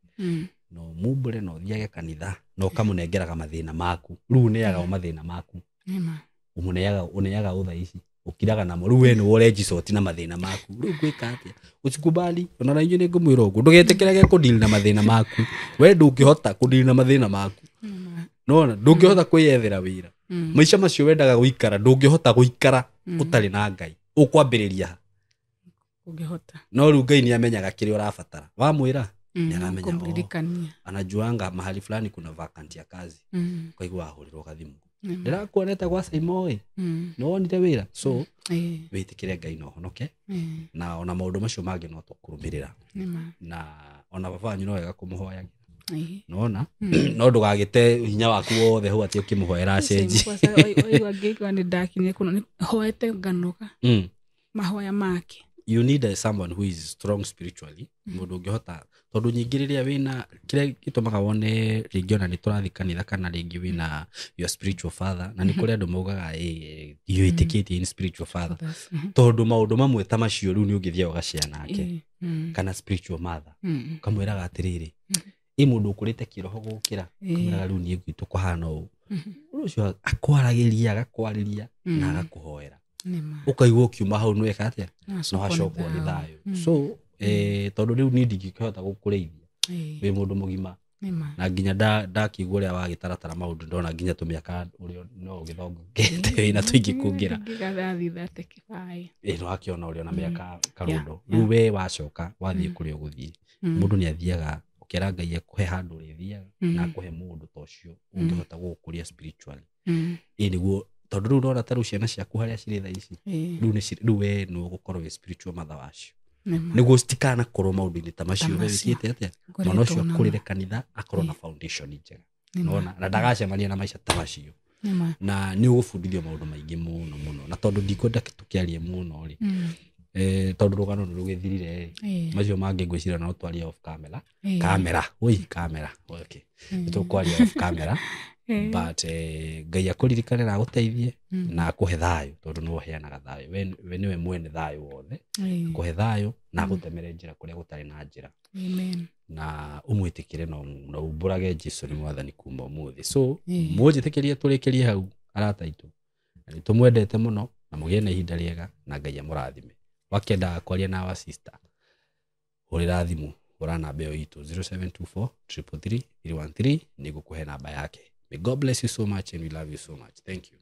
S1: no mumbure no thiage kanitha no kamunengeraga mathina maku riu neaga mathina maku uneaga uthaici ukiraga namo riu we ni worenjicoti na mathina maku riu gwika atia ucikubali ona na inyo ni ngumwira uguo ndugetekirage ku deal na mathina maku we ndungihota ku deal na mathina maku no ndungihota kwiyethera wira maisha macio wendaga guikara ndungihota guikara utari na Ngai ukwambiriria ungihota no riu Ngai ni amenyaga kiri urabatara wamwira ni aramenya anajuanga mahali fulani kuna vacant ya kazi kwa hivyo ahurirwo gathimu ndirakuoneta gwa Saimoi no wonire wira. So witikire Ngai no honoke na ona maundu macio mangi no tukurumirira na ona baba wanyu no wega kumuhoya nona no ndugagite hinya waku wothe hu ati ukimuhoera acenji oigwa ngigwa ni ndakinye kuno ni hoete nganuka mahoya make. You need someone who is strong spiritually mundu ungihota
S2: tondu nyingi riria wina kire gitumaga wone ringi ona ni turathi kanitha kana ringi wina your spiritual father na ni kuri andu maugaga you etiquette in spiritual father tondu maundu mamwe ta macio riu ni ungithia ugacia nake kana spiritual mother kamwiraga atiriri mundu ukurite kiroho gukira kamwiraga riu ni gwitu kuhana u ucio akwaragiria agakwariria na agakuhoera ukaigua ukiuma hau ni weka atia no hacokwo ni thayo so tondu riu ni ndingikihota gukureithia wi mundu mugima na nginya ndakigua uria wagitaratara maundu ndona nginya tumiaka urio no githongete wina tuingi kungira
S1: ngigathathithate kibai
S2: no akiona urio na miaka karundo riu we wacoka wathie kuria uguthie mundu ni athiaga ukira Ngai akuhe handu rithiaga na akuhe mundu tocio ungihota gukuria spiritually niguo tondu riu ndona ta riu ciana ciaku haria ciri tha ici riu we no gukorwo wi spiritual mother wacio niguo citikana korwo maundu-ini ta macio wikite atia mwana ucio akurire kanitha akorwo na foundation njega nona na ndagacemania na maica ta macio na ni ugubundithio maundu maingi muno muno na tondu ndikwenda tukiarie muno ri tondu rugano ni rugithirire macio mangi ngwicira no twarie off camera okay tukwaria off camera but Ngai akuririkane na guteithie na akuhe thayo tondu no heanaga thayo we niwe mwene thayo wothe akuhe thayo na gutemere njira kuria gutari na njira
S1: amen
S2: na umwitikire no umburage Jesu ni mwathani kuma umuthi so mujitikirie turikirie hau arata itu ni tumwendete muno na mugie na ihinda riega na Ngai amurathime wakenda kwaria na wa sister urira thimu ura namba yo itu 0724 333 313 nigukuhe namba yake. May God bless you so much and we love you so much. Thank you.